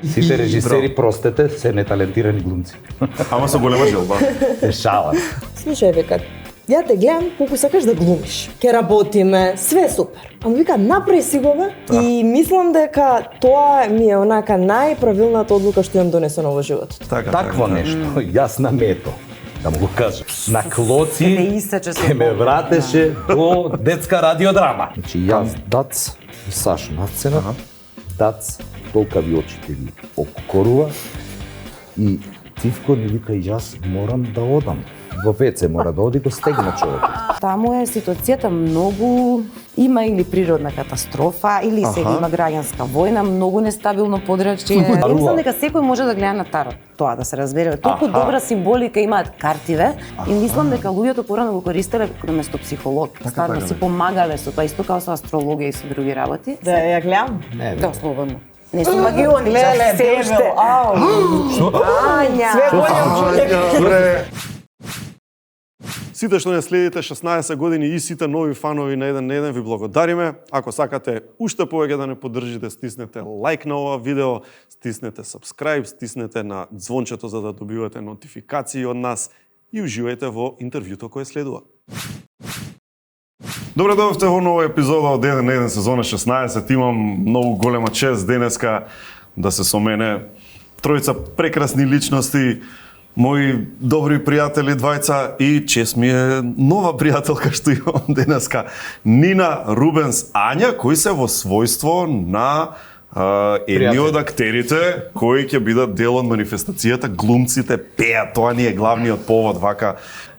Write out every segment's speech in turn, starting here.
Сите режисери, простете, се неталентирани глумци. Ама со голема желба. Е шала. Слушај, века, ја те гледам колку сакаш да глумиш. Ке работиме, све е супер. Ама вика, направи си го бе. И мислам дека тоа ми е онака најправилната одлука што имам донесено во животот. Такво нешто, јас на мето, да му го кажам. На клоци ке ме вратеше до детска радиодрама. Значи јас, Дац и Сашо на сцена, Дац толкави очите ви окорува и Цивко ни вика, јас морам да одам. Во веце мора да оди, го стегна човекот. Таму е ситуацијата многу, има или природна катастрофа, или сега има граѓанска војна, многу нестабилно подрачје. Мислам дека секој може да гледа на тарот, тоа да се разбере. Толку добра символика имаат картиве и мислам дека луѓето порано го користеле наместо психолог. Стварно си помагале со тоа, исто као со астрологија и со други работи. Да ја гледам? Да, слободно. Не сум магионичар, се уште. Ања! Све Сите што не следите 16 години и сите нови фанови на еден ви благодариме. Ако сакате уште повеќе да не поддржите, стиснете лайк на ова видео, стиснете subscribe, стиснете на звончето за да добивате нотификации од нас и уживајте во интервјуто кое следува. Добре дојдовте во нова епизода од Еден на еден сезона 16. Имам многу голема чест денеска да се со мене тројца прекрасни личности, мои добри пријатели двајца и чест ми е нова пријателка што имам денеска, Нина Рубенс Ања, кои се во својство на едни од актерите кои ќе бидат дел од манифестацијата. Глумците пеат, тоа ни е главниот повод вака.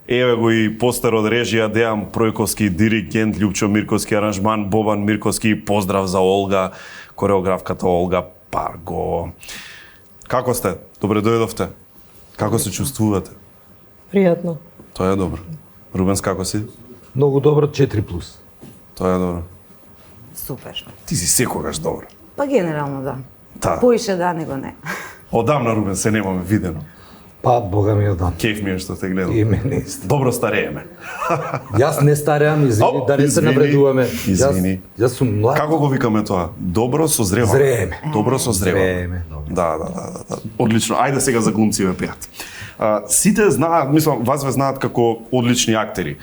Еве го и постер од режија, Дејан Пројковски, диригент, Љупчо Мирковски, аранжман, Бобан Мирковски, поздрав за Олга, кореографката Олга Парго. Како сте? Добре дојдовте. Како се чувствувате? Пријатно. Тоа е добро. Рубенс, како си? Многу добро, 4+. Тоа е добро. Супер. Ти си секогаш добро. Па генерално да. Та. Поише да, него не. Одамна, Рубенс, се немаме видено. Па, Бога ми одам. Кеф ми е што те гледам. И мене исто. Добро старееме. Јас не стареам, извини, да не се навредуваме. Извини. Јас сум млад. Како го викаме тоа? Добро со зрева. Зреме. Добро со зрева. Зреме, добро. Да. Одлично. Ајде сега за глумци пеат. Сите знаат, мислам, вас ве знаат како одлични актери.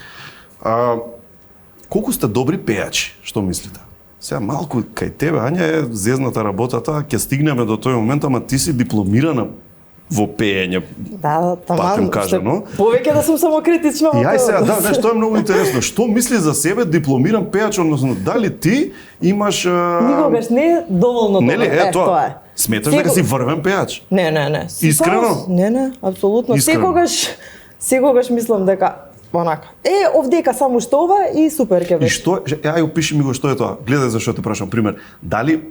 Колку сте добри пејачи, што мислите? Сега малку кај тебе, Ања, е зезната работата, ќе стигнеме до тој момент, ама ти си дипломирана во пеење. Да, Патем кажано. Повеќе да сум самокритична во И ај сега, тоа. да, што е многу интересно. Што мисли за себе дипломиран пејач, односно дали ти имаш Никогаш не е доволно добро. Нели, тоа е. Сметаш дека си врвен пејач? Не. Искрено? Не, апсолутно. Искрено. Секогаш мислам дека онака. Овдека само што ова и супер ќе И беше. што, ај опиши ми го што е тоа. Гледај зашто те прашам пример. Дали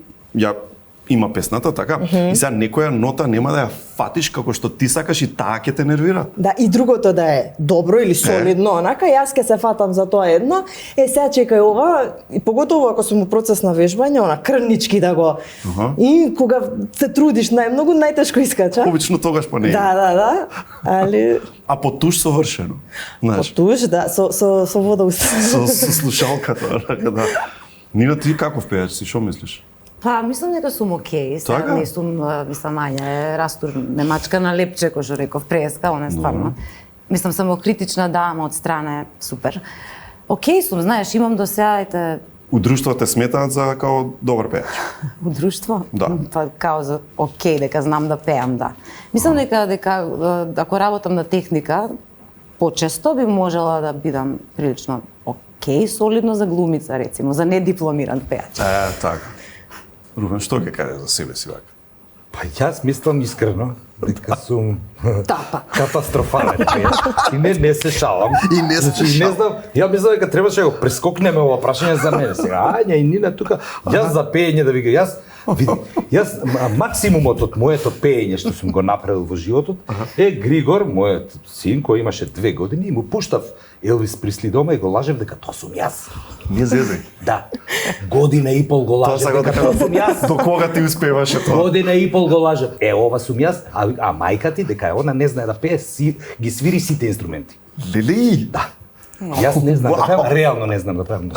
има песната така и сега некоја нота нема да ја фатиш како што ти сакаш и таа ќе те нервира? Да, и другото да е добро или солидно, онака, јас ќе се фатам за тоа едно. Сега чекај ова, и поготово ако сум у процес на вежбање, она крнички да го. И кога се трудиш најмногу, најтешко искача. Обично тогаш па не. Да, али А по туш совршено. Знаеш, потуш, да, со вода уста. со слушалката, така да. Нина, ти каков пејач си, што мислиш? Па, мислам дека сум окей. Сега Така? не сум, мислам, Ања е растур, немачка на лепче, кој што реков, преска, она е стварно. Мислам, самокритична, да, ама од страна супер. Окей сум, знаеш, имам до сега, У друштво те сметаат за као добар пејач. у друштво? Да. Па, као за окей, дека знам да пеам, да. Мислам дека ако работам на техника, почесто би можела да бидам прилично окей, солидно за глумица, рецимо, за недипломиран пејач. Така. Рубен, што ќе кажеш за себе си вака? Па јас мислам искрено дека сум Тапа. катастрофален пејач. И не се шалам. И не се Значи, шалам. Не знам, ја мислам дека требаше да го прескокнеме ова прашање за мене сега. Ања и Нина тука, јас за пеење да ви кажам, јас максимумот од моето пеење што сум го направил во животот е Григор, мојот син кој имаше 2 години и му пуштав Елвис Присли дома и го лажев дека тоа сум јас. Не зезај. Да. Година и пол го лажев дека тоа сум јас. До кога ти успеваше тоа? Година и пол го лажев. Ова сум јас, а мајка ти дека она не знае да пее, ги свири сите инструменти. Лели? Да. Јас не знам да пеам, реално не знам да пеам.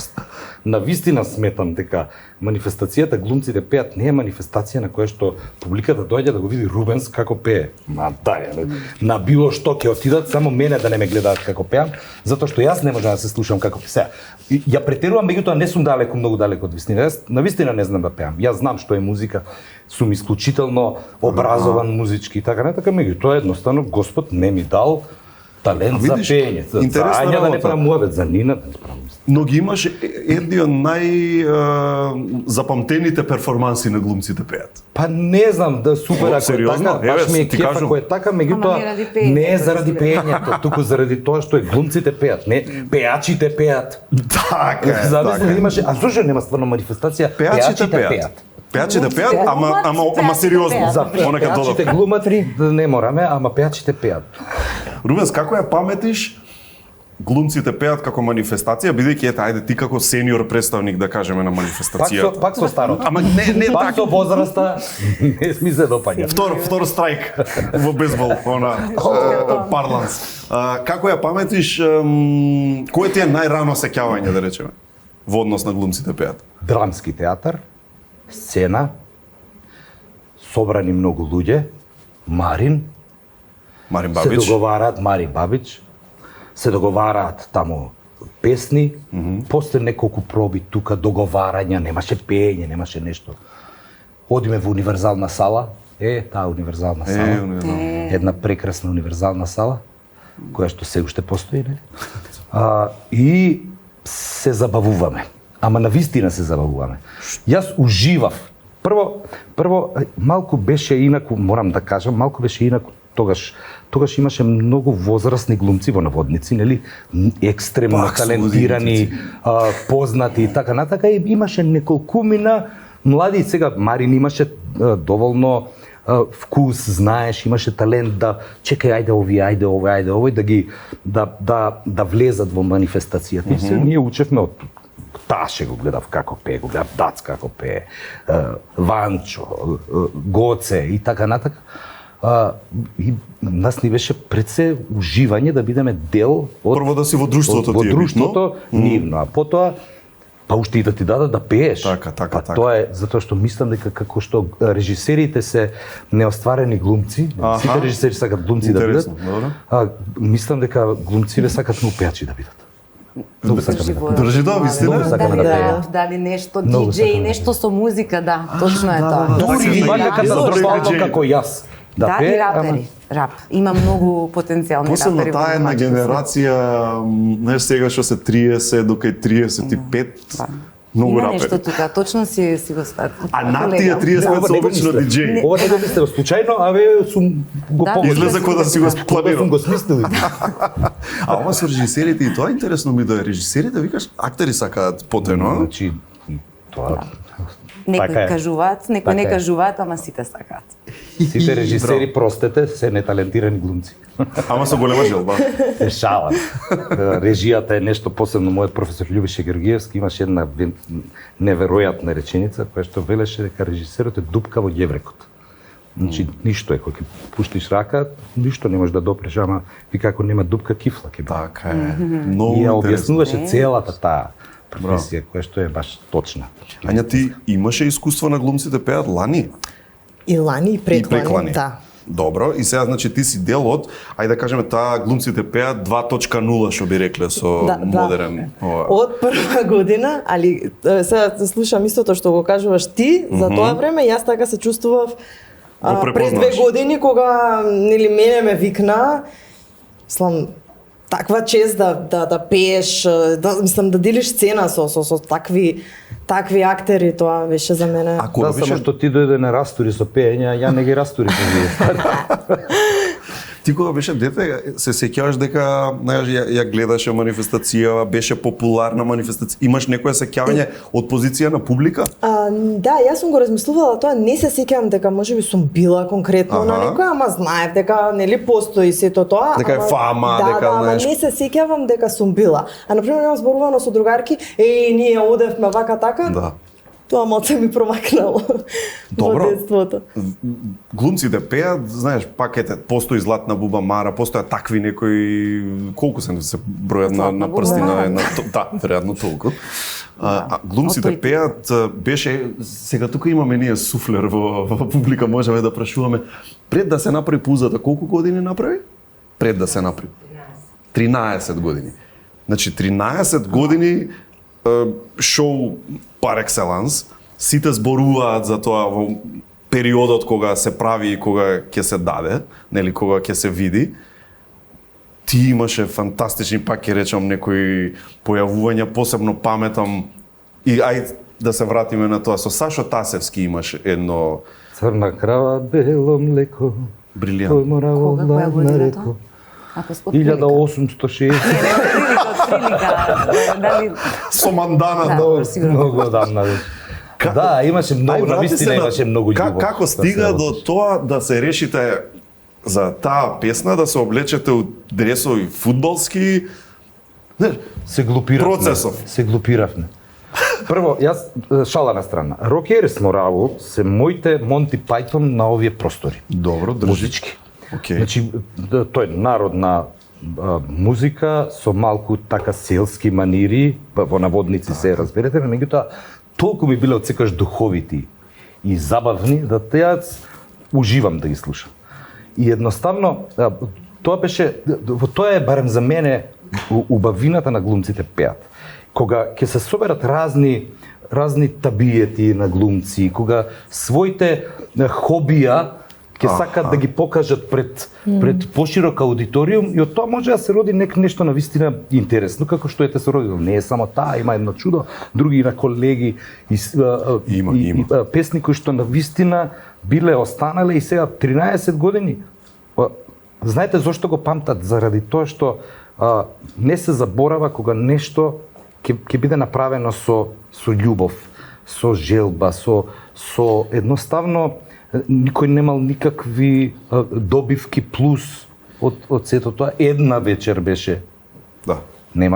На вистина сметам дека манифестацијата глумците пеат не е манифестација на која што публиката доаѓа да го види Рубенс како пее. На било што ќе отидат, само мене да не ме гледаат како пеам, затоа што јас не можам да се слушам како пеам. Ја претерувам, меѓутоа не сум многу далеко од вистина. Јас на вистина не знам да пеам. Јас знам што е музика, сум исклучително образован музички и така меѓутоа едноставно Господ не ми дал талент за пење, за Ања да не правам муабет, за Нина да не правам. Но ги имаш едни од запамтените перформанси на глумците пеат. Па не знам, да супер ако е така, баш ми е кеф ако е така, меѓутоа не е заради пеењето, туку заради тоа што глумците пеат, не пеачите пеат. Така е. Зamisli да имаше, а зошто нема стварно манифестација пеачите пеат. Пеачите пеат, ама сериозно. Понека пеачите глумат, не мораме, ама пеачите пеат. Рубенс, како ја паметиш глумците пеат како манифестација, бидејќи ајде ти како сениор представник да кажеме на манифестацијата. Пак со старото. Ама не пак со возраста не ми се допаѓа. Втор страйк во бейсбол, парланс. Како ја паметиш, кој ти е најрано сеќавање, да речеме, во однос на глумците пеат? Драмски театар, сцена, собрани многу луѓе, Марин Бабич. Се договараат, Мари Бабич, се договараат таму песни, после неколку проби тука, договарања, немаше пеење, немаше нешто. Одиме во универзална сала, таа универзална сала, една прекрасна универзална сала, која што се уште постои, нели? И се забавуваме. Ама на вистина се забавуваме. Јас уживав. Прво малку беше инаку, морам да кажам, малку беше инаку тогаш имаше многу возрастни глумци во наводници, нели, екстремно талентирани, познати и така натака, и имаше неколкумина млади, сега Марин имаше доволно вкус, знаеш, имаше талент да чекај ајде овој да ги да влезат во манифестацијата. И се ние учевме од Таше го гледав како пее, го гледав Дац како пее, Ванчо, Гоце и така натака. И нас ни беше пред се уживање да бидеме дел од прво да си во друштвото во друштвото нивно, а потоа уште и да ти дадат да пееш. Така. Тоа е затоа што мислам дека како што режисерите се неостварени глумци, сите режисери сакат глумци да бидат. Мислам дека глумциве сакат многу пеачи да бидат. Држи да, вистина. Дали нешто диџеј, нешто со музика, да, точно е тоа. Дури вака катастрофално како јас. Да, и рапери. Рап. Има многу потенцијални рапери. Посебно таа една генерација, не сега што се 30 до кај 35, многу рапери. Има нешто тука, точно си го сватам. А над тие 35 се обично диџеј. Ова не го мислев случајно, сум го помислил. Излезе кога да си го планирал. Сум го смислил. А ова со режисерите и тоа интересно ми да режисерите, викаш, актери сакаат потено. Значи, тоа некои кажуваат, некои не кажуваат, ама сите сакаат. Сите режисери, простете, се неталентирани глумци. Ама со голема желба. Се шалам. Режијата е нешто посебно. Мојот професор Љубише Георгиевски имаше една неверојатна реченица која што велеше дека режисерот е дупка во ѓеврекот. Значи ништо е кога пуштиш рака, ништо не можеш да допреш, ама и како нема дупка кифла ќе. Така е. Многу интересно. И ја објаснуваше целата таа професија која што е баш точна. Ања, ти имаше искуство на глумците пеат лани? И лани и преклани, да. Добро, и сега значи ти си дел од, ајде да кажеме, таа глумците пеат 2.0 што би рекле со модерен. Од прва година, али сега слушам истото што го кажуваш ти, за тоа време јас така се чувствував пред 2 години кога нели мене ме викна, таква чест да пееш, мислам да делиш сцена со такви актери, тоа беше за мене. Да, само што ти дојде на растури со пеење, ја не ги растури со вие. Ти кога беше дете, се сеќаваш дека, знаеш, ја гледаше манифестација, беше популарна манифестација. Имаш некое сеќавање од позиција на публика? Да, јас сум го размислувала тоа, не се сеќавам дека можеби сум била конкретно на некоја, ама знаев дека нели постои сето тоа. Дека е фама, дека знаеш. Да, не се сеќавам дека сум била. А на пример, имам зборувано со другарки, ние одевме вака така. Да. Тоа моце ми промакнало Добро. во детството. Глумците пеат, знаеш, пак постои Златна буба Мара, постојат такви некои, колку се бројат на прсти на една, да, веројатно толку. Глумците пеат, беше, сега тука имаме ние суфлер во публика, можеме да прашуваме, пред да се направи пузата, колку години направи? Пред да се направи? 13 години. Значи, 13 години шоу par excellence, сите зборуваат за тоа во периодот кога се прави и кога ќе се даде, нели, кога ќе се види. Ти имаше фантастични, пак ќе речам, некои појавувања, посебно паметам, и ај да се вратиме на тоа, со Сашо Тасевски имаш едно... Црна крава, бело млеко, Брилијант. тој мора во Која година реко. тоа? Ако спод прилика. 1860. Дали... Со манданата. Многу одамна беше. Да, имаше многу, навистина имаше многу љубов. Како стига до тоа да се решите за таа песна, да се облечете у дресови фудбалски, не, Се глупиравме. Процесов. Се глупиравме. Прво, јас шала на страна. Роки Ерис Мораво се моите Монти Пајтон на овие простори. Добро, држи. Музички. Океј. Значи, тој народна музика со малку така селски манири, во наводници се разберете, меѓутоа толку ми биле отсекаш духовити и забавни да јас уживам да ги слушам. И едноставно тоа беше, тоа е барем за мене убавината на глумците пеат. Кога ќе се соберат разни табиети на глумци, кога своите хобија ќе сакат да ги покажат пред поширок аудиториум и од тоа може да се роди нешто на вистина интересно, како што ете се родило. Не е само таа, има едно чудо, други на колеги и песни кои што на вистина биле останале и сега 13 години. Знаете зошто го памтат? Заради тоа што не се заборава кога нешто ќе биде направено со љубов, со желба, со едноставно никој немал никакви добивки плюс од сето тоа. Една вечер беше. Да. Не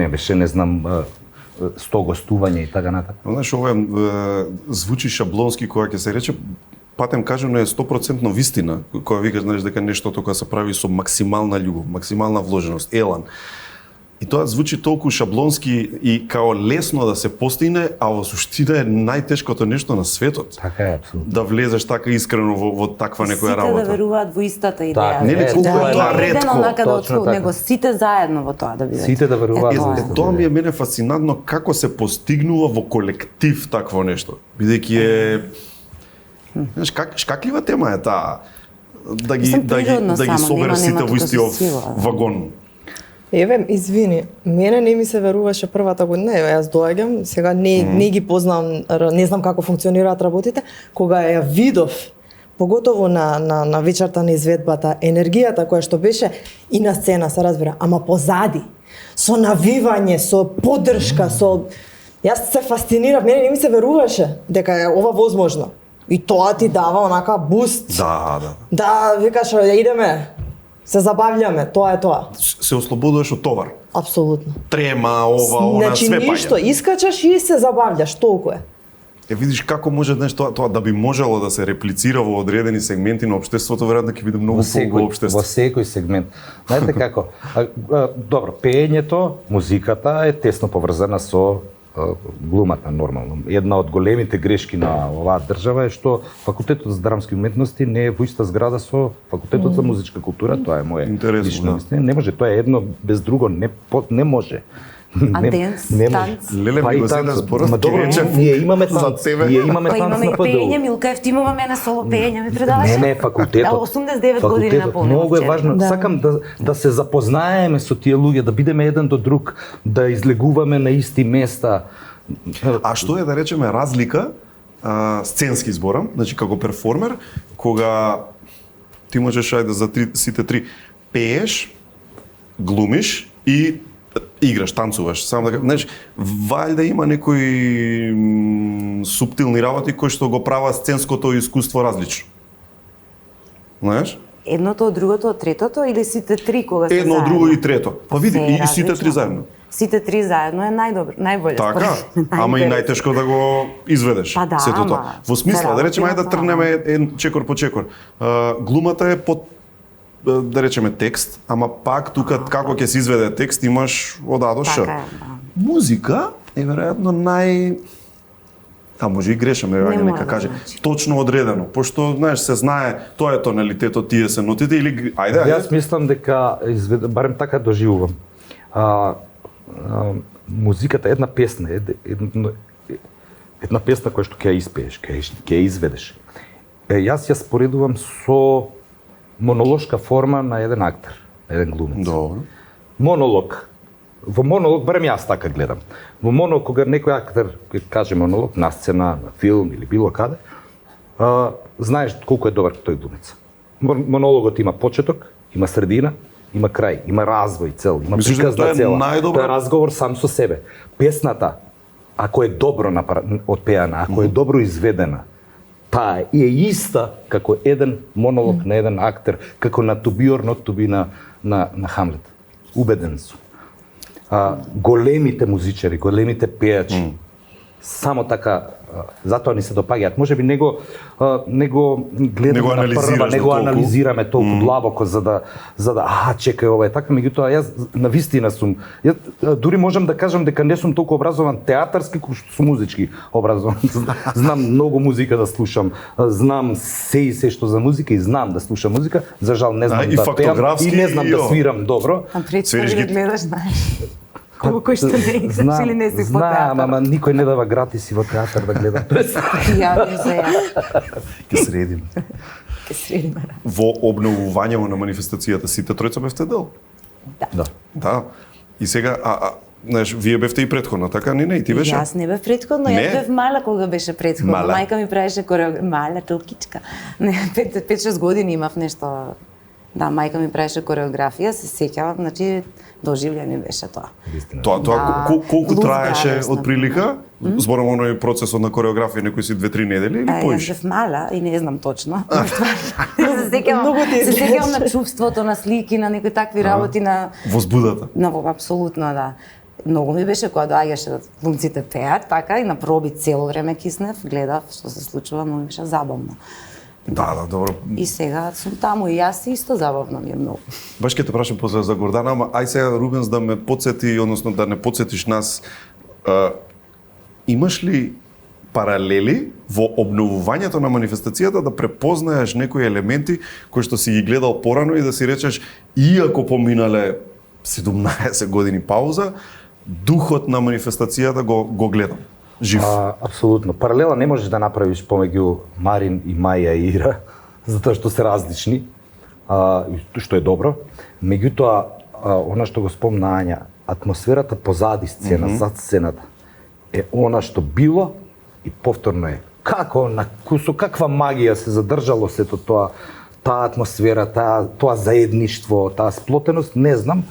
беше, не знам, 100 гостувања и така натаму. Знаеш, ова звучи шаблонски кога ќе се рече, патем кажано е 100% вистина, кога викаш, знаеш, дека нештото кога се прави со максимална љубов, максимална вложеност, елан. И тоа звучи толку шаблонски и као лесно да се постигне, а во суштина е најтешкото нешто на светот. Така е, апсолутно. Да влезеш така искрено во таква некоја работа. Сите да веруваат во истата идеја. Нели колку е тоа ретко. Точно така. Него сите заедно во тоа да бидат. Сите да веруваат во истата. Тоа ми е мене фасцинантно како се постигнува во колектив такво нешто. Бидејќи е знаеш шкаклива тема е таа да ги собереш сите во истиот вагон. Еве, извини, мене не ми се веруваше првата година, еве јас доаѓам, сега не ги познам, не знам како функционираат работите, кога ја видов, поготово на вечерта на изведбата, енергијата која што беше и на сцена, се разбира, ама позади, со навивање, со поддршка, Јас се фасцинирав, мене не ми се веруваше дека е ова возможно. И тоа ти дава онака буст. Да. Да, викаш, идеме, се забавljаме, тоа е тоа. Се ослободуваш од товар. Апсолутно. Трема, ова, све паѓа. Ништо, искачаш и се забављаш, толку е. Видиш како може тоа да би можело да се реплицира во одредени сегменти на општеството, веројатно ќе биде многу поголемо општество. Во секој сегмент. Знаете како? Добро, пеењето, музиката е тесно поврзана со глумата нормално. Една од големите грешки на оваа држава е што факултетот за драмски уметности не е во иста зграда со факултетот за музичка култура, тоа е моје лично мислење. Не може, тоа е едно без друго, не може. А денс, танц? Леле, ми го седна спорот. Ние имаме танц. Ние имаме танц имаме на и ПДУ. пеење, Милка Евтимова мене соло пеење ми предаваше. Не, факултетот. Да, 89 години наполнено. Многу е важно. Сакам да се запознаеме со тие луѓе, да бидеме еден до друг, да излегуваме на исти места. А што е, да речеме, разлика, сценски зборам, значи како перформер, кога ти можеш за сите три пееш, глумиш и играш, танцуваш. Само да, знаеш, валјда има некои суптилни работи кои што го прават сценското искуство различно. Знаеш? Едното од другото од третото или сите три кога се Едно од заедно? друго и трето. Па види, и сите три заедно. сите три заедно е најболе. Така, ама и најтешко да го изведеш. Па да, сето тоа. Во смисла, да речеме, ајде да тргнеме чекор по чекор. Глумата е под да речеме текст, ама пак тука како ќе се изведе текст имаш од А до Ш. Така е, да. Музика е веројатно може и грешам, нека каже, точно одредено, пошто знаеш се знае тоа е тоналитетот, тие се нотите или ајде. Јас мислам дека барем така доживувам. Музиката е една песна, една песна која што ќе ја испееш, ќе ја изведеш. Јас ја споредувам со монолошка форма на еден актер, еден глумец. Добро. Монолог. Во монолог, барем јас така гледам. Во монолог, кога некој актер каже монолог на сцена, на филм или било каде, знаеш колку е добар тој глумец. Монологот има почеток, има средина, има крај, има развој цел, има приказна цела. Тоа е разговор сам со себе. Песната, ако е добро отпеана, ако е добро изведена, таа е иста како еден монолог на еден актер, како на To Be or Not To Be на Хамлет. Убеден сум. Големите музичари, големите пејачи, само така, затоа ни се допаѓаат. Можеби не го гледаме на прва, не го анализираме толку длабоко за да чекај ова е така, меѓутоа јас на вистина сум. Дури можам да кажам дека не сум толку образован театарски колку што сум музички образован. Знам многу музика да слушам, знам се што за музика и знам да слушам музика, за жал не знам да пеам и не знам да свирам добро. Свириш ги гледаш, знаеш. Колку што не играш или не си по театар. Знам, ама никој не дава гратиси во театар да гледа. Јавим за ја. Ке средим. Во обновувањето на манифестацијата сите тројца бевте дел? Да. И сега, знаеш, вие бевте и претходно, така не и ти беше? Јас не бев претходно, јас бев мала кога беше претходно. Мајка ми правеше мала толкичка. 5-6 години имав нешто. Да, мајка ми правеше кореографија, се сеќавам, значи доживљање беше тоа. Тоа колку траеше од прилика? Зборам оној процесот на кореографија, некои си 2-3 недели или поише? Јас бев мала и не знам точно. Се сеќавам на чувството, на слики, на некои такви работи, на возбудата. Апсолутно, да. Многу ми беше кога доаѓаше глумците пеат, така и на проби цело време киснев, гледав што се случува, многу беше забавно. Да, добро. И сега сум таму и јас исто забавно ми е многу. Баш ќе те прашам после за Гордана, ама ај сега Рубенс да ме потсети, односно да не потсетиш нас, имаш ли паралели во обновувањето на манифестацијата да препознаеш некои елементи кои што си ги гледал порано и да си речеш, иако поминале 17 години пауза, духот на манифестацијата го гледам. Жив. Апсолутно. Паралела не можеш да направиш помеѓу Марин и Маја и Ира, затоа што се различни, што е добро. Меѓутоа, она што го спомна Ања, атмосферата позади сцена, зад сцената, е она што било и повторно е. Со каква магија се задржало сето тоа, таа атмосфера, тоа заедништво, таа сплотеност, не знам.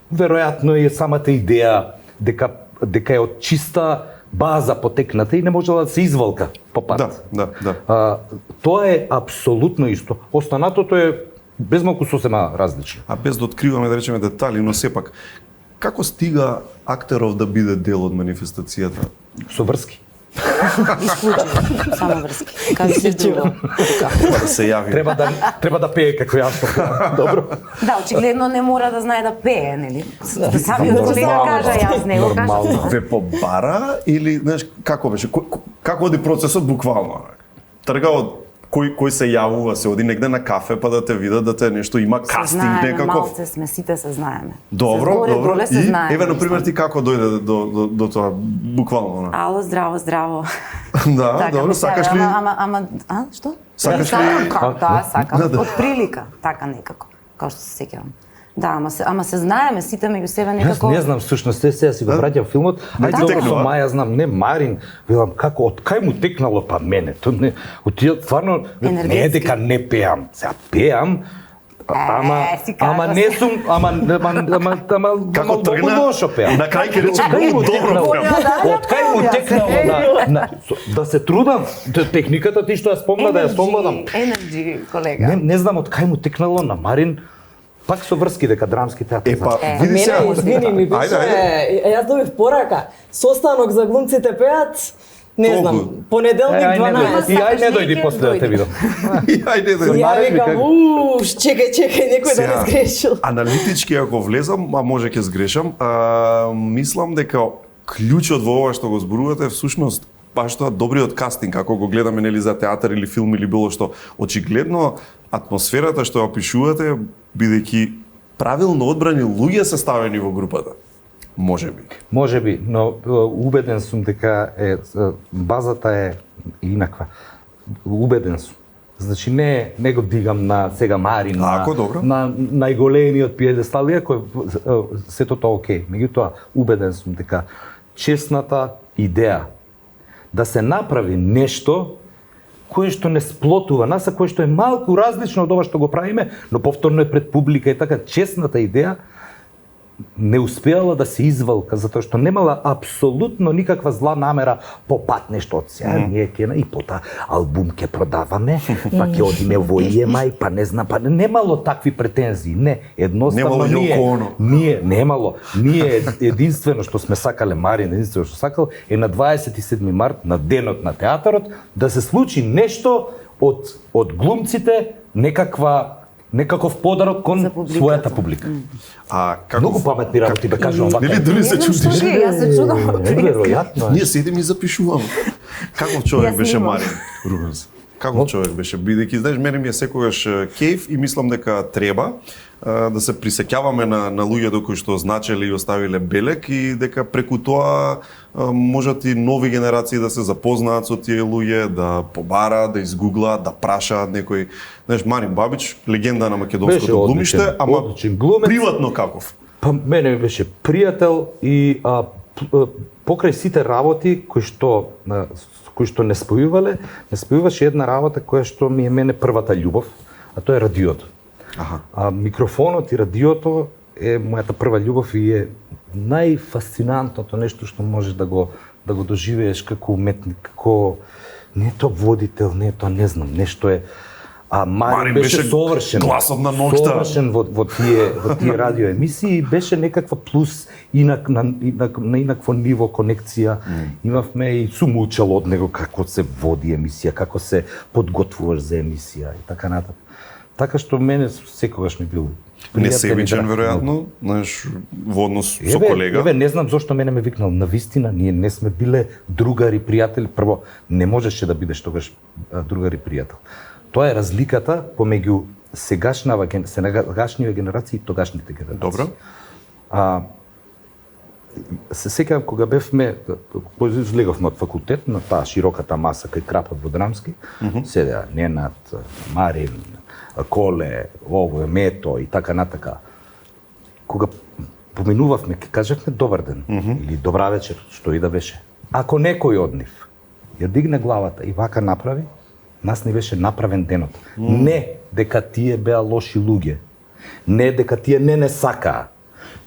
Веројатно е самата идеја дека е од чиста база потекната и не можела да се извалка по пат. Да. Тоа е апсолутно исто. Останатото е безмалку сосема различно. А без да откриваме, да речеме, детали, но сепак, како стига актеров да биде дел од манифестацијата? Со врски. Исклучено, само врски. Како се друго. Да се јави. Треба да пее како јас. Добро. Да, очигледно не мора да знае да пее, нели? Самиот колега кажа, јас не го кажам. Ве побара или, знаеш, како беше? Како оди процесот буквално? Трга од кој се јавува, се оди негде на кафе па да те видат, да те нешто има кастинг некаков. Малце сме, сите се знаеме. Добро. И, еве, например, ти како дојде до тоа, буквално? Ало, здраво. Да, така, добро, сакаш ли? Што? Сакаш ли? Да, сакам. Од прилика, така некако, како што се сеќавам. Да, ама се знаеме сите меѓу себе некако. Јас не знам всушност, сега си го враќам филмот, ајде со Маја знам, не Марин, велам како од кај му текнало па мене, тоа не, стварно не е дека не пеам, сега пеам, ама не сум, ама како тргна? лошо пеам. На крај ќе речем добро пеам. Од кај му текнало да се трудам, техниката ти што ја спомна да ја совладам. Енерджи, колега. Не знам од кај му текнало на Марин. Пак со врски дека драмски театар. види Мене, сега. извини, ми беше, јас добив порака, состанок за глумците пеат, не знам, понеделник 12. И ај не дојди после да те видам. Ајде да. Ја викам, чекај, некој да не сгрешил. Аналитички ако влезам, а може ќе сгрешам, мислам дека клучот во ова што го зборувате всушност баш тоа добриот кастинг, ако го гледаме нели за театар или филм или било што, очигледно атмосферата што ја опишувате, бидејќи правилно одбрани луѓе се ставени во групата. Може би, но убеден сум дека базата е инаква. Убеден сум. Значи не го дигам на сега Марин, на најголемиот пиедестал, иако сето тоа окей. Меѓутоа, убеден сум дека честната идеја да се направи нешто кое што не сплотува нас, а кое што е малку различно од ова што го правиме, но повторно е пред публика и така, честната идеја не успеала да се извалка, затоа што немала апсолутно никаква зла намера по пат нешто од сега, ние ќе и пота албум ќе продаваме, па ќе одиме во EMI, па не знам, па немало такви претензии, не, едноставно ние единствено што сме сакале, Марин единствено што сакал е на 27 март, на денот на театарот, да се случи нешто од глумците, некаков подарок кон својата публика. Многу паметни работи бе кажувам. Нели дури се чудиш? Јас се чудам. Неверојатно. Ние седиме и запишуваме. Каков човек беше Марин Рубенс? Каков човек беше? Бидејќи знаеш, мене ми е секогаш кејф и мислам дека треба да се присеќаваме на луѓето кои што значеле и оставиле белег и дека преку тоа можат и нови генерации да се запознаат со тие луѓе, да побараат, да изгуглаат, да прашаат некој. Знаеш, Марин Бабич, легенда на македонското глумиште, ама приватно каков? Па мене беше пријател и покрај сите работи кои што не спојуваше една работа која што ми е мене првата љубов, а тоа е радиото. Микрофонот и радиото е мојата прва љубов и е најфасцинантното нешто што можеш да го доживееш како уметник, како не тоа водител, не тоа не знам, нешто е. Марин беше совршен. Гласот на ноќта. Совршен во тие радио емисии, беше некаква плюс на инакво ниво конекција. Имавме и сум учел од него како се води емисија, како се подготвуваш за емисија и така натаму. Така што мене секогаш ми бил несебичен веројатно, знаеш, во однос со колега. Не знам зошто мене ме викнал. Навистина, ние не сме биле другари, пријатели. Прво, не можеше да бидеш тогаш другари, пријател. Тоа е разликата помеѓу сегашниве генерации и тогашните генерации. Добро. Се сеќавам кога бевме, излеговме од факултет на таа широката маса кај крапот во Драмски, седеа Ненад, Марин, Коле, Мето и така натака. Кога поминувавме, ќе кажевме добар ден или добра вечер, што и да беше. Ако некој од нив ја дигне главата и вака направи, нас не беше направен денот. Не дека тие беа лоши луѓе, не дека тие не сакаа,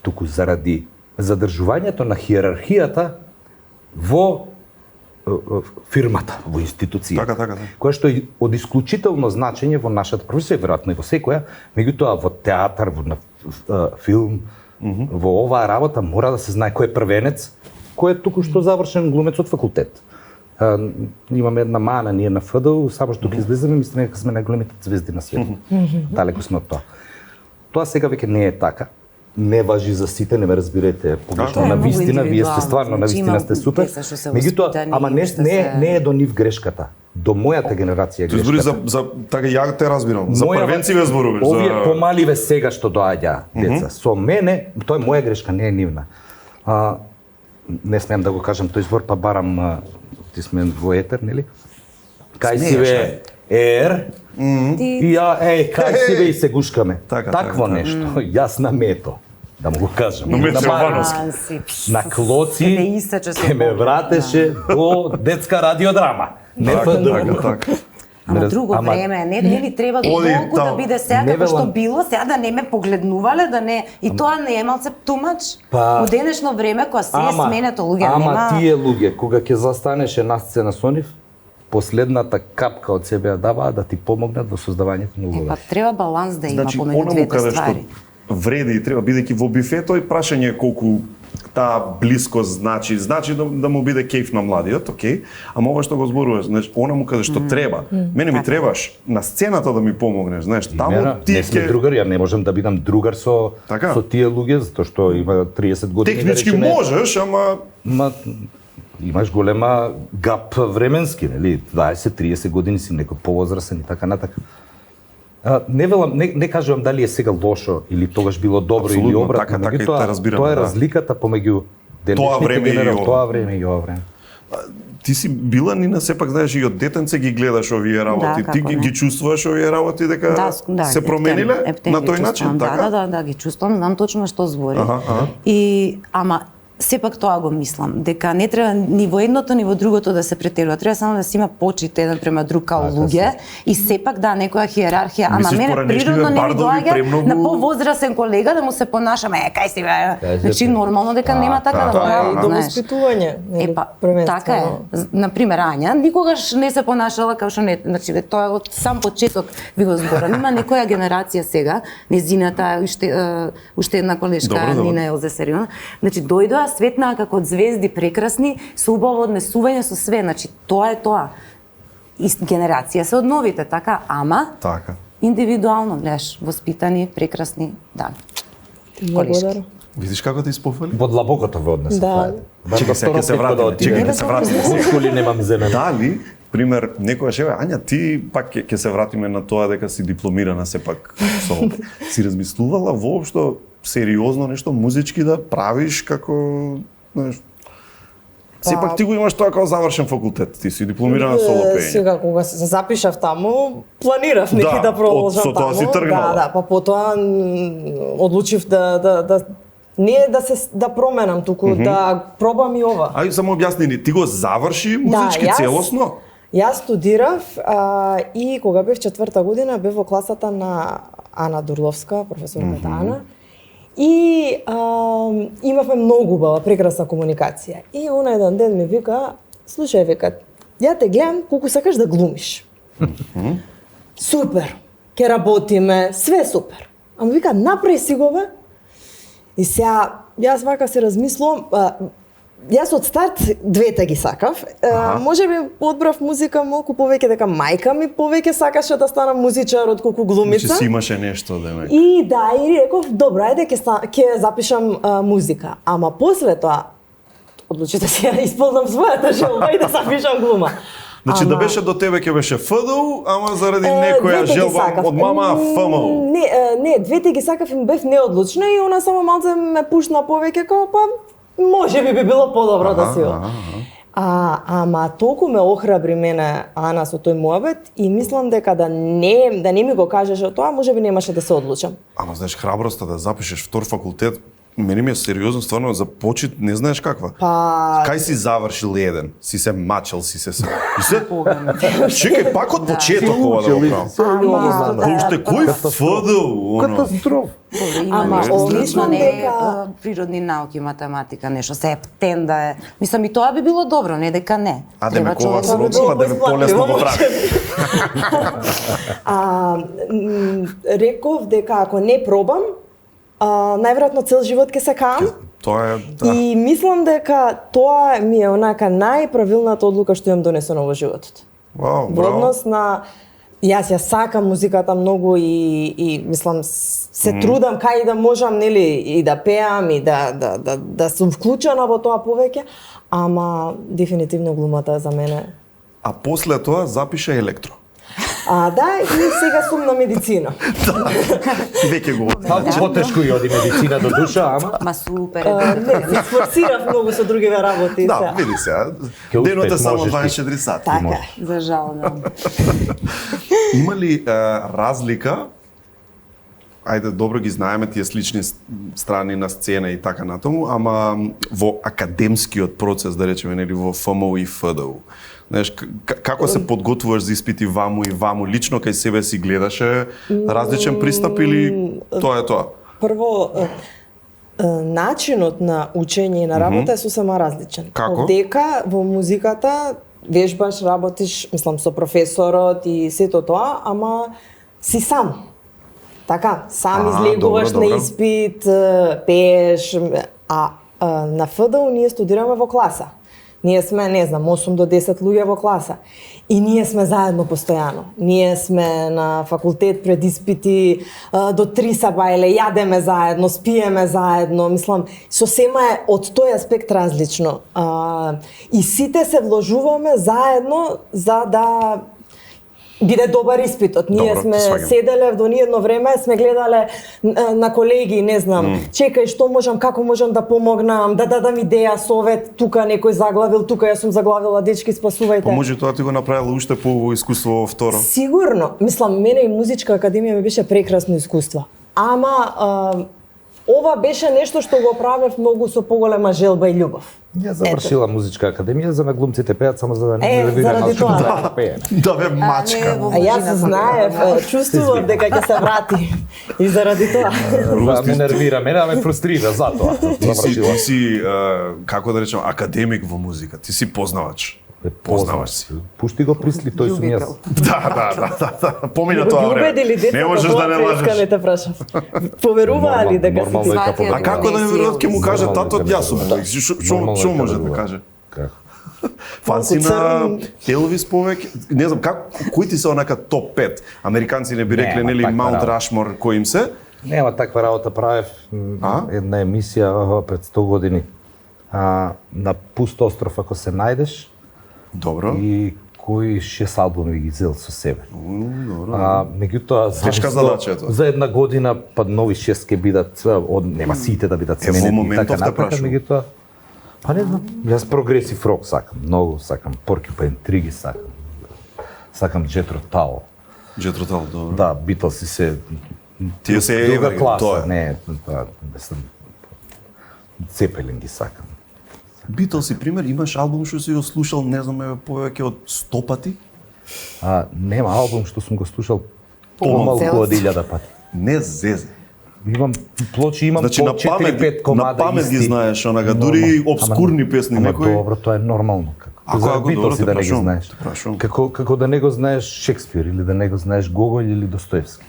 туку заради задржувањето на хиерархијата во фирмата, во институцијата. Така. Која што е од исклучително значење во нашата професија, веројатно и во секоја, меѓутоа во театар, во филм, во оваа работа мора да се знае кој е првенец, кој е туку што завршен глумец од факултет. Имаме една мана ние на ФДУ, само што ќе излеземе, мислиме дека сме најголемите звезди на светот. Далеку сме од тоа. Тоа сега веќе не е така. Не важи за сите, не ме разбирате погрешно. На вистина, вие сте стварно, на вистина сте супер. Меѓутоа, ама не е до нив грешката. До мојата генерација грешката. Збори за така ја те разбирам. За првенциве зборуваш. Овие помаливе сега што доаѓа деца. Со мене, тоа е моја грешка, не е нивна. Не смеам да го кажам тој збор, па барам ти сме во етер, нели? Кај си бе и ја, кај си бе и се гушкаме. Такво нешто, јас на Мето, да му го кажам. На Клоци ќе ме вратеше до детска радиодрама. Не ФДУ. Ама друго време, не треба толку да биде сега како што било, сега да не ме погледнувале, да не и тоа не е малце тумач. Во денешно време кога се е сменето луѓе нема. Ама тие луѓе кога ќе застанеш на сцена со нив, последната капка од себе ја даваа да ти помогнат во создавањето на улога. Треба баланс да има помеѓу двете ствари. вреди и треба бидејќи во бифето и прашање е колку таа блискост значи да му биде кејф на младиот, окей, ама ова што го зборуваш, значи она му каже што треба. Мене ми требаш на сцената да ми помогнеш, знаеш, таму ти не сме другари, ја не можам да бидам другар со тие луѓе затоа што има 30 години. Технички можеш, ама имаш голема гап временски, нели? 20-30 години си некој повозрасен и така натака. Не кажувам дали е сега лошо или тогаш било добро или обратно, тоа е разликата помеѓу денешните генерации, тоа време и ова време. Ти си била Нина, сепак знаеш и од детенце ги гледаш овие работи, ти ги чувствуваш овие работи дека се промениле на тој начин, така? Да, ги чувствувам, знам точно што збори. И ама сепак тоа го мислам, дека не треба ни во едното ни во другото да се претерува, треба само да се има почит еден према друг као луѓе и сепак некоја хиерархија, ама мене природно не ми доаѓа на повозрасен колега да му се понашаме, кај си бе. Значи нормално дека нема така да правам, знаеш. Воспитување. Така е. На пример Ања никогаш не се понашала како што не, значи тоа од сам почеток ви го зборам. Има некоја генерација сега, незината уште една колешка Нина Елзе Сериона, значи дојдоа светнаа како звезди прекрасни, со убаво однесување со све, значи тоа е тоа. И генерација се од новите, така, ама индивидуално гледаш, воспитани, прекрасни, да. Благодарам. Видиш како те испофали? Во длабокото во однесе. Да. Чекај се вратиме. Школи немам земен. Дали, пример, некојаш еве Ања ти пак ќе се вратиме на тоа дека си дипломирана сепак со си размислувала воопшто сериозно нешто музички да правиш како, знаеш, сепак ти го имаш тоа како завршен факултет, ти си дипломирана со пеење. Сега кога се запишав таму, планирав неки да продолжам таму. Со тоа си тргнала. Да, па потоа одлучив не да променам, туку да пробам и ова. Ај само објасни ни, ти го заврши музички целосно? Јас студирав и кога бев 4-та година бев во класата на Ана Дурловска, професорката Ана. И имавме многу убава, прекрасна комуникација. И она еден ден ми вика, слушај, вика, ја те гледам колку сакаш да глумиш. Супер, ќе работиме, све супер. Ама вика, направи си го бе. И сега, јас вака се размислувам, јас од старт двете ги сакав. Може би одбрав музика малку повеќе дека мајка ми повеќе сакаше да станам музичар од колку глумица. Значи си имаше нешто демек. И реков, добро, ајде ќе запишам музика. Ама после тоа одлучив да си ја исполнам својата желба и да запишам глума. Значи да беше до тебе ќе беше ФДУ, ама заради некоја желба од мама ФМУ. Не, двете ги сакав и бев неодлучна и она само малце ме пушна повеќе како па може би било подобро да си го. Ама толку ме охрабри мене Ана со тој муабет и мислам дека да не ми го кажеше тоа, може би немаше да се одлучам. Ама знаеш, храброста да запишеш втор факултет, мене ми е сериозно, стварно за почит не знаеш каква. Кај си завршил еден? Си се мачел, си се... Чекај, пак од почеток ова да го правам. Уште кој ФДУ? Катастроф. Ама одлично не е природни науки, математика, нешто, септен да е. Мислам и тоа би било добро, не дека не. А да ме кова се роди, па да ме полесно го врати. Реков дека ако не пробам, најверојатно цел живот ќе се каам. Тоа е, да. И мислам дека тоа ми е онака најправилната одлука што имам донесено во животот. Вау, во однос на јас ја сакам музиката многу и мислам се трудам кај да можам, нели, и да пеам и да сум вклучена во тоа повеќе, ама дефинитивно глумата за мене. А после тоа запиша електро. Да, и сега сум на медицина. Веќе го. Малку потешко и оди медицина до душа, ама. Ма супер. Не, се сфорсирав многу со другиве работи. Да, види се. Денот е само 24 сати. Така. За жал, да. Има ли разлика? Ајде, добро ги знаеме тие слични страни на сцена и така натаму, ама во академскиот процес, да речеме, нели во ФМУ и ФДУ. Знаеш, како се подготвуваш за испити ваму и ваму? Лично кај себе си гледаше различен пристап или тоа е тоа? Прво, начинот на учење и на работа е сосема различен. Како? Дека во музиката вежбаш, работиш, мислам, со професорот и сето тоа, ама си сам. Така, сам излегуваш добро. на испит, пееш, а на ФДУ ние студираме во класа. Ние сме, не знам, 8 до 10 луѓе во класа. И ние сме заедно постојано. Ние сме на факултет пред испити до 3 сабајле, јадеме заедно, спиеме заедно. Мислам, сосема е од тој аспект различно. И сите се вложуваме заедно за да биде добар испитот. Ние сме седеле до ние едно време, сме гледале на колеги, не знам, чекај што можам, како можам да помогнам, да дадам идеја, совет, тука некој заглавил, тука јас сум заглавила, дечки спасувајте. Може тоа ти го направила уште по искуство во второ? Сигурно. Мислам, мене и музичка академија ми беше прекрасно искуство. Ама ова беше нешто што го правев многу со поголема желба и љубов. Ја завршила музичка академија, за на глумците пеат само за да не нервира заради тоа. да пееме. Да бе мачка. А јас знаев, чувствував дека ќе се врати. И заради тоа. Да ме нервира, мене ме фрустрира затоа. Ти си како да речем академик во музика. Ти си познавач. Познаваш си. Пушти го присли, тој сум јас. Да. Помина тоа време. Убедили децата, Не можеш да не лажеш. Не те прашав. Поверуваа ли дека си ти? А како да не веруват ќе му каже тато јас сум? Што може да каже? Фан си на Елвис повеќе, не знам кои ти се онака топ 5. Американци не би рекле нели Маунт Рашмор кои им се? Нема таква работа, правев една емисија пред 100 години. На пуст остров ако се најдеш. Добро. И кои 6 албуми ги зел со себе. Добро. Меѓутоа за една година па нови 6 ќе бидат, нема сите да бидат сменети така натака, меѓутоа па не знам, јас прогресив рок сакам, многу сакам, Porcupine Tree ги сакам. Сакам Jethro Tull. Jethro Tull, добро. Да, Beatles се тие се друга класа, тоа. не, Zeppelin ги сакам. Beatles, пример, имаш албум што си го слушал, не знам, повеќе од 100 пати? Нема албум што сум го слушал помалку од 1000 пати. Не зезе. Имам плочи, имам значи, по 4-5 комада. На памет ги знаеш, онага, дури обскурни песни некои. Добро, тоа е нормално. За Beatles да не ги знаеш. Како да не го знаеш Шекспир или да не го знаеш Гоголј или Достоевски.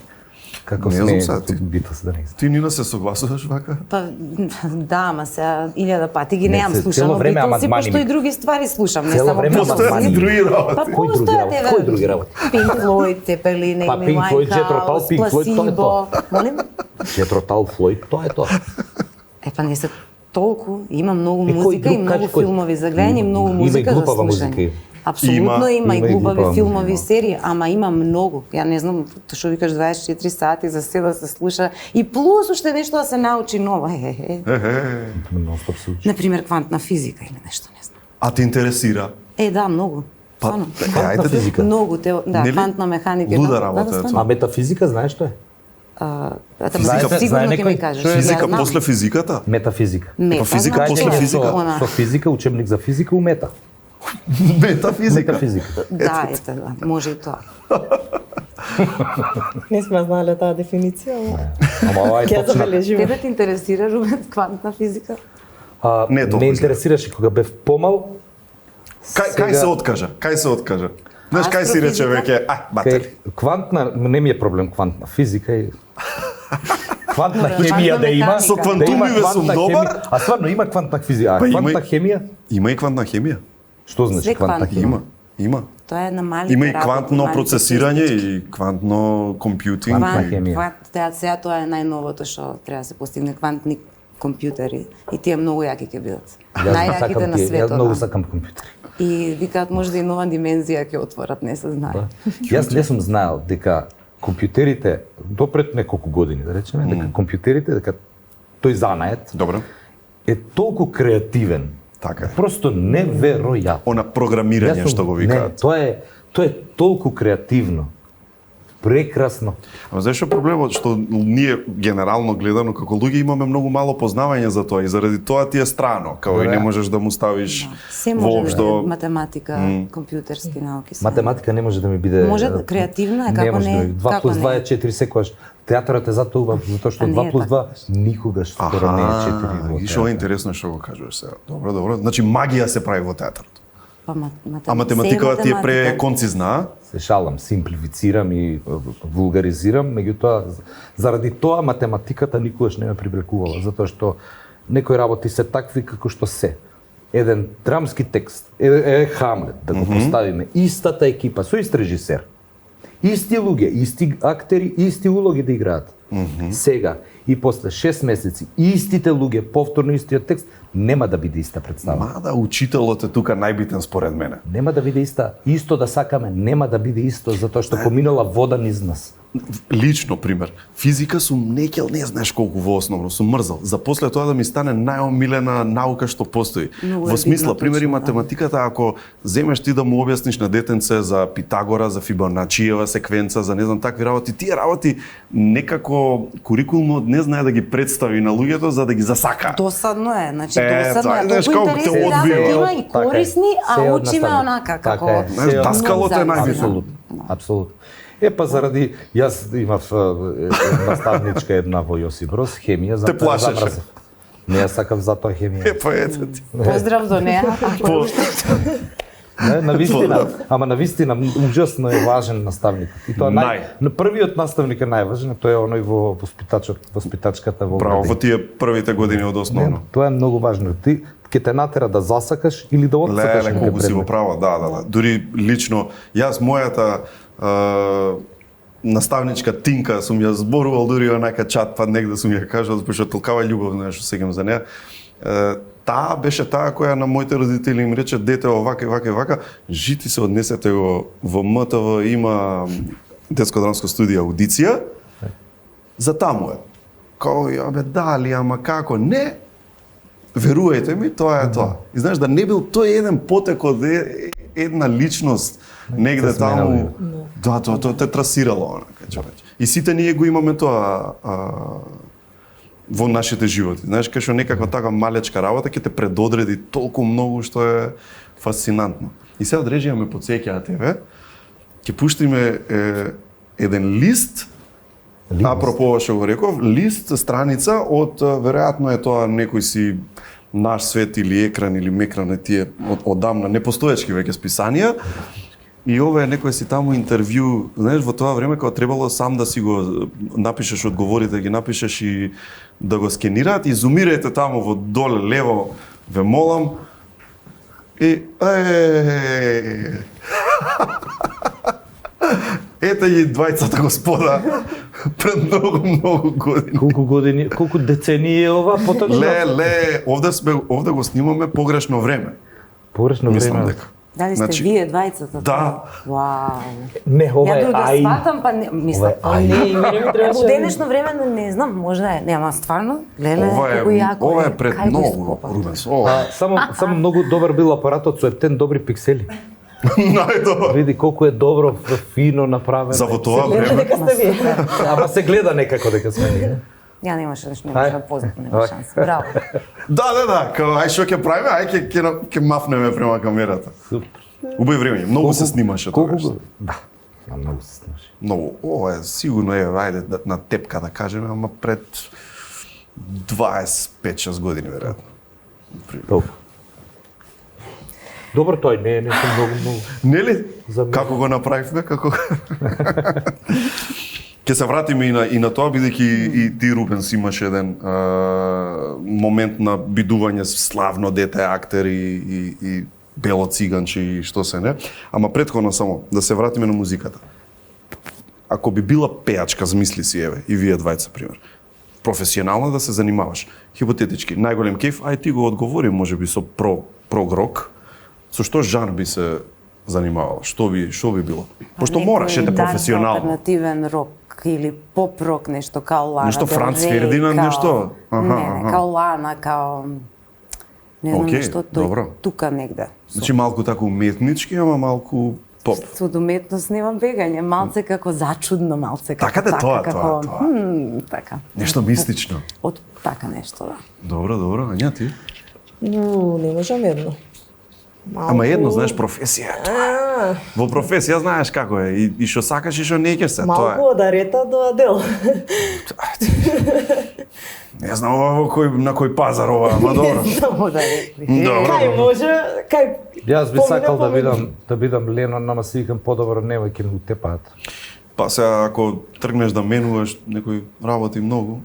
Како сме Beatles да не ги знаеш. Ти Нина се согласуваш вака? Па да, ама сега 1000 пати ги немам слушано Beatles, пошто и други ствари слушам, не само Beatles. Други работи. Кои други работи? Pink Floyd, Zeppelin, Amy Winehouse, Placebo. Молим? Jethro Tull, Floyd, тоа е тоа. Па не се толку, има многу музика и многу филмови за гледање, многу музика за слушање. Апсолутно има и глупави филмови серии, ама има многу. Ја не знам, што викаш 24 сати за се да се слуша и плюс уште нешто да се научи ново. Например, квантна физика или нешто, не знам. А те интересира? Да, многу. Стварно. Квантна физика? Многу, да, квантна механика. Луда работа е тоа. А метафизика знаеш што е? Сигурно ќе ми кажеш. Физика после физиката? Метафизика. Физика после физика? Со физика, учебник за физика у мета. Метафизика. Да, ете, може и тоа. Не сме знаеле таа дефиниција, ама ова е точно. Тебе те интересира, Рубен, квантна физика? Не толку. Ме интересираше кога бев помал. Кај се откажа? Кај се откажа? Знаеш, кај си рече веќе, батери. Квантна, не ми е проблем квантна физика и квантна хемија да има. Со квантумиве сум добар. А стварно има квантна физика, квантна хемија? Има и квантна хемија. Што значи квантна хемија? Има. Тоа е на малите Има и квантно процесирање и квантно компјутинг. Квантна хемија. Сега тоа е најновото што треба да се постигне, квантни компјутери и тие многу јаки ќе бидат. Најјаките на светот. Јас многу сакам компјутери. И викаат може да и нова димензија ќе отворат, не се знае. Јас не сум знаел дека компјутерите до пред неколку години, да речеме, дека компјутерите, дека тој занает Добро. Е толку креативен. Така е. Просто неверојатно. Она програмирање што го викаат. Не, тоа е толку креативно. Прекрасно. Ама знаеш што проблемот што ние генерално гледано како луѓе имаме многу мало познавање за тоа и заради тоа ти е страно, као и не можеш да му ставиш воопшто математика, компјутерски науки. Математика не може да ми биде. Може креативна е како не. 2 плюс 2 е 4 секогаш. Театарот е затоа убав, затоа што 2 плюс 2 никогаш скоро не е 4. И што е интересно што го кажуваш сега. Добро. Значи магија се прави во театарот. А математиката ти е преконцизна? Се шалам, симплифицирам и вулгаризирам, меѓутоа заради тоа математиката никогаш не ме привлекувала, затоа што некои работи се такви како што се. Еден драмски текст, Хамлет, да го поставиме, истата екипа, со ист режисер, исти луѓе, исти актери, исти улоги да играат. Сега и после 6 месеци истите луѓе, повторно истиот текст, нема да биде иста представа. Мада учителот е тука најбитен според мене. Нема да биде иста, исто да сакаме, нема да биде исто затоа што поминала вода низ нас. Лично пример, физика сум некел, не знаеш колку во основно, сум мрзал. За после тоа да ми стане најомилена наука што постои. Во смисла, примери математиката, ако земеш ти да му објасниш на детенце за Питагора, за Фибоначиева секвенца, за не знам такви работи, тие работи некако курикулумот не знае да ги представи на луѓето за да ги засака. Досадно е, значи досадно е, знаеш, толку колку те интересни одбива. работи има и корисни, а Се од учиме наставник. онака како Така е. Се од Даскалот е најбитен. Апсолутно. Апсолутно. Па заради јас имав наставничка една во Јосип Брос, хемија, затоа плашеше. замразив. Не ја сакав затоа хемија. Ето ти. поздрав до неа. Не, навистина, ама навистина ужасно е важен наставник. И тоа на првиот наставник е најважен, тоа е оној во воспитачката во Браво, во градина. тие првите години од основно. Тоа е многу важно. Ти ќе те натера да засакаш или да отсакаш Леле, некој колку си предмет. во право, да. Дури лично, јас мојата наставничка Тинка сум ја зборувал дури онака чат, па негде сум ја кажал, зашто толкава љубовна што сеќам за неа. Таа беше таа која на моите родители им рече дете овака и вака и вака, жити се однесете го во МТВ, има детско-драмско студија аудиција. За таму е. Као, абе дали, ама како? Не. Верувајте ми, тоа е тоа. И знаеш да не бил тој еден потек од една личност негде таму. Да, тоа те трасирало онака, човече. И сите ние го имаме тоа во нашите животи. Знаеш, кај што некаква така малечка работа ќе те предодреди толку многу што е фасцинантно. И сега одрежија ме подсеќаа тебе, ќе пуштиме еден лист, апропо ова што го реков, лист, страница од, веројатно е тоа некој си Наш свет или Екран или Мекран е тие одамна непостоечки веќе списанија. И ова е некој си таму интервју, знаеш, во тоа време кога требало сам да си го напишеш одговорите, ги напишеш и да го скенираат, и зумирајте таму во доле лево, ве молам. И ете ги двајцата господа пред многу години. Колку години, колку децении е ова поточно? Овде го снимаме погрешно време. Погрешно Мислам време. дека. Дали сте вие двајцата? Да. Вау. Не, ова Ја е друга ај. сватам, па не, мислам. Во денешно време не знам, можда е, нема стварно. Леле, како јако Ова е пред кај го многу, ископав. Рубенс. Само многу добар бил апаратот со ептен добри пиксели. Најдобар. Види колку е добро, фино направено. За во тоа Гледа време. дека сте вие. Ама се гледа некако дека сме ние. Ја немаше да познат, нема шанс. Браво. Да, као ај што ќе правиме, ај ќе мафнеме према камерата. Супер. Убави време, многу се снимаше тоа. Да, многу се снимаше. Многу, ова е сигурно ајде на тепка да кажеме, ама пред 25-6 години веројатно. Толку. Добро тој, не сум многу. Нели? За мене. Како го направивме, како Ќе се вратиме и на тоа, бидејќи и ти, Рубенс, имаш еден момент на бидување славно дете актер и бело циганче и што се не. Ама претходно само да се вратиме на музиката. Ако би била пејачка, змисли си еве и вие двајца пример. Професионално да се занимаваш. Хипотетички, најголем кеф, ај ти го одговори можеби со прогрок. Со што жан би се занимавала? Што би било? Пошто мораш ете професионално. Алтернативен рок или поп рок, нешто као Лана Нешто Дел Франц Рей, Фердинанд, као- нешто? Не, као Лана, као не знам Океј, што добро. тој тука негде. Значи малку тако уметнички, ама малку поп. Со уметност нема бегање, малце како зачудно, малце како Така тоа. така. Нешто мистично. Од така нешто, да. Добро, Ања ти? Не можам едно. Ама едно, знаеш, професија. Во професија знаеш како е, и што сакаш и што не ќе се, тоа е. Малку од Арета до Адел. Не знам на кој пазар ова, ама добро. Само да рекли. Кај може, кај... Јас би сакал да бидам Ленон, ама си викам подобро немој ќе му тепаат. Па сега ако тргнеш да менуваш некој работи многу.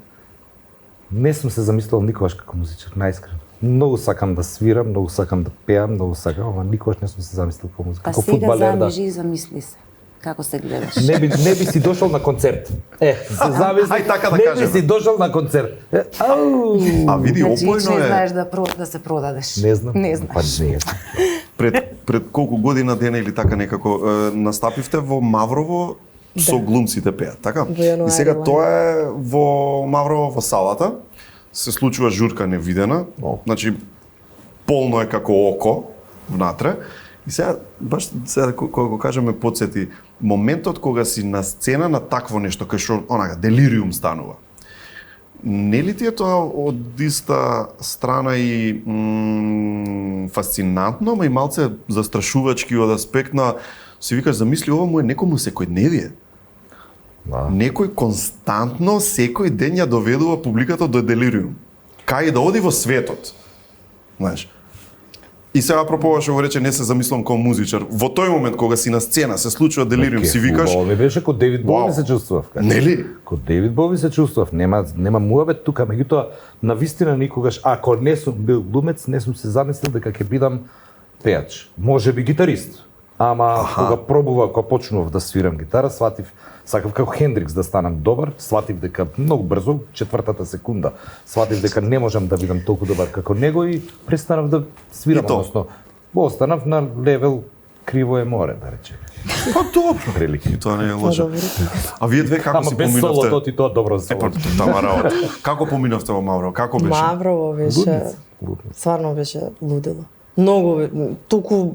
Не сум се замислил никогаш како музичар, најискрено. Многу сакам да свирам, многу сакам да пеам, многу сакам, ама никогаш не сум се замислил како музичар. Како фудбалер да. Па сега замисли се. Како се гледаш? Не би си дошол на концерт. Се замисли. Ај така да не кажеме. би си дошол на концерт. А види, опојно не е. знаеш да се продадеш. Не знам. Не Па знаеш. не знам. Пред колку година дена или така некако настапивте во Маврово со глумците пеат, така? И сега тоа е во Маврово во салата. Се случува журка невидена. Значи полно е како око внатре. И сега баш сега кога го кажеме потсети моментот кога си на сцена на такво нешто кај што онака делириум станува. Не ли ти е тоа од иста страна и фасцинантно, ама и малце застрашувачки од аспект на си викаш замисли ова му е некому секојдневие. Да. Некој константно секој ден ја доведува публиката до делириум. Кај да оди во светот. Знаеш. И сега апропо што го рече не се замислам како музичар. Во тој момент кога си на сцена се случува делириум, си викаш Ова ми беше ко Девид Бови се чувствував. Нели? Ко Девид Бови се чувствував. Нема муабет тука, меѓутоа навистина никогаш ако не сум бил глумец, не сум се замислил дека ќе бидам пеач. Можеби гитарист. Ама кога пробував, кога почнував да свирам гитара, сватив, сакав како Хендрикс да станам добар, сватив дека многу брзо, четвртата секунда, сватив дека не можам да бидам толку добар како него и престанав да свирам, односно останав на левел криво е море, да речеме. Па добро. Прилики. И тоа не е лошо. А вие две како Ама си без поминавте? солото ти тоа добро за Па тама работа. Како поминавте во Маврово? Како беше? Маврово беше, стварно беше лудило. Многу, толку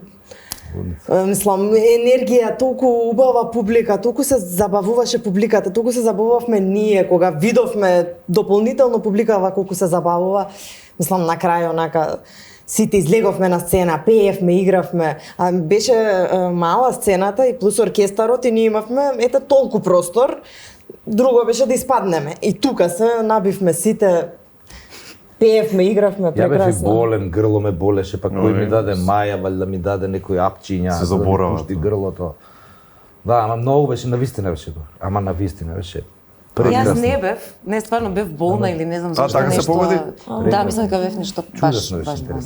мислам, енергија, толку убава публика, толку се забавуваше публиката, толку се забавувавме ние кога видовме дополнително публикава колку се забавува. Мислам на крај онака сите излеговме на сцена, пеевме, игравме. А беше мала сцената и плюс оркестарот и ние имавме ете толку простор. Друго беше да испаднеме. И тука се набивме сите. Пеевме, игравме, прекрасно. Ја бев болен, грло ме болеше, па кој ми даде маја, валјда ми даде некој апчиња, се заборава. пушти грлото. Да, ама многу беше, навистина беше добро. Ама навистина беше. Јас не бев, не стварно бев болна или не знам зашто така се нешто. погоди? Да, мислам дека бев нешто баш болна.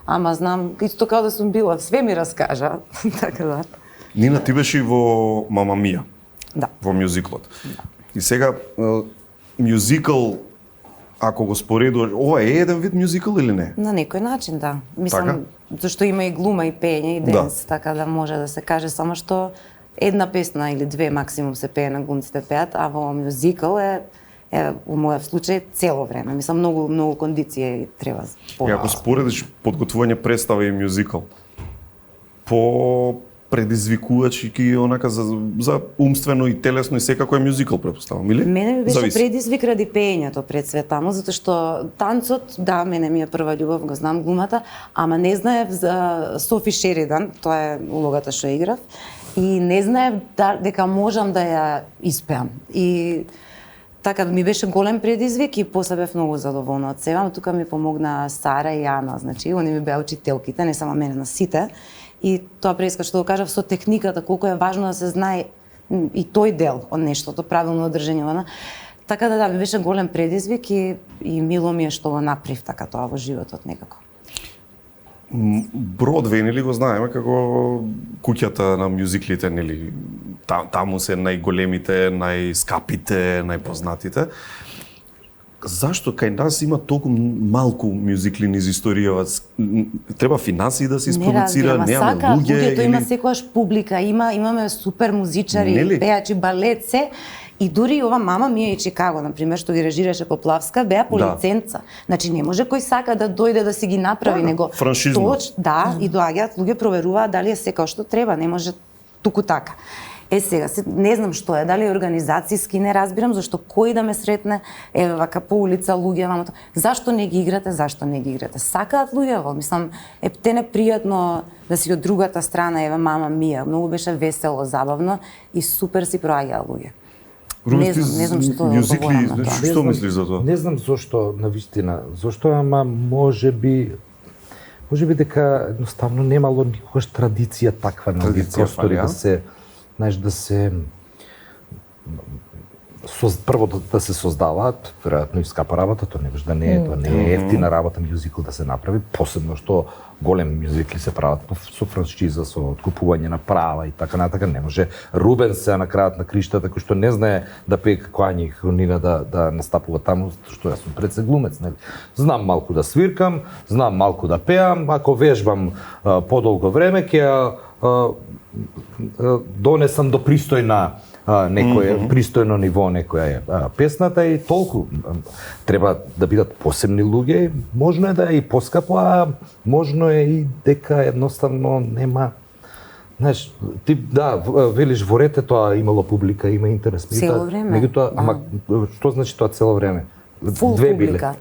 Ама знам, исто како да сум била, све ми раскажа, така да. Нина, ти беше и во Мама Мија. Да. Во мюзиклот. И сега мюзикл ако го споредуваш, ова е еден вид мюзикл или не? На некој начин, да. Мислам, Така? зашто има и глума и пеење и денс, така да може да се каже само што една песна или две максимум се пее на глумците пеат, а во мюзикл е во мојот случај цело време. Мислам многу кондиција треба. И ако споредиш подготвување представа и мюзикл, по предизвикувачки онака за умствено и телесно и секако е мюзикл, претпоставам, или? Мене ми беше Зависи. предизвик ради пеењето пред све таму, затоа што танцот, да, мене ми е прва љубов, го знам глумата, ама не знаев за Софи Шеридан, тоа е улогата што играв, и не знаев дека можам да ја испеам. И така ми беше голем предизвик и после бев многу задоволна од себе, тука ми помогна Сара и Ана, значи, они ми беа учителките, не само мене, на сите. И тоа преска што го кажав со техниката, колку е важно да се знае и тој дел од нештото, правилно одржање. Така да, ми беше голем предизвик и мило ми е што го направив така тоа во животот некако. Бродвеј, нели го знаеме како куќата на мюзиклите, нели таму се најголемите, најскапите, најпознатите. Зашто кај нас има толку малку мюзикли низ историјава? Треба финансии да се испровоцира, немаме луѓе луѓето или има секогаш публика, имаме супер музичари, пеачи, балет, се. И дури ова Мама Мија и Чикаго, например, што ги режираше Поплавска, беа по лиценца. Значи не може кој сака да дојде да си ги направи, него франшизно. Да, и доаѓаат луѓе проверуваат дали е секако што треба, не може туку така. Сега, не знам што е, дали е организацијски, не разбирам, зашто кој да ме сретне, вака по улица луѓе, мамото, зашто не ги играте, зашто не ги играте? Сакаат луѓево, мислам, те не пријатно да си од другата страна, Мама Мија, многу беше весело, забавно и супер си проаѓаа луѓе. Рубен, Не знам што мюзикли, одговорам на тоа. што мислиш за тоа? Не знам зошто, навистина. Зошто, ама може би дека едноставно немало никогаш традиција таква на овие Традиција, простори ја? да се, знаеш, прво да се создаваат, веројатно и скапа работа, тоа не е ефтина работа мюзикл да се направи, посебно што голем мюзикли се прават со франшиза, со откупување на права и така натака, не може Рубен се на крајот на криштата кој што не знае да пее како Ања и Хронина да настапува таму, што јас сум пред се глумец, нели. Знам малку да свиркам, знам малку да пеам, ако вежбам подолго време ќе донесам до пристојна некое пристојно ниво некоја е песната и толку. Треба да бидат посебни луѓе, можно е да е и поскапо, а можно е и дека едноставно нема. Знаеш, ти велиш во рете тоа имало публика, има интерес. Цело време. Меѓутоа, ама што значи тоа цело време? Фул публика.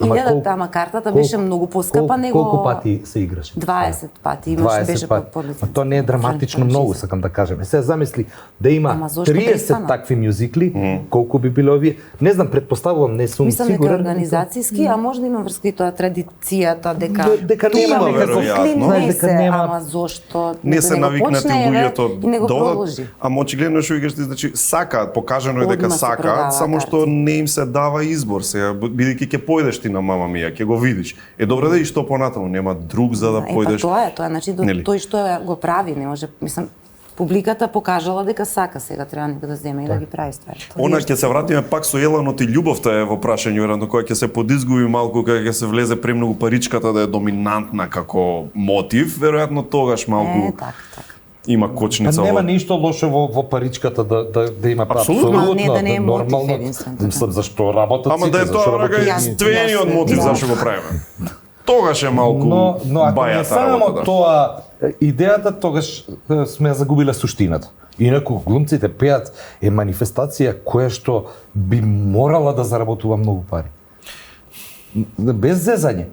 Ама картата беше многу поскапа него. Колку пати се играше? 20 пати имаше, беше по лицензија. Тоа не е драматично многу, сакам да кажем. Се замисли да има 30 такви мюзикли, колку би биле овие? Не знам, предпоставувам, не сум сигурен. Мислам дека организацијски, а може да има врска и тоа традицијата дека нема веројатно, дека нема. Ама зошто Не се навикнати луѓето и него додат, продолжи. ама очигледно што играш значи сакаат, покажано е дека Одма се продава сакаат, само што карти. не им се дава избор сега, бидејќи ќе појдеш ти на Мама Мија, ќе го видиш. Е добро да и што понатаму, нема друг за да појдеш. Тоа е, значи тој што го прави, не може, мислам, публиката покажала дека сака, сега треба некој да земе и да ги прави ствари. Она ќе се вратиме пак со Еланот и љубовта е во прашање, веројатно која ќе се подизгуби малку, кога ќе се влезе премногу паричката да е доминантна како мотив, веројатно тогаш малку така. има кочница. Нема ништо лошо во паричката да има Апсолутно. Не, да не е мотив, нормално. единствено. Мислам зашто работат Ама да е тоа рака ствениот мотив зашто го правиме. Тогаш е малку но ако не бајата само работа. тоа идејата, тогаш сме ја загубиле суштината. Инаку глумците пеат е манифестација која што би морала да заработува многу пари. Без зезање.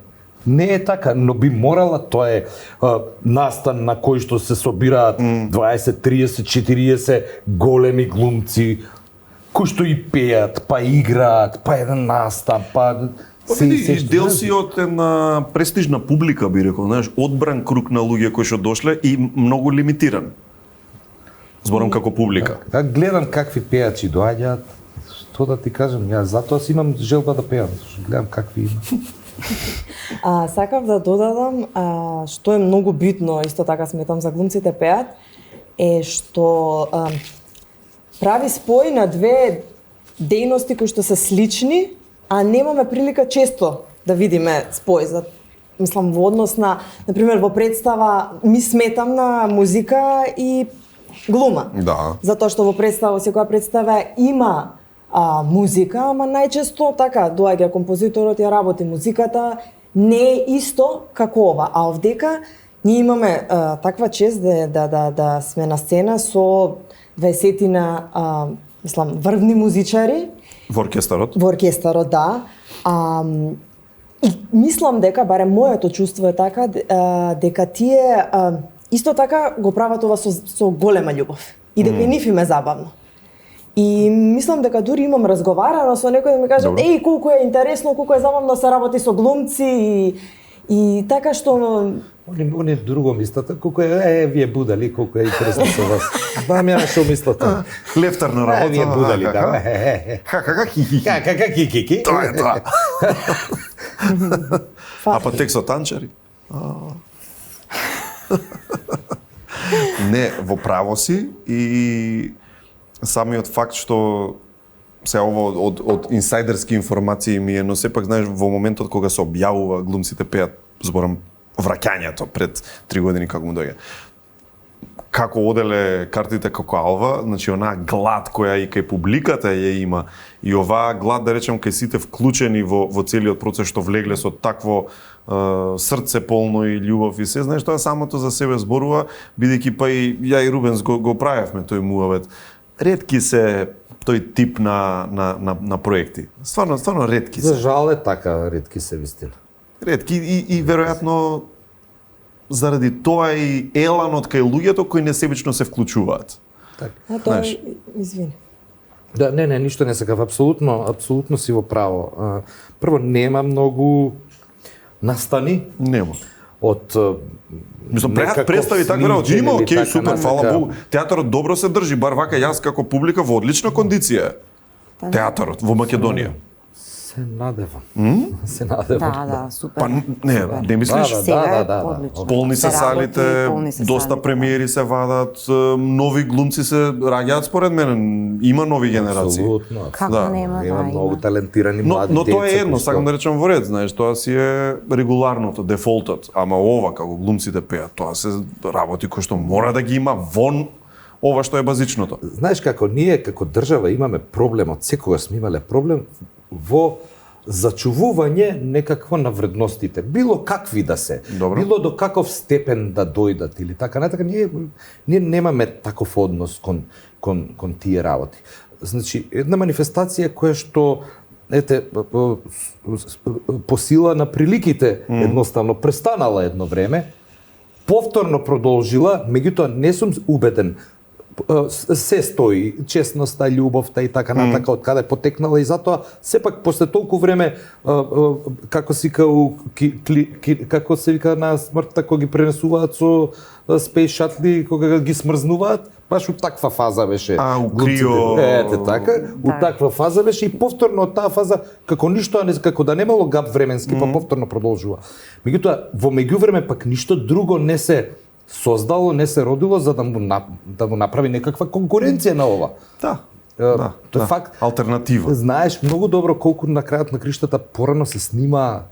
Не е така, но би морала, тоа е настан на кој што се собираат 20, 30, 40 големи глумци кои што и пеат, па играат, па еден настан, па И дел си од една престижна публика, би рекол, знаеш, одбран круг на луѓе кои што дошле и многу лимитиран. Зборам како публика. Гледам какви пеачи доаѓаат, што да ти кажам, јас затоа си имам желба да пеам, гледам какви има. Сакав да додадам, што е многу битно, исто така сметам за глумците пеат, е што прави спој на две дејности кои што се слични, а немаме прилика често да видиме спој. Мислам, во однос на пример, во представа, ми сметам на музика и глума. Да. Затоа што во представа, секоја представа има музика, ама најчесто така доаѓа композиторот и ја работи музиката, не е исто како ова, а овдека ние имаме таква чест да сме на сцена со 20-тина мислам врвни музичари Во оркестарот? Во оркестарот, да. И мислам дека, барем моето чувство е така, дека тие исто така го прават ова со голема љубов. И дека и нив им е забавно. И мислам дека дури имам разговарано со некој да ми каже, еј, колку е интересно, колку е забавно да се работи со глумци и така што Они друго мислат, колку е вие будали, колку е интересно со вас. Знам ја што мислат. Лефтарна работа. Вие будали, да. Ка-ка-ки-ки-ки. Тоа е тоа. А па текстот танчари? Не, во право си и самиот факт што се ово од инсайдерски информации ми е, но сепак знаеш во моментот кога се објавува глумците пеат, зборам враќањето пред 3 години како му доаѓа. Како оделе картите како алва, значи онаа глад која и кај публиката ја има и оваа глад да речем кај сите вклучени во целиот процес што влегле со такво срце полно и љубов и се, знаеш тоа самото за себе зборува, бидејќи па и ја и Рубенс го правевме тој муавет. Ретки се тој тип на проекти. Стварно ретки се. За жал е така, ретки се вистина. Ретки и веројатно заради тоа и еланот кај луѓето кои несебично се вклучуваат. Така. тоа извини. Да, не, ништо не сакав, апсолутно си во право. Прво, нема многу настани. Нема. Од Мислам, представи таква работа. Има, окей, супер, фала Богу. Театарот добро се држи, бар вака јас како публика во одлична кондиција. Театарот во Македонија. Се надевам. Се надевам. Да, супер. Па не мислиш? Да. Полни се салите, доста премиери се вадат, нови глумци се раѓаат според мене. Има нови генерации. Апсолутно. Како нема, Има да, многу има. талентирани млади Но деца. тоа е едно, кои што- сакам да речам во ред, знаеш, тоа си е регуларното, дефолтот. Ама ова, како глумците пеат, тоа се работи кои што мора да ги има вон ова што е базичното. Знаеш како ние како држава имаме проблем, од секогаш сме имале проблем во зачувување некакво на вредностите, било какви да се, Добро. било до каков степен да дојдат или така натака, ние немаме таков однос кон тие работи. Значи, една манифестација која што по сила на приликите едноставно престанала едно време, повторно продолжила, меѓутоа не сум убеден се стои честноста, љубовта и така натака од каде потекнала и затоа сепак после толку време како се како се вика на смртта кога ги пренесуваат со спејс шатли кога ги смрзнуваат, баш у таква фаза беше. У крио. Ете така, у таква фаза беше и повторно од таа фаза како ништо како да немало гап временски, па повторно продолжува. Меѓутоа во меѓувреме пак ништо друго не се создало, не се родило за да му направи некаква конкуренција на ова. Да. Тоа е факт. Алтернатива. Знаеш многу добро колку на крајот на криштата порано се снима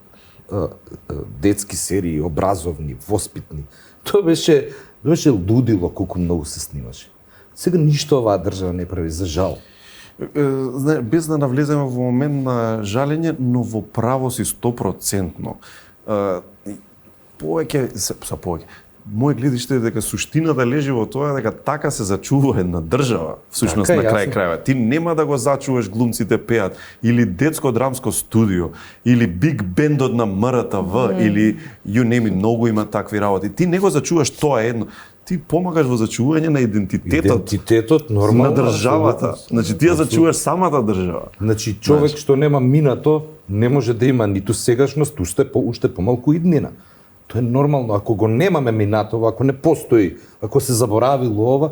детски серии, образовни, воспитни. Тоа беше лудило колку многу се снимаше. Сега ништо оваа држава не прави, за жал. Без да навлеземе во момент на жалење, но во право си 100%. Повеќе. Мој гледиште е дека суштината лежи во тоа дека така се зачува една држава, всушност така, на крај крајва. Ти нема да го зачуваш глумците пеат, или детско драмско студио, или биг бендот на МРТВ, или you name it, многу има такви работи. Ти не го зачуваш, тоа е едно. Ти помагаш во зачување на идентитетот нормално, на државата. Значи ти ја зачуваш самата држава. Значи човек што нема минато не може да има ниту сегашност, уште помалку иднина. Тоа е нормално. Ако го немаме минатово, ако не постои, ако се заборавило ова,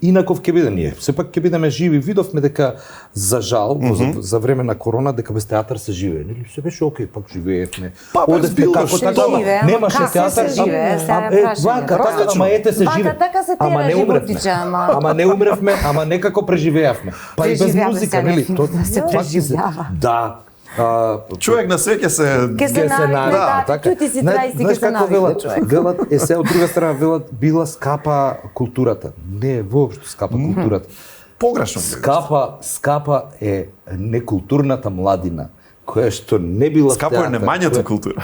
инаков ќе биде ние. Сепак ќе бидеме живи. Видовме дека за жал за време на корона дека без театар се живее. Нели се беше окей, пак живеевме. Одевме како така, немаше театар. Ама ете се живе. Ама не умревме. Ама не умревме, ама некако преживеавме. Па и без музика, нели? Тоа се преживеава. Да. Човек на све ќе се навикне, така. Ти си 20 ќе се навикне човек. Велат, се од друга страна велат била скапа културата. Не, воопшто скапа културата. Погрешно. Скапа е некултурната младина, која што не била скапо е немањата култура.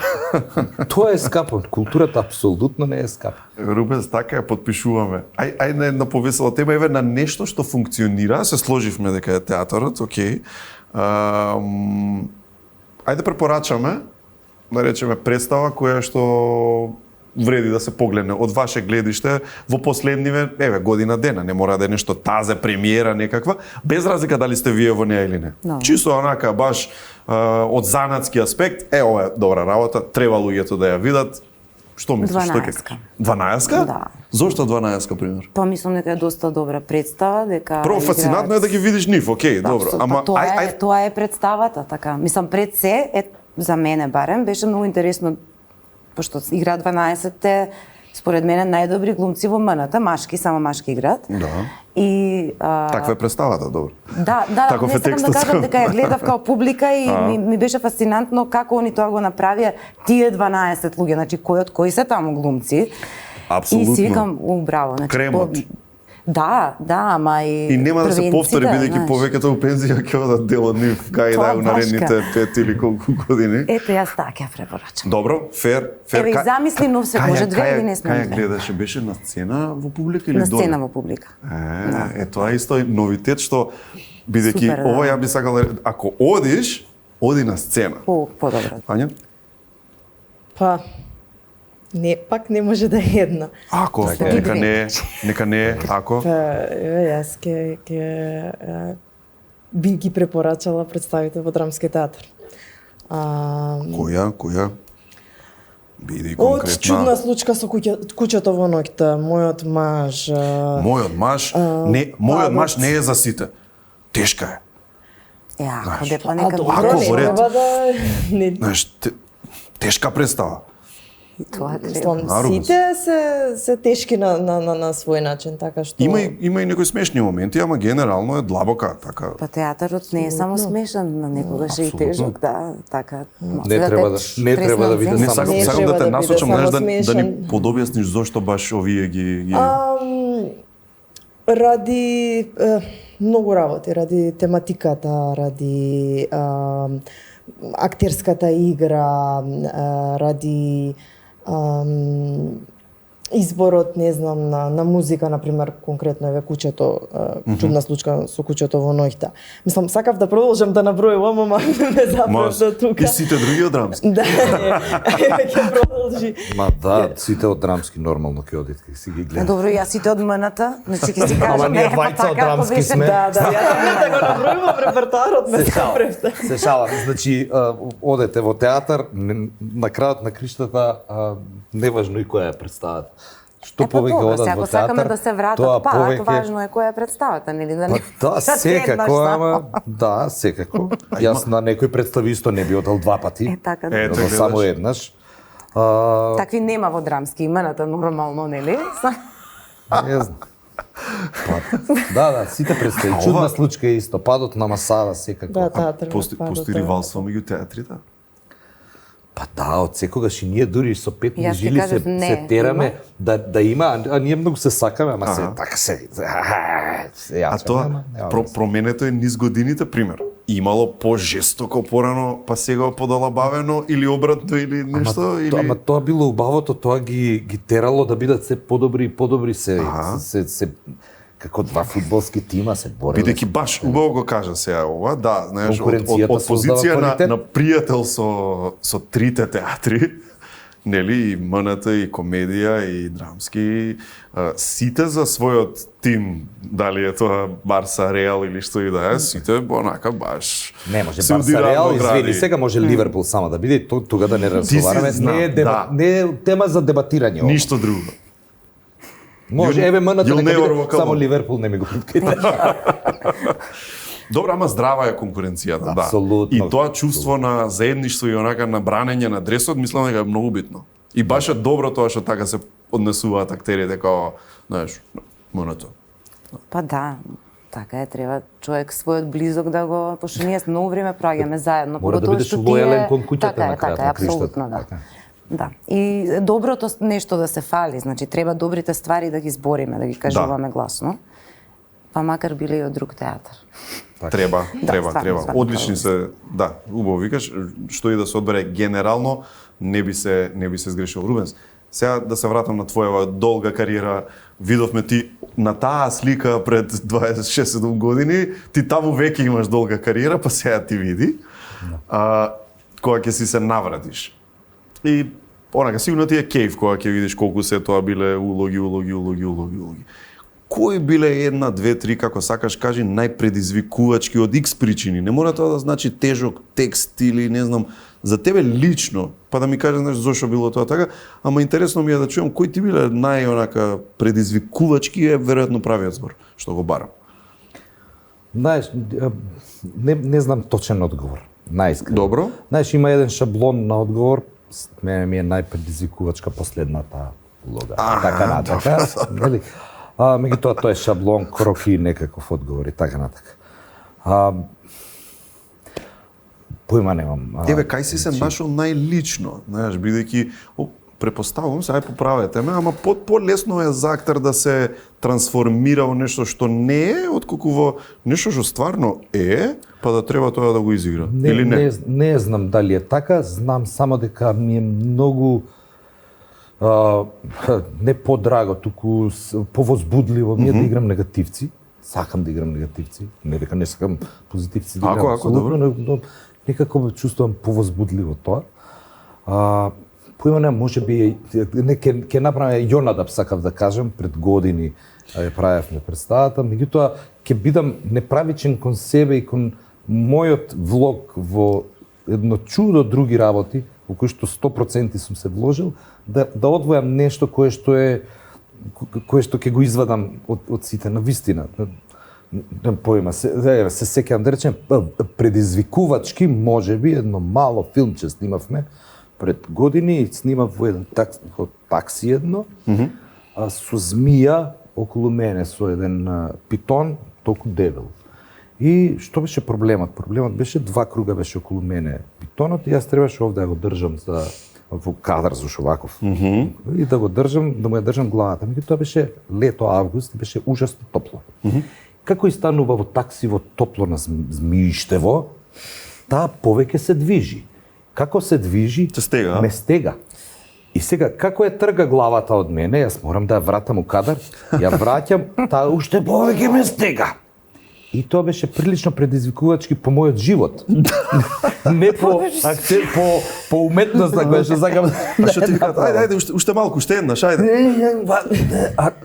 Тоа е скапо, културата апсолутно не е скапа. Рубенс, така ја подпишуваме. Ај на една повесела тема, еве на нешто што функционира, се сложивме дека е театарот, окей. Ајде препорачаме, да речеме, представа која што вреди да се погледне од ваше гледиште во последниве, година дена, не мора да е нешто тазе премиера некаква, без разлика дали сте вие во неа или не. No. Чисто онака баш од занатски аспект, ова е добра работа, треба луѓето да ја видат. Што мислиш? 12-ка. 12-ка? Да. Зошто 12-ка, пример? Па мислам дека е доста добра представа, дека Прво фасцинатно е да ги видиш нив, окей, добро. Ама тоа е представата, така. Мислам пред се за мене барем беше многу интересно пошто игра 12-те според мене најдобри глумци во МНТ, машки, само машки играат. Да. И таква е представата, добро. Да, не сакам да кажам дека ја гледав као публика и ми беше фасцинантно како они тоа го направија тие 12 луѓе, значи кој од кои се таму глумци. Апсолутно. И си викам, браво, значи Кремот. Да, ама и нема да се повтори бидејќи повеќето у пензија ќе одат дел од нив кај да у наредните 5 или колку години. Ето јас така ја препорачам. Добро, фер. Еве и замисли нов се може 2 или не сме. Кај гледаше, беше на сцена во публика или на сцена во публика? Тоа е исто новитет што бидејќи ова ја би сакала, ако одиш, оди на сцена. Подобро. Ања? Па не, пак не може да е една. Ако, нека не, ако. Па, јас би ги препорачала представите во драмски театар. Која? Биди конкретна. Од чудна случка со куќето во ноќта, мојот маж. Мојот маж не е за сите. Тешка е. Ако дека нека Ако во ред. Не, Знаеш, тешка представа. тоа треба. сите се тешки на свој начин, така што Има и некои смешни моменти, ама генерално е длабока, така. Па театарот не е само смешен, на некогаш е и тежок, да, така. Не треба да биде Не само сакам да те биде насочам, само знаеш, да смешен. ни подобјасниш зошто баш овие ги... Ради многу работи, ради тематиката, ради актерската игра, ради изборот, не знам, на музика, например, конкретно еве куќето, чудна случка со куќето во ноќта. Мислам, сакав да продолжам да набројувам, ама ме заправда тука. И сите други од драмски. Да, ќе продолжи. Ма да, сите од драмски нормално ќе одите, ќе си ги гледате. Добро, јас сите од МН-та, значи ќе си Ама кажам, ние па двајца од така, ако драмски беше- сме. Да, јас да го набројувам репертоарот ме заправда. Се шалам. Значи, одете во театар, на крајот на криштата, неважно и која е представата. Што Па повеќе добро, одат сега во ако сакаме театар, да се вратат тоа пак, повеќе... важно е која е представата, нели да не... Да, секако, само. ама да, секако. Јас на некои представи исто не би одел два пати. Така да. Ето, Но само еднаш. Такви нема во драмски имената нормално, нели? Не знам. Да, сите представи. Чудна случка е исто. Падот на Масара секако. Да, театар. Постои ривалство меѓу театрите? Па да, од секогаш и ние дури со петни Јас ти жили кажав, не, се тераме има. да има, а ние многу се сакаме, ама се така се А тоа променето е низ годините, пример. Имало пожестоко порано, па сега подолабавено или обратно или нешто или Ама тоа било убавото, тоа ги терало да бидат се подобри и подобри се како два фудбалски тима се бореле. бидејќи баш убаво го кажа сега ова, да, знаеш, Конкуренцијата од создава позиција квалитет. на пријател со трите театри, нели, и МНТ, и комедија, и драмски, сите за својот тим, дали е тоа Барса, Реал или што и да е, сите онака баш Не може се Барса удираат Реал, во гради. извини, сега може Ливерпул само да биде, тога да не разговараме. знам, Не е тема за дебатирање ова. Ништо друго. Може, еве МНТ You'll нека never биде, walk само alone. Ливерпул не ми го питкајте. Добро, ама здрава е конкуренцијата, да. Апсолутно. И тоа чувство на заедништво и онака на бранење на дресот, мислам дека е многу битно. И баш е добро тоа што така се однесуваат актерите како, знаеш, монето. Па да, така е, треба човек својот близок да го, пошто ние многу време проаѓаме заедно. Мора да поготоа бидеш што лојален тие- кон куќата така на е, крајот така е, на криштата. апсолутно, да. Така е. Да. И доброто нешто да се фали, значи треба добрите ствари да ги збориме, да ги кажуваме гласно. Па макар биле и од друг театар. Треба. стварно, Одлични се, да, убаво викаш, што и да се одбере генерално, не би се сгрешил. Рубенс, сега да се вратам на твојава долга кариера, видовме ти на таа слика пред 26 години, ти таму веќе имаш долга кариера, па сега ти види, кога ќе си се навратиш. И онака сигурно ти е кејф кога ќе видиш колку се тоа биле улоги. Кои биле една, две, три, како сакаш кажи, најпредизвикувачки од X причини? Не мора тоа да значи тежок текст или не знам, за тебе лично, па да ми кажеш знаеш зошто било тоа така, ама интересно ми е да чуам кои ти биле најонака предизвикувачки е веројатно правиот збор што го барам. Знаеш, не знам точен одговор, најискрено. Добро. Знаеш, има еден шаблон на одговор, мене ми е најпредизвикувачка последната улога. Така натака, нели? Меѓутоа тоа е шаблон, кроки, некаков одговор и така натака. Поима немам. Еве, кај си се нашол најлично, знаеш, бидејќи препоставувам се, ај поправете ме, ама по-лесно е за актер да се трансформира во нешто што не е, отколку во нешто што стварно е, па да треба тоа да го изигра. Или не? Не знам дали е така, знам само дека ми е многу не подраго, туку повозбудливо ми е да играм негативци. Сакам да играм негативци, не дека не сакам позитивци да играм. Ако, добро. Но некако ме чувствувам повозбудливо тоа. поимане можеби не ќе направиме Јонадаб, сакав да кажам, пред години ја правевме представата, меѓутоа ќе бидам неправичен кон себе и кон мојот влог во едно чудо други работи, во кои што 100% сум се вложил, да одвојам нешто кое што ќе го извадам од сите на вистина. Поима се сеќавам да речем предизвикувачки, можеби едно мало филмче снимавме пред години и снимав во еден такси едно, со змија околу мене, со еден питон толку дебел. И што беше проблемот? Проблемот беше 2 круга беше околу мене питонот и јас требаше овде да го држам во кадар за Шоваков. И да го држам, да му ја држам главата. Меѓутоа беше лето, август, и беше ужасно топло. Како и станува во такси во топло на змииштево, таа повеќе се движи. Како се движи? Ме стега. И сега, како ја трга главата од мене, јас морам да ја вратам у кадар, ја враќам, таа уште повеќе ме стега. И тоа беше прилично предизвикувачки по мојот живот. Не по уметност на која што сакам. Што ти кажа, ајде, уште малку, уште еднаш, ајде.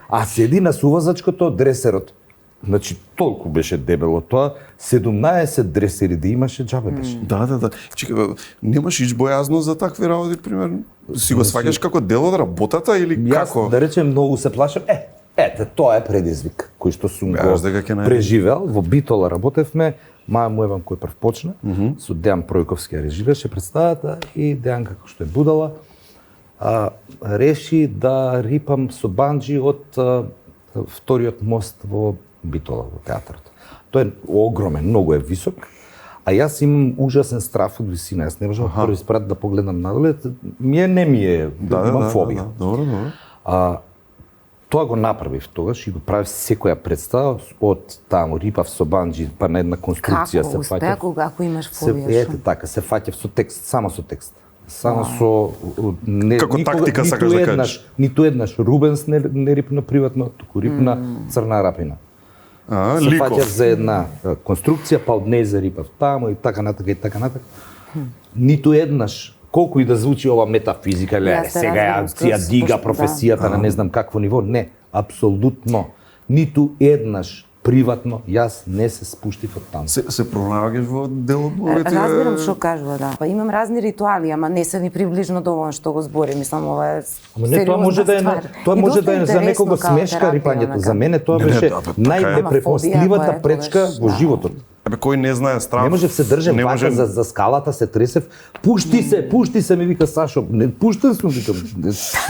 А седи на сувозачкото дресерот. Значи, толку беше дебело тоа, 17 дресери да имаше, џабе беше. Да. Чекај, немаш ич бојазно за такви работи, примерно? Си го сваќаш како дел од работата или како? Јас, да речем, многу се плашам. Ете, тоа е предизвик кој што сум го преживел. Во Битола работевме, Маја Муеван кој прв почна, со Дејан Пројковски ја режираше представата и Дејан како што е будала, реши да рипам со банџи од вториот мост во Битола, во театарот. Тој е огромен, многу е висок, а јас имам ужасен страф од висина. Јас не можам први спрат да погледам надоле, имам фобија. Добро. Тоа го направив тогаш и го правив секоја представа од таму рипав со банџи па на една конструкција се фаќав. Како успеа ако имаш фобија? Ете така, се фаќав со текст, само со текст. Само со како тактика сакаш да кажеш. Ниту еднаш Рубенс не рипна приватно, туку рипна Црна Рапина. Се фаќав за една конструкција, па од неј зарипав таму и така натака. Ниту еднаш, колку и да звучи ова метафизика, сега ја дига професијата на не знам какво ниво, не, апсолутно. Ниту еднаш приватно, јас не се спуштив од таму. Се пронаоѓаш во делот моите? Разбирам што кажува, да. Па имам разни ритуали, ама не се ни приближно до ова што го збори. Мислам, ова е сериозна ствар. Тоа може да е за некого смешка рипањето. За мене тоа беше најнепрепостливата пречка во животот. Кој не знае страв. Не можев се држам вака за скалата, се тресев. Пушти се, ми вика Сашо. Не, пуштен сум, викам.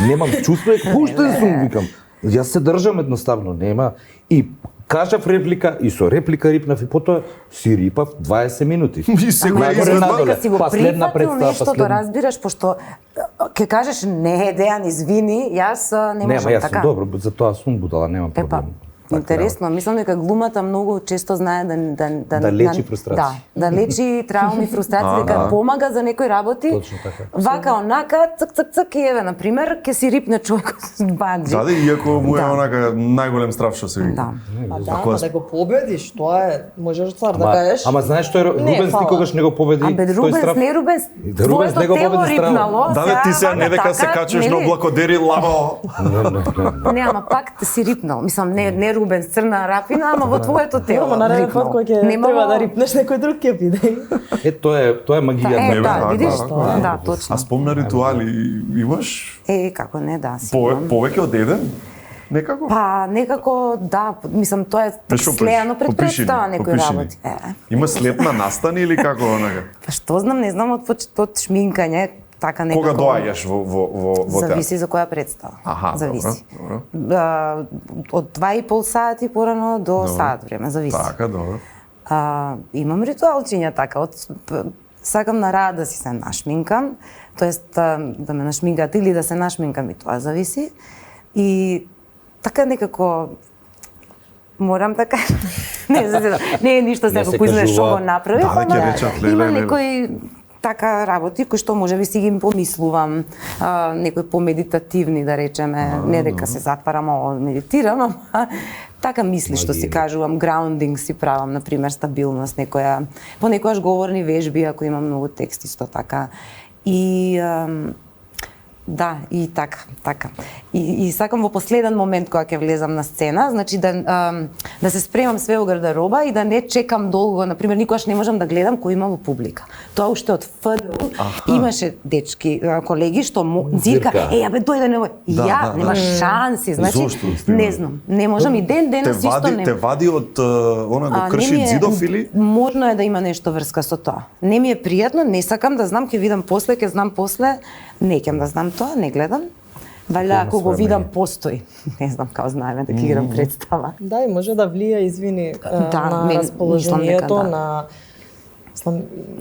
Немам чувство, пуштен сум, викам. Јас се држам едноставно, нема. И кажав реплика и со реплика рипнав и потоа си рипав 20 минути. И секоја изгледа си го прифатил нешто да разбираш, пошто ќе кажеш не, Дејан, извини, јас не можам така. така. Нема, јас сум добро, затоа сум будала, немам проблем. Интересно, мислам дека глумата многу често знае да лечи фрустрација. Да лечи трауми, фрустрација, дека помага за некои работи. Точно така. Вака онака, цк и еве на пример, ќе си рипне човек со банџи. Да, иако му е онака најголем страф што се вика. Ама да го победиш, тоа е, можеш цар да кажеш. Ама знаеш што Рубенс никогаш не го победи тој страф. Рубенс, Рубенс не го победи страф. Да, ти се не дека се качеш на облакодери лаво. Не, ама пак си рипнал. Мислам, не Рубенс, Црна Рапина, ама во твоето тело. Ама на нареден пат кој ќе треба да рипнеш некој друг ќе биде. Тоа е магијата. Да, видиш тоа. Да, точно. А спомна ритуали имаш? Како не, да, си. Повеќе од еден? Некако? Па, некако, да, мислам, тоа е слеано пред представа некои работи. Има след на настани или како онака? Па што знам, не знам од шминкање, така некако. Кога доаѓаш во театар? Зависи за која представа. Зависи. Добро. Од 2,5 сати порано до сат време, зависи. Така, добро. Имам ритуалчиња така, сакам на рад да си се нашминкам, тоест да ме нашминкат или да се нашминкам и тоа зависи. И така некако морам така. Не е ништо секој кој знае што го направи, ама има некои така работи кои што можеби си ги помислувам, некои помедитативни да речеме, не дека се затварам, медитирам, ама така мисли што си кажувам, граундинг си правам, на пример, стабилност, некоја, понекогаш говорни вежби ако имам многу текст исто така. И Да, и така. И сакам во последен момент кога ќе влезам на сцена, значи да се спремам све во гардероба и да не чекам долго, например, никогаш не можам да гледам кој има во публика. Тоа уште од ФДУ имаше дечки, колеги што зирка, абе дојде немој. Ја нема шанси, значи не знам, не можам и денес исто не. Те вади од она го крши зидов или? Можно е да има нешто врска со тоа. Не ми е пријатно, не сакам да знам, ќе видам после, ќе знам после, не ќе да знам тоа, не гледам. Валја ако го видам постои. Не знам како знаеме да ќе играм представа. Да, и може да влија, извини, на расположението, на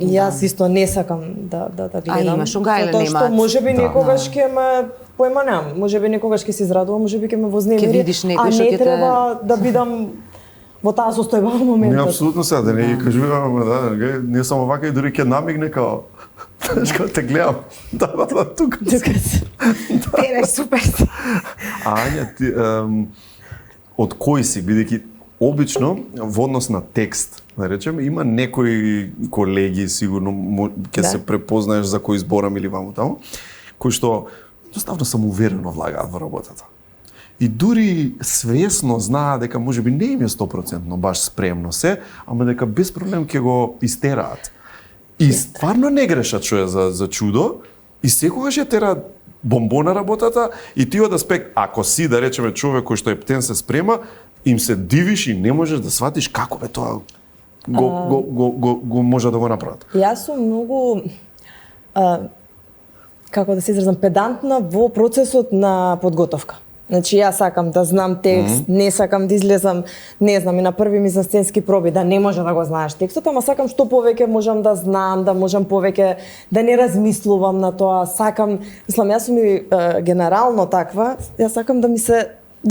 јас исто не сакам да гледам. А имаш угајле немаат. Тоа што можеби некогаш ќе ме поема немам, можеби некогаш ќе се израдувам, можеби ќе ме вознемири, а не треба да бидам во таа состојба во моментот. Не, апсолутно сега, да не ги кажуваме, не само вака и дури ќе намигне као, знаеш, као те гледам, тука си. Тере, супер. Ања, ти, од кој си, бидејќи обично во однос на текст, да речем, има некои колеги, сигурно ќе се препознаеш за кој зборам или ваму таму, кои што доставно самоуверено влагаат во работата. И дури свесно знаат дека можеби не им е 100% баш спремно се, ама дека без проблем ќе го истераат. И стварно не грешат што е за чудо, и секогаш ја тера бомбона работата, и ти од аспект, ако си, да речеме, човек кој што е птен се спрема, им се дивиш и не можеш да сватиш како бе тоа го може да го направат. Јас сум многу како да се изразам, педантна во процесот на подготовка. Значи, јас сакам да знам текст, не сакам да излезам, не знам, и на први мизансценски проби, да не може да го знаеш текстот, ама сакам што повеќе можам да знам, да можам повеќе да не размислувам на тоа, сакам, мислам, јас сум и генерално таква, јас сакам да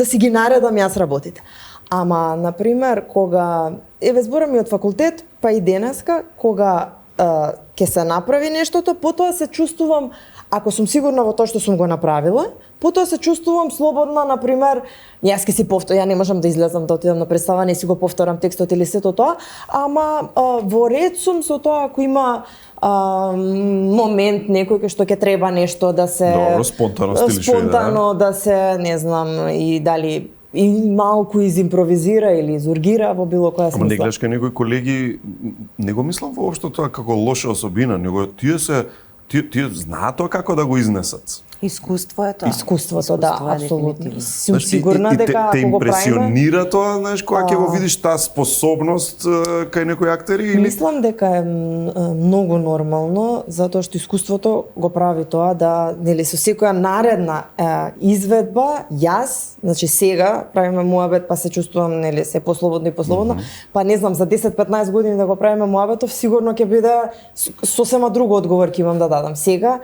си ги наредам јас работите. Ама, например, кога, зборам и од факултет, па и денеска, кога ќе се направи нештото, потоа се чувствувам, ако сум сигурна во тоа што сум го направила, потоа се чувствувам слободна, например, јас ќе си повторам, ја не можам да излезам да отидам на представа, не си го повторам текстот или сето тоа, ама во ред сум со тоа ако има момент некој кај што ќе треба нешто да се спонтано да се, не знам, и дали и малку изимпровизира или изургира во било која смисла. Ама не гледаш кај некои колеги, не го мислам воопшто тоа како лоша особина, него тие знаат тоа како да го изнесат. Искуство е тоа. Искуството, да, апсолутно. Сум сигурна дека те ако го правиме... импресионира тоа, знаеш, кога ќе го видиш таа способност кај некои актери или? Мислам дека е многу нормално, затоа што искуството го прави тоа да, нели, со секоја наредна изведба, јас, значи сега правиме муабет, па се чувствувам, нели, се послободно и послободно, па не знам, за 10-15 години да го правиме муабетов, сигурно ќе биде сосема друго одговор ќе имам да дадам. Сега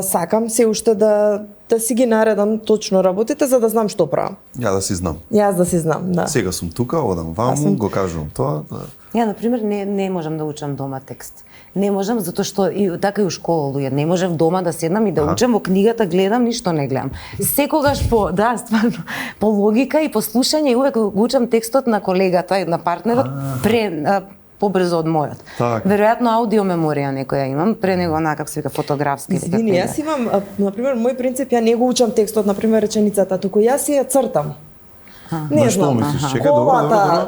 сакам се уште да си ги наредам точно работите за да знам што правам. Ја да си знам. Јас да си знам, да. Сега сум тука, одам ваму, го кажувам тоа. Да. Ја, например, не можам да учам дома текст. Не можам затоа што и така и у школа луѓе, не можев дома да седнам и да учам во книгата, гледам, ништо не гледам. Секогаш стварно, по логика и по слушање и увек го учам текстот на колегата, на партнерот побрзо од мојот. Веројатно аудиомеморија некоја имам, пре него как се вика фотографски. Извини, јас имам, например, мој принцип, ја не го учам текстот, например, реченицата, туку јас ја цртам. Не знам,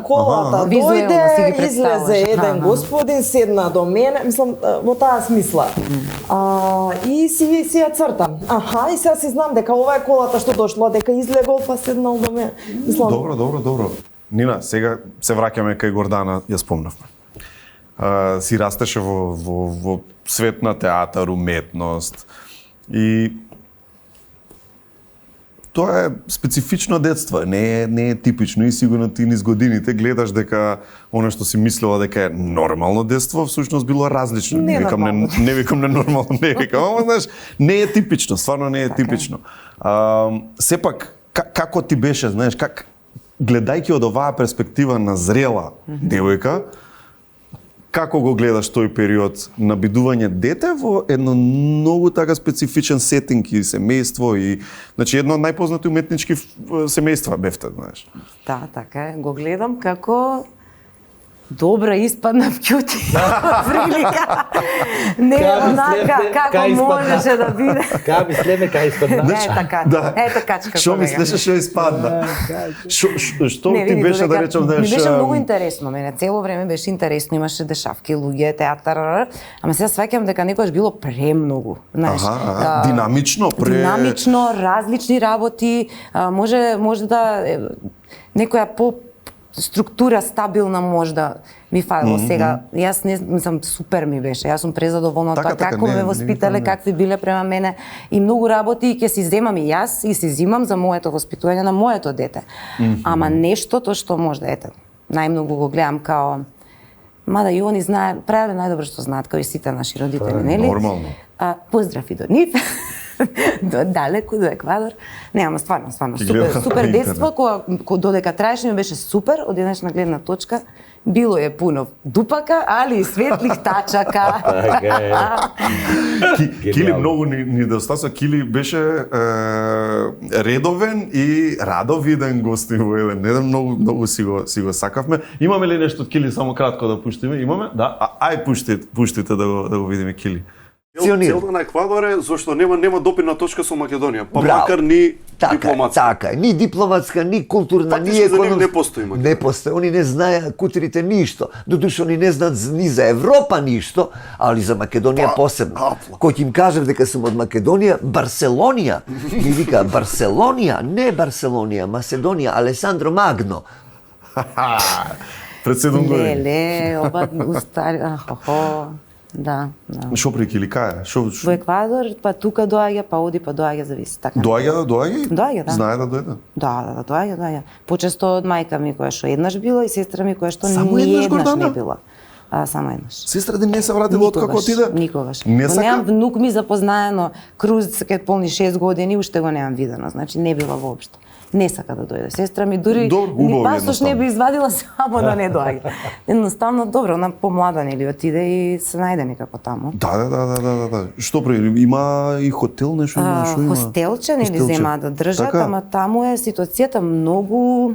колата дојде, излезе еден господин, седна до мене, мислам, во таа смисла. И си ја цртам. И сега си знам дека ова е колата што дошла, дека излегол па седнал до мене. Добро. Нина, сега се враќаме кај Гордана, ја спомнавме. Си растеше во свет на театар, уметност и тоа е специфично детство, не е типично и сигурно ти низ годините гледаш дека оно што си мислела дека е нормално детство, всушност било различно. Не викам ненормално, ама знаеш, не е типично, стварно не е типично. Сепак, како ти беше, знаеш, гледајќи од оваа перспектива на зрела девојка, како го гледаш тој период на бидување дете во едно многу така специфичен сетинг и семејство и значи едно од најпознати уметнички семејства бевте, знаеш. Да, така е. Го гледам како Добра, испадна в кјути. Прилика. Не онака, како можеше да биде. Кај мислеме, кај испадна. Така. Ето качка. Што мислеше што испадна? Што ти беше да речам ми беше многу интересно, мене цело време беше интересно, имаше дешавки, луѓе, театар, ама сега сваќам дека некогаш било премногу, знаеш. Динамично, динамично, различни работи, може да некоја структура стабилна можда ми фалило сега. Јас не сум супер ми беше. Јас сум презадоволна од тоа како ме воспитале, какви биле према мене и многу работи ќе си земам и јас и си зимам за моето воспитување на моето дете. Ама нештото што можда ете, најмногу го гледам као мада и они знаат, правеле најдобро што знаат, као и сите наши родители, нели? Нормално. Поздрав и до нив. Далеку до Еквадор. Не, ама стварно, супер детство, кога додека траеше ми беше супер, од еднашна гледна точка, било е пуно дупака, али и светлих тачака. Кили многу ни достасува, Кили беше редовен и радовиден гост во еден. Многу си го сакавме. Имаме ли нешто од Кили само кратко да пуштиме? Имаме? Да. Ај пуштите да го видиме Кили. Целта на Еквадор е зашто нема допирна точка со Македонија, па макар ни дипломатска. Така, ни дипломатска, ни културна, ни економска. Не постои Македонија. Не постои, они не знаеа кутрите ништо. Додуше они не знаат ни за Европа ништо, али за Македонија посебно. Кој им кажев дека сум од Македонија, Барселонија, ми вика Барселонија, не Барселонија, Маседонија, Алесандро Магно. Пред 7 години. Леле, оба устари, Да. Шо при Кили кај? Во Еквадор, па тука доаѓа, па оди, па доаѓа, зависи така. Доаѓа? Доаѓа, да. Знае да дојде? Да, доаѓа. Почесто од мајка ми која што еднаш била и сестра ми која што ни еднаш не била. Само еднаш. Сестра не се вратила од како отиде? Никогаш. Не сака? Немам внук ми запознаено, круз кај полни 6 години, уште го немам видено, значи не била воопшто. Не сака да дојде. Сестра ми дури ни пасош не би извадила само да не доаѓа. Едноставно добро, она помлада нели отиде и се најде некако таму. Да. Што прави? Има и хотел нешто има? Хостелче нели зема да држат, ама таму е ситуацијата многу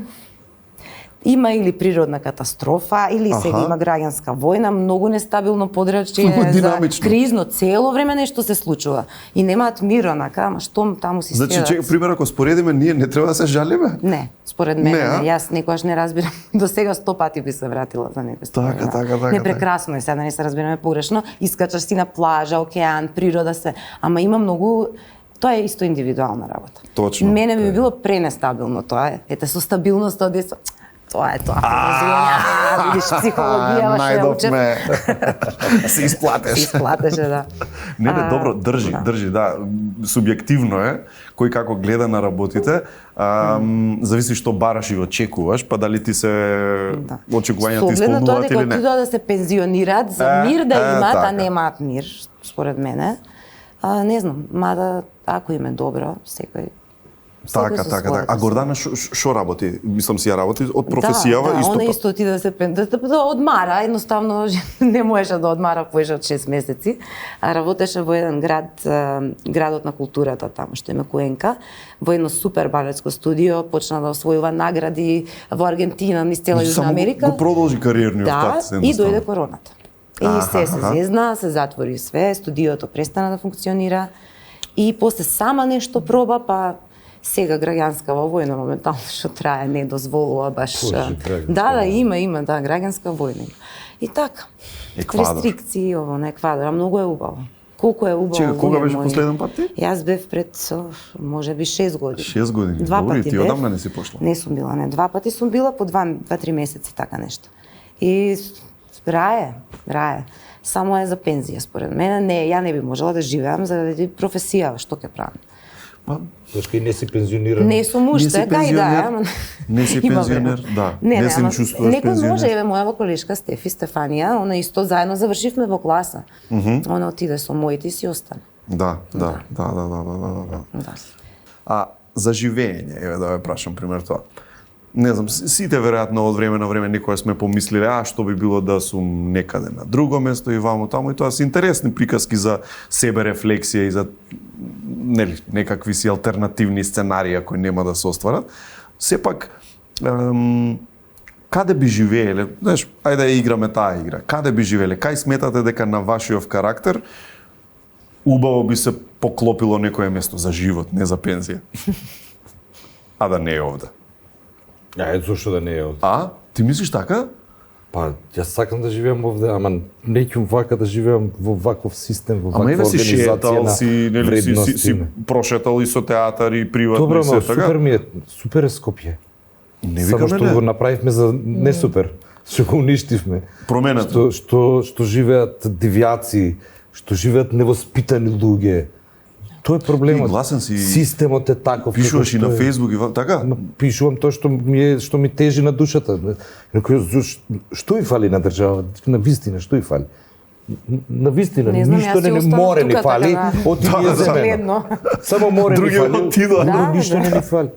има или природна катастрофа, или сега има граѓанска војна, многу нестабилно подрачје, за кризно, цело време нешто се случува. И немаат мир, онака, ама што таму си седат. Значи, пример, ако споредиме, ние не треба да се жалиме? Не, според мене, јас некогаш не разбирам. До сега 100 пати би се вратила за некој стvar. Така. Не, прекрасно е, сега да не се разбираме погрешно, искачаш си на плажа, океан, природа се, ама има многу. Тоа е исто индивидуална работа. Точно. Мене би било пренестабилно тоа е. Ете, со стабилноста од детство. Тоа е тоа. Видиш, психологија, ваше учев. Се исплатеш. Се исплатеше, да. Не, добро, држи, да. Субјективно е, кој како гледа на работите, зависи што бараш и очекуваш, па дали ти се очекувањата исполнуваат или не. Со тоа да се пензионираат, за мир да имаат, а немаат мир, според мене. Не знам, мада, ако им е добро, секој. Така. А Гордана шо работи? Мислам си ја работи од професијава исто. Да, она исто отиде да одмара, едноставно не можеше да одмара повеќе од 6 месеци. Работеше во еден градот на културата таму што има Куенка, во едно супер балетско студио, почна да освојува награди во Аргентина, низ цела Јужна Америка. Го продолжи кариерниот пат. Да, и дојде короната. И се зезна, се затвори све, студиото престана да функционира и после сама нешто проба, па сега граѓанска војна моментално што трае не дозволува баш. Да, има граѓанска војна. И така. Рестрикции ово на Еквадор, многу е убаво. Колку е убаво. Чека, кога беше последен пат ти? Јас бев пред можеби 6 години. 6 години. Два пати ти одамна не си пошла? Не сум била, не, 2 пати сум била по 2-3 месеци така нешто. И рае. Само е за пензија според мене. Не, ја не би можела да живеам заради професија, што ќе правам. Зашто и не си пензиониран? Не сум уште, кај да, не си пензионер, да. Не се чувствуваш пензионер. Некој може, еве мојава колешка Стефанија, она исто заедно завршивме во класа. Она отиде со моите и си остана. Да. А за живење, еве да ве прашам пример тоа. Не знам, сите веројатно од време на време некоја сме помислиле, што би било да сум некаде на друго место и ваму таму, и тоа се интересни приказки за себе рефлексија и за некакви си алтернативни сценарија кои нема да се остварат. Сепак, каде би живееле, знаеш, ајде да играме таа игра, каде би живееле, кај сметате дека на вашиот карактер убаво би се поклопило некое место за живот, не за пензија? А да не е овде. Зошто да не е овде? Ти мислиш така? Па, јас сакам да живеам овде, ама не ќум вака да живеам во ваков систем, во ваква организација на вредности. Си прошетал и со театар и приватно добро, и се така? Супер е Скопје. Не Само викаме што не. го направивме за не супер, што го уништивме. Променето. Што живеат девјаци, што живеат невоспитани луѓе. Тоа е проблемот. Гласен си. Системот е таков. Пишуваш и на Фејсбук и така? Пишувам тоа што ми тежи на душата. Што и фали на држава? На вистина, што и фали? На вистина, ништо не море ни фали, оти ни е земено. Само море ни фали, ништо не ни фали.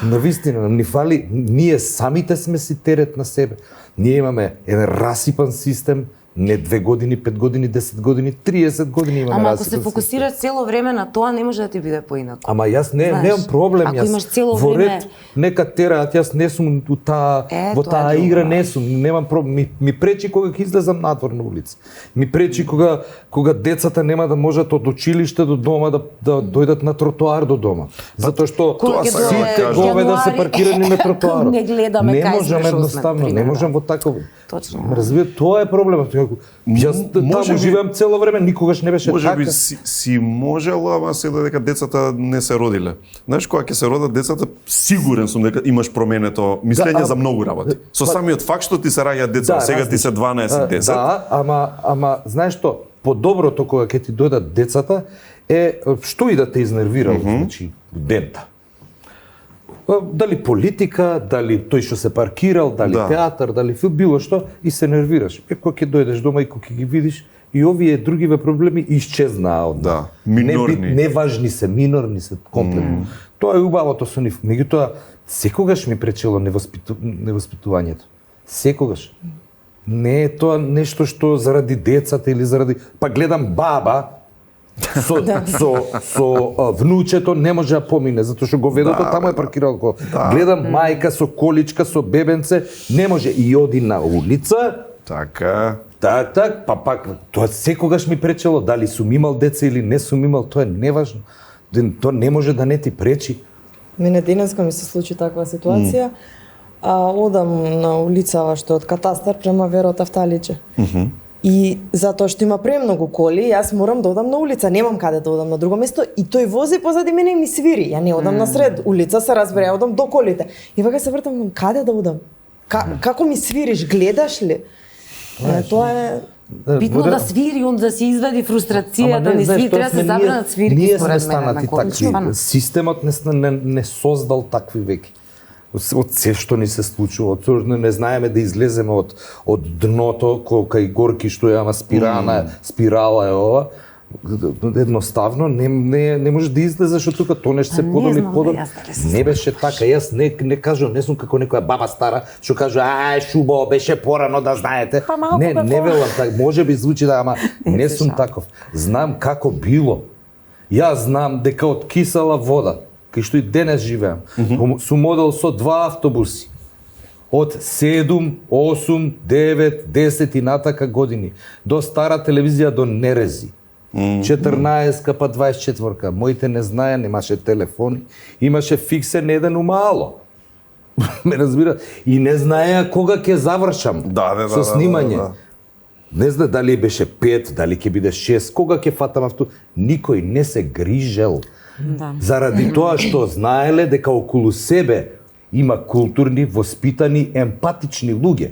На вистина, ни фали, ние самите сме си терет на себе. Ние имаме еден расипан систем, не 2 години, 5 години, 10 години, 30 години имаме Ама расипан ако се фокусираш цело време на тоа, не може да ти биде поинако. Ама јас немам проблем, ако имаш цело во време... ред нека тераат, јас не сум во таа игра, не сум, немам проблем. Ми пречи кога ќе излезам надвор на улица. Ми пречи кога децата нема да можат од училиште до дома да дојдат на тротоар до дома. Затоа што сите говеда се паркирани на тротоарот. Не гледаме не кај можам едноставно, не можам во таков. Точно. Разбира, тоа е проблемот. Јас таму живеам цело време, никогаш не беше така. Може би си можела, ама сега дека децата не се родиле. Знаеш, кога ќе се родат децата, сигурен сум дека имаш променето мислење за многу работи. Со самиот факт што ти се раѓаат деца, сега ти се 12-10. Да, ама знаеш што, подоброто кога ќе ти дојдат децата е што и да те изнервира, значи дента. Дали политика, дали тој што се паркирал, дали театар, дали филм, било што, и се нервираш. Кога ќе дојдеш дома и кога ќе ги видиш, и овие другиве проблеми исчезнаа од нас. Минорни. Неважни се, минорни се комплетно. Тоа е убавото со нив. Меѓутоа, секогаш ми пречело невоспитувањето. Секогаш. Не е тоа нешто што заради децата или заради... Па гледам баба, со внучето не може да помине, затоа што говедото таму е паркирало. Гледам мајка со количка, со бебенце, не може и оди на улица. Така. Па пак, тоа секогаш ми пречело, дали сум имал деца или не сум имал, тоа е неважно. Тоа не може да не ти пречи. Мене денеска ми се случи таква ситуација. Одам на улица што од катастар према Веро Тафталиче. И затоа што има премногу коли, јас морам да одам на улица, немам каде да одам на друго место и тој вози позади мене и ми свири. Ја не одам на сред улица, се разбере, ја одам до колите. И вака се вртам, каде да одам? Како ми свириш, гледаш ли? Тоа е битно да свири, он да се извади фрустрацијата, не свири, треба да се забранат свирки ние според сме мене. станати такви. Системот не создал такви веки. Од се што ни се случува, не знаеме да излеземе од дното, кај горки што е, ама спирала е ова. Едноставно не можеш да излезеш од тука, тоа нешто се подобри. Не беше така, јас не кажувам, не сум како некоја баба стара што кажува шубо беше порано да знаете. Не велам така, може би звучи да, ама не сум таков. Знам како било. Јас знам дека од кисела вода, кај што и денес живеам, сум одел со 2 автобуси. Од 7, 8, 9, 10 и натака години до стара телевизија до Нерези. 14 па 24. Моите не знаеа, немаше телефони, имаше фиксен еден умало. Ме разбира, и не знаеа кога ќе завршам со снимање. Не знае дали беше 5, дали ќе биде 6, кога ќе фатам авто. Никој не се грижел. Заради тоа што знаеле дека околу себе има културни, воспитани, емпатични луѓе.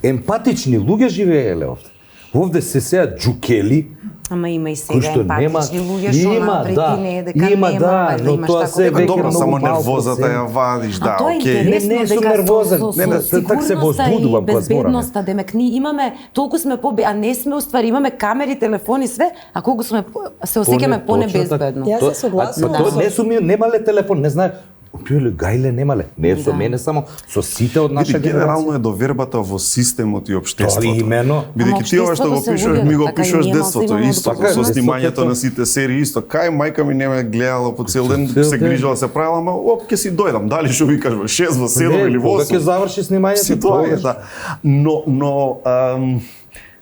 Емпатични луѓе живееле овде. Овде се сеа џукели. Ама има и сега емпатични луѓе што напрети не е дека нема, да имаш такова. Добро, само нервозата ја вадиш, да, окей. Не сум нервозен, така се возбудувам кога зборам. Безбедноста, демек ние имаме толку сме а не сме уствари, имаме камери, телефони, све, а колку сме се осеќаме понебезбедно. Јас се согласувам. Не сум немале телефон, не знае. Пиеле гајле немале. Не со мене само, со сите од наша Види, генерално генерација. е довербата во системот и општеството. Тоа имено. Бидејќи ти ова што го пишуваш, ми го пишуваш детството исто, Така е, со снимањето детството. на сите серии исто. Кај мајка ми не ме гледала по цел ден, Цел се ден. грижала, се правила, ама оп ќе си дојдам. Дали што викаш во 6, во 7 или во Кога 8? ќе заврши снимањето? Си тоа е, да. Но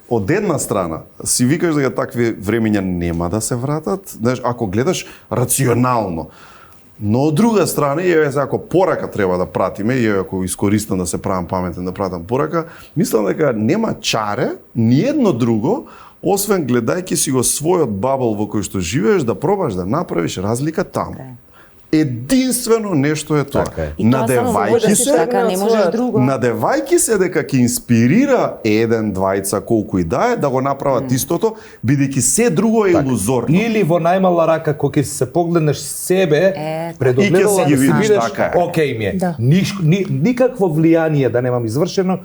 од една страна, си викаш дека такви времења нема да се вратат, знаеш, ако гледаш рационално. Но од друга страна, еве ако порака треба да пратиме, и ако искористам да се правам паметен да пратам порака, мислам дека нема чаре, ни едно друго, освен гледајќи си го својот бабл во кој што живееш, да пробаш да направиш разлика таму. Единствено нешто е тоа. Така е. И тоа само може да Надевајќи се се, така, не можеш друго. надевајќи се дека ќе инспирира еден, двајца, колку и да е, да го направат истото, бидејќи се друго е илузорно. Или во најмала рака, кога ќе се погледнеш себе, пред И ќе огледало си ги да си видиш, видиш, така е. окей ми е. Да. Никакво влијание да немам извршено,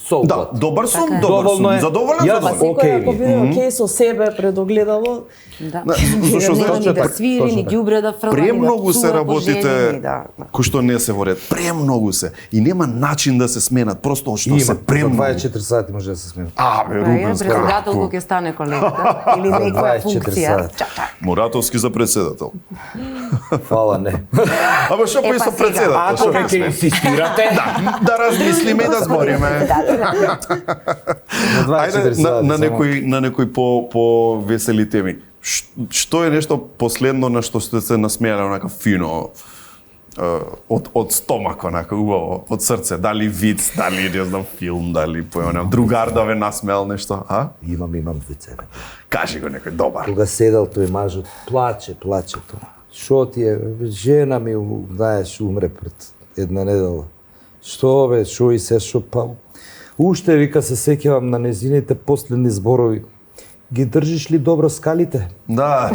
so Да, what? добар сум, Така е. добар Доволно сум, е. задоволен, Јас- задоволен. Окей Секој ми. ако биде окей со себе пред огледало, Да. Зашто Нема знаеш, ни да така, свири, точно ни така. ѓубре да фрла, ни да Премногу се псува работите пожелени, да. кои што не се во ред. Премногу се. И нема начин да се сменат, просто што се Има, премногу. 24 сати може да се смени. Бе, Рубенс, Председател како? ќе стане колегата или некоја 24 функција. сати. Чака. Муратовски за председател. Фала, не. Ама што Е, пои па со сега. председател? Ако Што веќе ќе инсистирате, да размислиме и да збориме. на 24 Ајде сати. на само. некои по весели теми. Што е нешто последно на што сте се насмеале онака фино од стомак, онака убаво, од срце, дали виц, дали не знам филм, дали појмам другар да ве насмеал нешто, а? Имам вицене. Кажи го некој добар. Кога седел тој мажот, плаче тоа. Шо ти е, жена ми, знаеш, умре пред една недела. Што бе, шо и се, шо па... Уште, вика, се сеќавам на незините последни зборови. Ги држиш ли добро скалите? Да.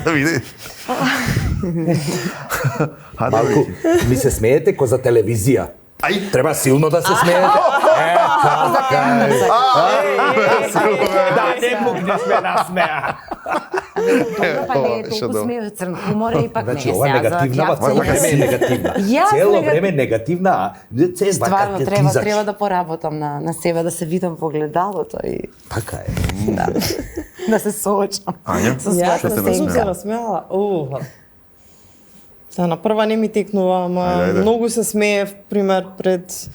Види. Малку, ми се смеете ко за телевизија. Ај, Треба силно да се смеете. Да, не мукнеш ме насмеа. Добро, па не е Ова, што толку добро. смеја, црн хумор е, ипак не Значи, е ова е сега за негативна, ѓавци. цело време е негативна. Јас Цело негатив- време е негативна, а се Стварно вака треба да поработам на себе, да се видам во гледалото и Така е. да се соочам Ања? со јас Што те својата не сум се насмеа? сенка. насмеала. Сега на прва не ми текнува, ама Ајде. многу се смеев, пример, пред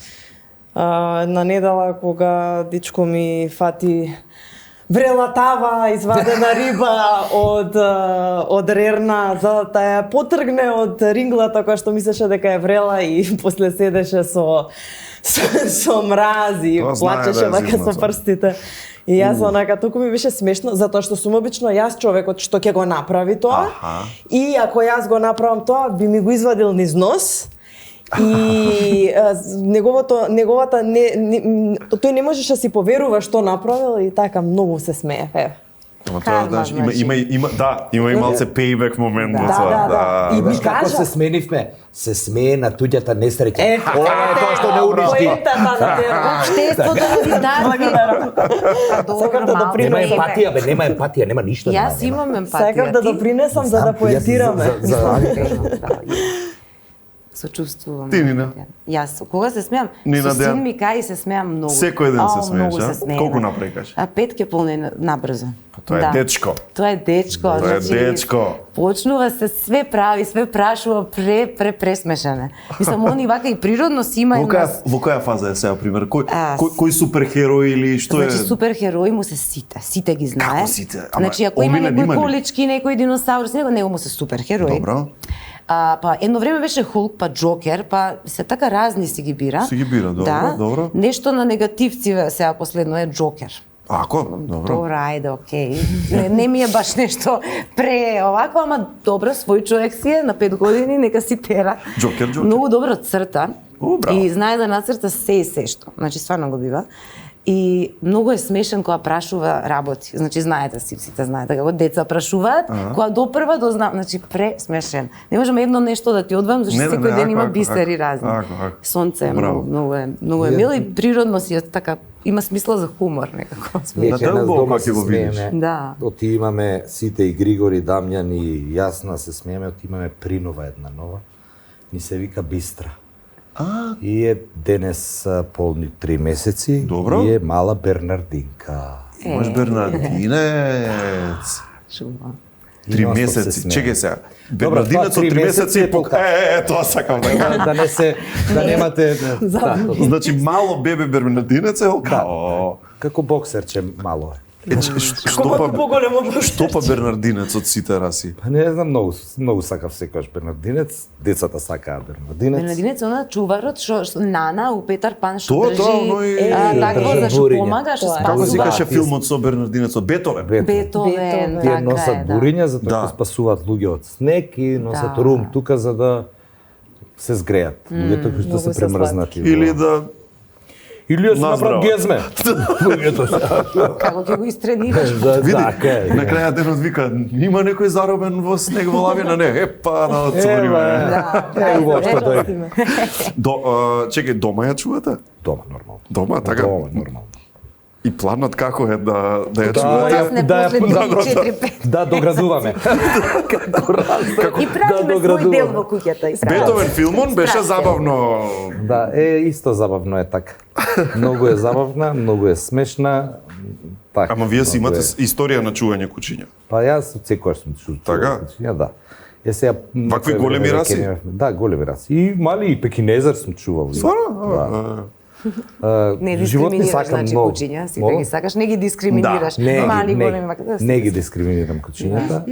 една недела кога дичко ми фати врелатава извадена риба од рерна за да ја потргне од ринглата која што мислеше дека е врела и после седеше со мраз и Тоа знае плачеше да е вака зимно со тоа. прстите. И јас онака толку ми беше смешно затоа што сум обично јас човекот што ќе го направи тоа. Аха. И ако јас го направам тоа, би ми го извадил низ нос. И неговата тој не можеше да си поверува што направил и така многу се смеев. Ама тоа, Карма, знаеш, значи. има и малце payback момент во Да, тоа. да. И Знаеш ми како кажа- се сменивме? Се смее на туѓата несреќа. Ова е тоа што не Поентата уништи. на терор. Обществото да ви даде. Сакам да Нема допринесам. емпатија, бе, нема емпатија, нема ништо. Јас нема. имам емпатија. Сакам да ти? допринесам за да Јас поентираме. Сочувствувам. Ти, Нина? Јас, кога се смеам, Нина, со Дејан? син ми кај се смеам многу. Секој ден се смееш, многу а? се смеем. Колку напрекаш? 5 ке полне набрзо. Тоа е дечко. Тоа е дечко. Тоа е дечко. Почнува се све прави, све прашува пресмешане. Мислам, они вака и природно си има една... Во која фаза е сега, пример? А, Кој суперхерој или што е? Значи суперхерои му се сите ги знае. Како сите? Ама, Значи ако има омилен некој има ли? колички, некој диносаурус, него му се суперхерои. Добро. Па едно време беше Hulk, па Джокер, па се така разни си ги бира. Си ги бира, добро, да. добро. Нешто на негативци сега последно е Джокер. Ако? Добро. Добро, ајде, окей. Не ми е баш нешто овако, ама добро, свој човек си е, на 5 години, нека си тера. Джокер. Многу добро црта. Браво. И знае да нацрта се и се што. Значи, стварно го бива. И многу е смешен кога прашува работи. Значи знаете сите знаете како деца прашуваат, кога допрва дознам, значи пресмешен. Не можам едно нешто да ти одвам зашто секој ден има бисери разни. Сонце е многу е мило и природно си така има смисла за хумор некако. Веќе нас дома ќе го видиш. Да. Оти имаме сите и Григори, Дамјан и Јасна се смееме, оти имаме принова една нова. Ни се вика Бистра. И е денес полни 3 месеци. Добро. И е мала Бернардинка. Имаш Бернардинец. Шума. 3 месеци. Чекај сега. Бернардинец од 3 месеци тоа сакам да да немате Значи мало бебе Бернардинец е као како боксерче мало е. Што па Бернардинец од сите раси? Па не знам, многу сакав секогаш Бернардинец, децата сакаат Бернардинец. Бернардинец е она чуварот што Нана у Петар Пан што Тоа, држи такво за што помага, што Како се спасува. каже филмот со Бернардинецот? Бетовен. Бетовен, Тие така носат е, буриња затоа што спасуваат луѓе од снег и носат рум тука за да се згреат. Луѓето кои што се премрзнати. Или ја се направам гезме. Како ќе го истренираш? Види, на крајот денот вика, има некој заробен во снег во лавина, не, епа, на цуриме. Чекај, дома ја чувате? Дома, нормално. Дома, така? Дома, нормално. И планот како е да ја чувате? Да доградуваме. И правиме свој дел во куќата. Бетовен филмон беше забавно. Да, исто забавно е така. Многу е забавна, многу е смешна. Така. Ама вие си имате историја на чување кучиња. Па јас од секојаш сум чувал кучиња, да. Вакви големи раси? Да, големи раси. И мали и пекинезар сум чувал. Стварно? Не дискриминираш, значи, кучиња, си да ги сакаш, не ги дискриминираш. Мали, големи, не ги дискриминирам кучињата.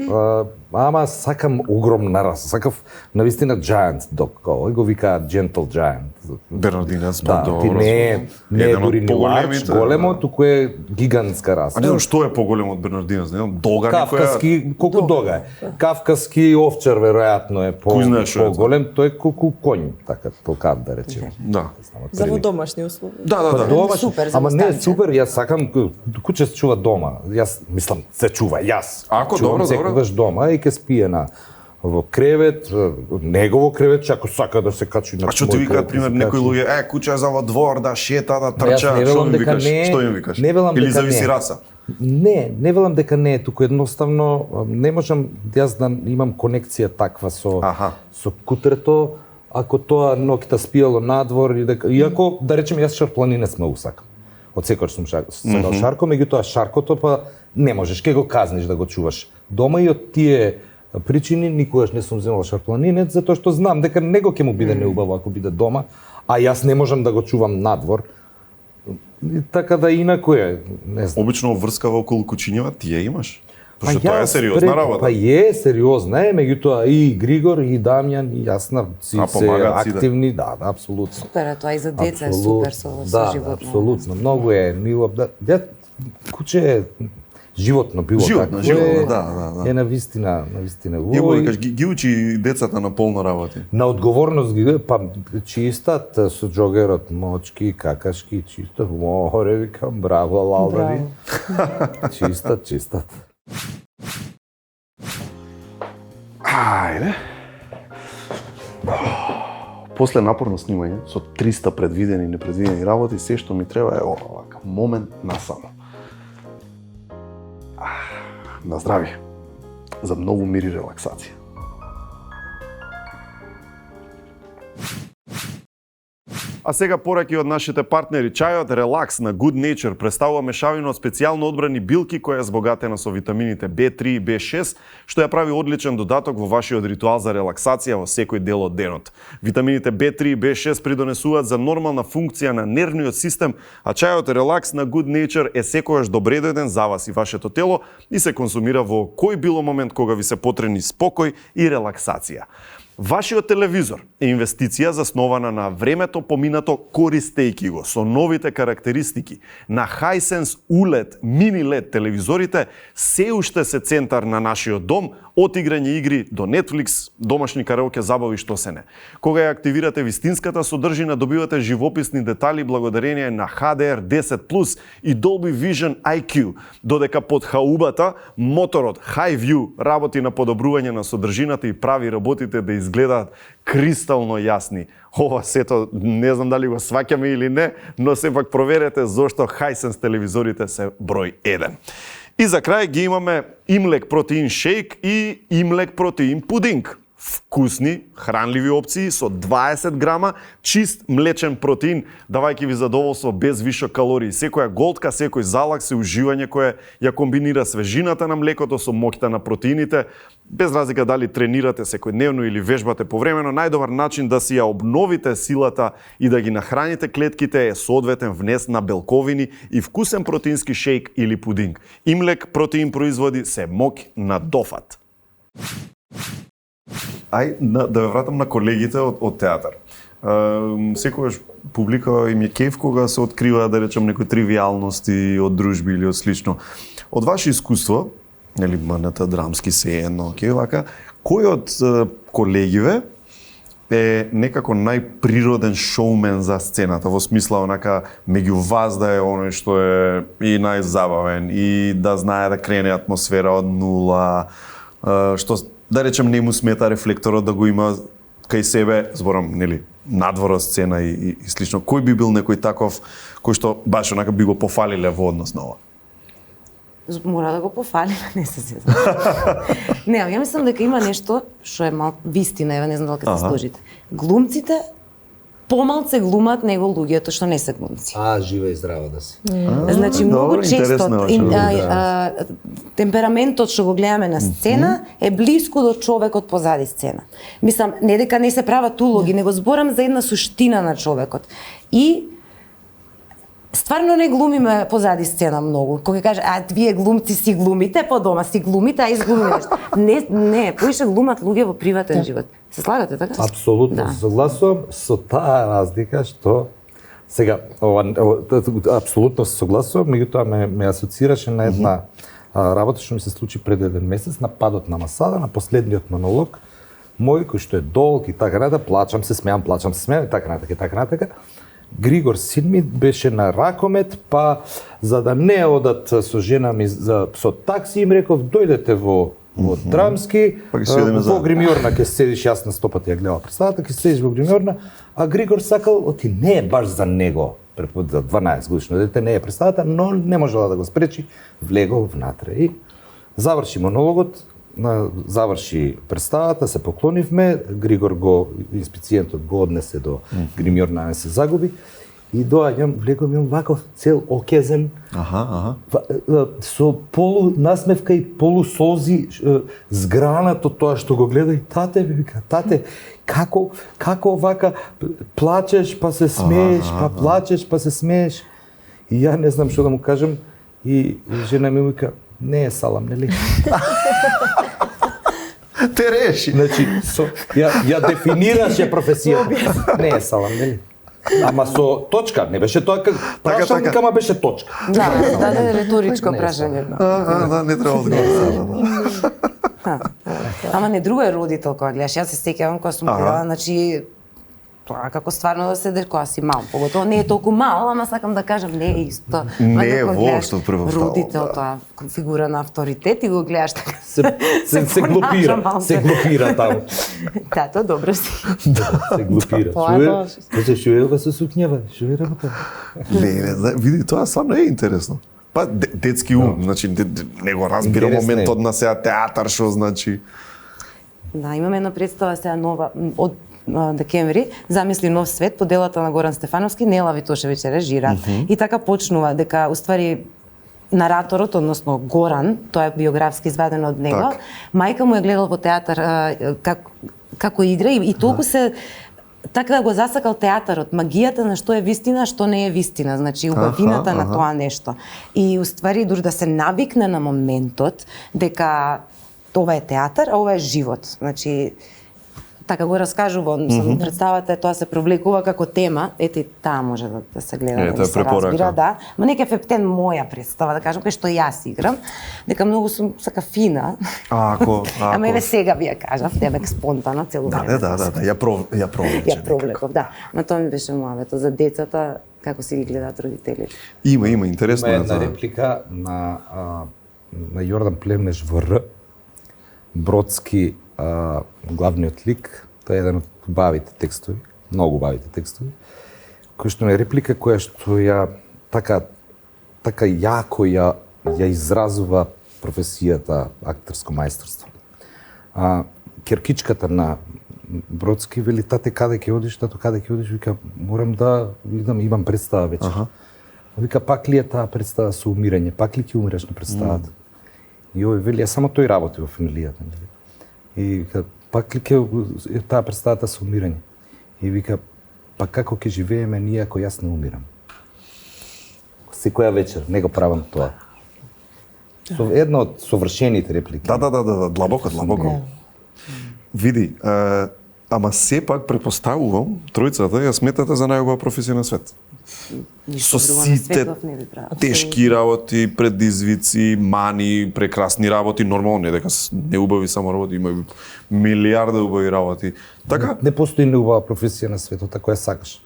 Ама сакам огромна раса, сакав навистина giant dog, кој го викаат gentle giant. Бернардинец, да, добро. Не е дури ни ларч, големо, туку е гигантска раса. А не знам што е поголем од Бернардинец, не знам, дога некоја... Кавказски, колку дога е? Кавказски овчар веројатно е поголем, тој е колку конј, така толкат да речеме. Да. За во домашни услови. Да. Супер, ама не, супер, јас сакам куче се чува дома. Јас мислам се чува, јас. Ако добро, секогаш дома и ќе спие во кревет, негово кревет, ако сака да се качи на. А што ти викаат пример некои луѓе, куче за во двор да шета, да трча, што им викаш? Што им викаш? Или зависи раса? Не велам дека не е, туку едноставно не можам јас да имам конекција таква со кутрето, ако тоа ноќта спиело надвор и дека иако да речеме јас шарпланинец многу сакам. Од секојаш сум сакал шарко, меѓутоа шаркото па не можеш, ке го казниш да го чуваш дома и од тие причини никогаш не сум земал шарпланинец затоа што знам дека него ќе му биде неубаво ако биде дома, а јас не можам да го чувам надвор. Така да инаку е, не знам. Обично врскава околу кучињава ти ја имаш? Пошто тоа е сериозна работа. Па е сериозна е, меѓутоа и Григор и Дамјан и Јасна си се активни, да, апсолутно. Супер е тоа и за деца е супер со животно. Да, апсолутно, многу е мило. Куче е животно било животно, да. Е навистина. Ја го викаш, ги учи децата на полно работи. На одговорност ги, па чистат со джогерот мочки, какашки, чистат. Море, викам, браво, лалдари. Чистат. Ајде. После напорно снимање, со 300 предвидени и непредвидени работи, се што ми треба е овака, момент насамо. На здравје. За многу мир и релаксација. А сега пораки од нашите партнери. Чајот Релакс на Good Nature представува мешавина од специјално одбрани билки која е збогатена со витамините B3 и B6, што ја прави одличен додаток во вашиот ритуал за релаксација во секој дел од денот. Витамините B3 и B6 придонесуваат за нормална функција на нервниот систем, а чајот Релакс на Good Nature е секогаш добредојден за вас и вашето тело и се консумира во кој било момент кога ви се потребни спокој и релаксација. Вашиот телевизор е инвестиција заснована на времето поминато користејќи го со новите карактеристики на Hisense ULED, Mini LED телевизорите се уште се центар на нашиот дом, од играње игри до Netflix, домашни караоке забави што се не. Кога ја активирате вистинската содржина, добивате живописни детали благодарение на HDR10+ и Dolby Vision IQ, додека под хаубата моторот HiView работи на подобрување на содржината и прави работите да изгледаат кристално јасни. Ова сето не знам дали го сваќаме или не, но сепак проверете зошто Hisense телевизорите се број 1. И за крај ги имаме Имлек протеин шейк и Имлек протеин пудинг. Вкусни, хранливи опции со 20 грама чист млечен протеин, давајќи ви задоволство без вишок калории. Секоја голтка, секој залак се уживање кое ја комбинира свежината на млекото со моќта на протеините. Без разлика дали тренирате секојдневно или вежбате повремено, најдобар начин да си ја обновите силата и да ги нахраните клетките е соодветен внес на белковини и вкусен протеински шейк или пудинг. Имлек протеин производи се моќ на дофат. Да ве вратам на колегите од театар. Секогаш публика им е кеф кога се открива, да речем, некои тривијалности од дружби или од слично. Од ваше искуство, нели МНТ, драмски се едно, вака, кој од колегиве е некако најприроден шоумен за сцената, во смисла онака меѓу вас да е оној што е и најзабавен и да знае да крене атмосфера од нула, што да речем не му смета рефлекторот да го има кај себе, зборам, нели, надвор од сцена и слично. Кој би бил некој таков кој што баш онака би го пофалиле во однос на ова? Мора да го пофалиме, не се знам. Не, ја мислам дека има нешто што е мал вистина, еве не знам дали се сложите. Глумците помалце глумат него луѓето што не се глумци. Жива и здрава да си. Значи многу често темпераментот што го гледаме на сцена е блиску до човекот позади сцена. Мислам, не дека не се прават улоги, него зборам за една суштина на човекот. И стварно не глумиме позади сцена многу. Кога каже, вие глумци си глумите, по дома си глумите, изглумиме нешто. Не, поише глумат луѓе во приватен живот. Се слагате така? Апсолутно, согласувам со таа разлика што сега апсолутно се согласувам, меѓутоа ме асоцираше на една работа што ми се случи пред еден месец на падот на Масада, на последниот монолог мој кој што е долг и така натака, плачам се смеам и така натака. Григор син ми беше на ракомет, па за да не одат со жена ми со такси им реков дојдете во драмски, во гримиорна ќе седиш, јас на 100 пати ја гледав представата, ќе седиш во гримиорна, а Григор сакал, не е баш за него, за 12 годишно дете не е представата, но не можела да го спречи, влегол внатре и заврши монологот, заврши представата, се поклонивме, Григор инспициентот го однесе до гримиорна, не се загуби, и доаѓам, влегам, имам ваков цел окезен, со полу насмевка и полу солзи, згранато тоа што го гледа и тате, вика, како вака плачеш па се смееш, па плачеш па се смееш. И ја не знам што да му кажам и жена ми вика, не е салам, нели? Те реши. Значи, ја дефинираше професијата. Не е салам, нели? Ама со точка, не беше тоа прашалник, ама беше точка. Да, реторичко прашање. Не треба одговор. Ама не друго е родител кога гледаш. Јас се сеќавам кога сум гледала, значи тоа како стварно да седеш кога си мал. Поготово не е толку мал, ама сакам да кажам не е исто. Не е воопшто прво родител, тоа фигура на авторитет и го гледаш така. Се глупира таму. Тато, добро си. Се глупира. Шо е ова со сукњава? Шо е работа? Не, види, тоа стварно е интересно. Па детски ум, значи не го разбира моментот на сега театар, шо значи. Да, имаме една представа сега нова од декември, Замисли нов свет по делата на Горан Стефановски, Нела Витошевиќ режира. И така почнува дека уствари нараторот, односно Горан, тоа е биографски извадено од него, мајка му е гледал во театар како игра и толку се така да го засакал театарот, магијата на што е вистина, што не е вистина, значи убавината на тоа нешто. И уствари дури да се навикне на моментот дека ова е театар, а ова е живот. Значи така го раскажува, представата тоа се провлекува како тема, ете таа може да се гледа, да се разбира, да. Ма нека ептен моја представа, да кажам, кај што јас играм, дека многу сум сака фина. Ама еве сега би ја кажав, демек спонтано цело време. Да, ја провлеков. Ја провлеков, да. Ма тоа ми беше муавето за децата, како си ги гледаат родителите. Има интересно. Има една реплика на Јордан Плевнеш ВР, Бродски, главниот лик, тоа е еден од бавите текстови, многу бавите текстови, кој што е реплика која што ја така јако ја изразува професијата актерско мајсторство. Керкичката на Бродски вели: тате каде ќе одиш, тато каде ќе одиш, вика морам да видам, имам представа веќе. Вика пак ли е таа представа со умирање, пак ли ќе умираш на представата? И овој вели, само тој работи во фамилијата. И вика, пак ли ќе таа представата со умирање? И вика, па како ќе живееме ние ако јас не умирам? Секоја вечер, не го правам тоа. Една од совршените реплики. Да, длабоко. Види, ама сепак претпоставувам, тројцата ја сметате за најубава професија на свет. Со сите тешки работи, предизвици, мани, прекрасни работи, нормално не дека не убави само работи, има милиарда убави работи. Така? Не постои неубава професија на светот, ако ја сакаш.